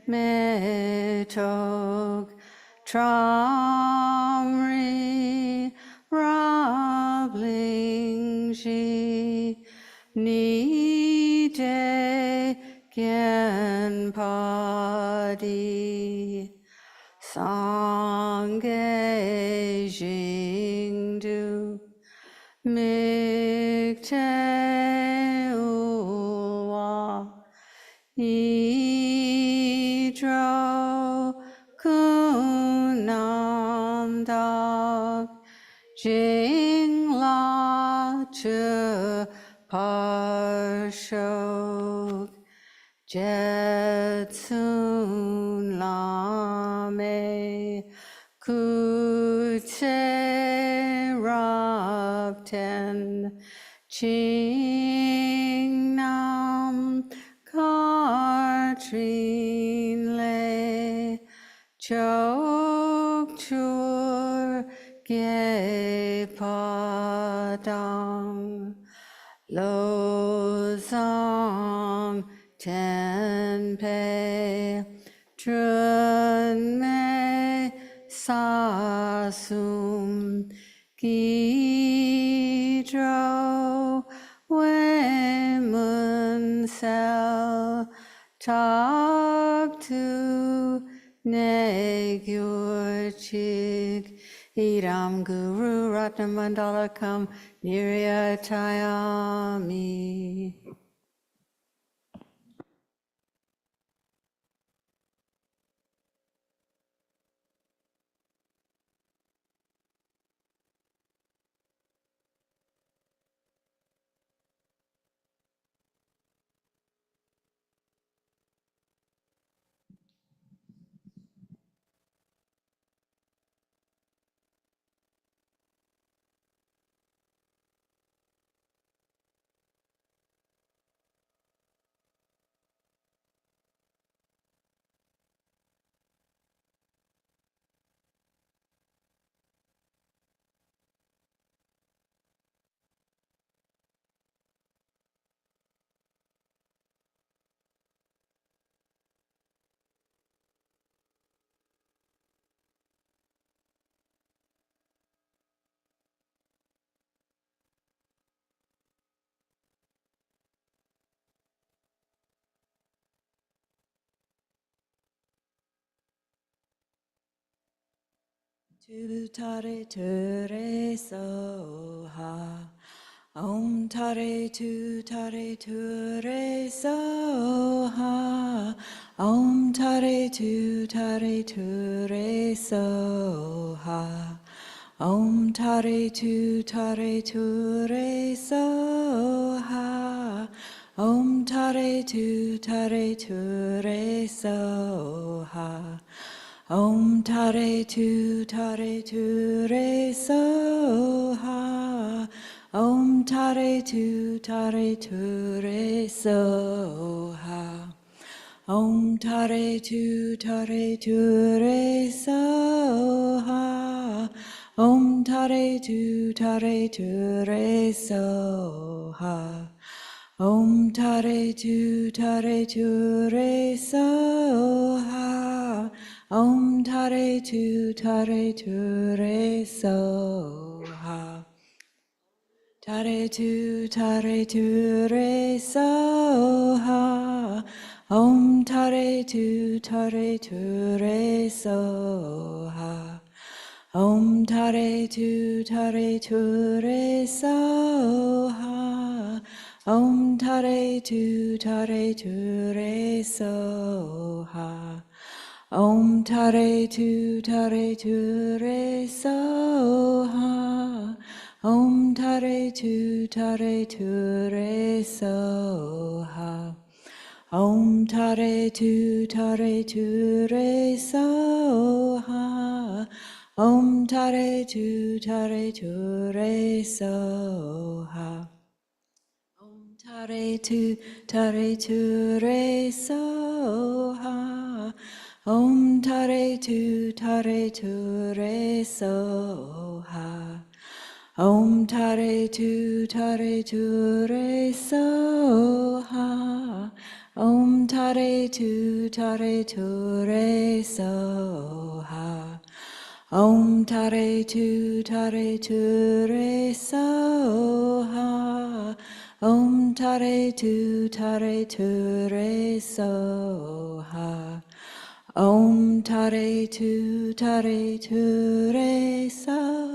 Metog Tramri Rabling Ji Nide Gen Padi Sangye Jingdu Mikte Uwa Idro Kunam Dak Jingla Chu Parshok Jetsun Lame Kute Rabten Ching Nam Katrin Le Chok Chur Ge Padang Lo Zong Tenpe Trun Me Sasum Gidro Wemun Sel Talk to Ne gyur chik Iram Guru Ratnamandalakam Niryatayami. Tu tare ture soha. Om tare tu ture soha. Om tare tu ture soha. Om tare tu ture soha. Om tare tu ture soha. Om tare tu re soha. Om tare tu re soha. Om tare tu re soha. Om tare tu re soha. Om tare tu re soha. Om tare tu re soha. Tare tu re soha. Om tare tu re soha. Om tare tu re soha. Om tare tu re soha. Om tare tu re soha. Om tare tu re soha. Om tare tu re soha. Om tare tu re soha. Om tare tu re soha. Om tare tu re soha. Om tare tu re soha. Om tare tu re soha. Om tare tu re soha. Om tare tu re soha. Om tare tu re soha.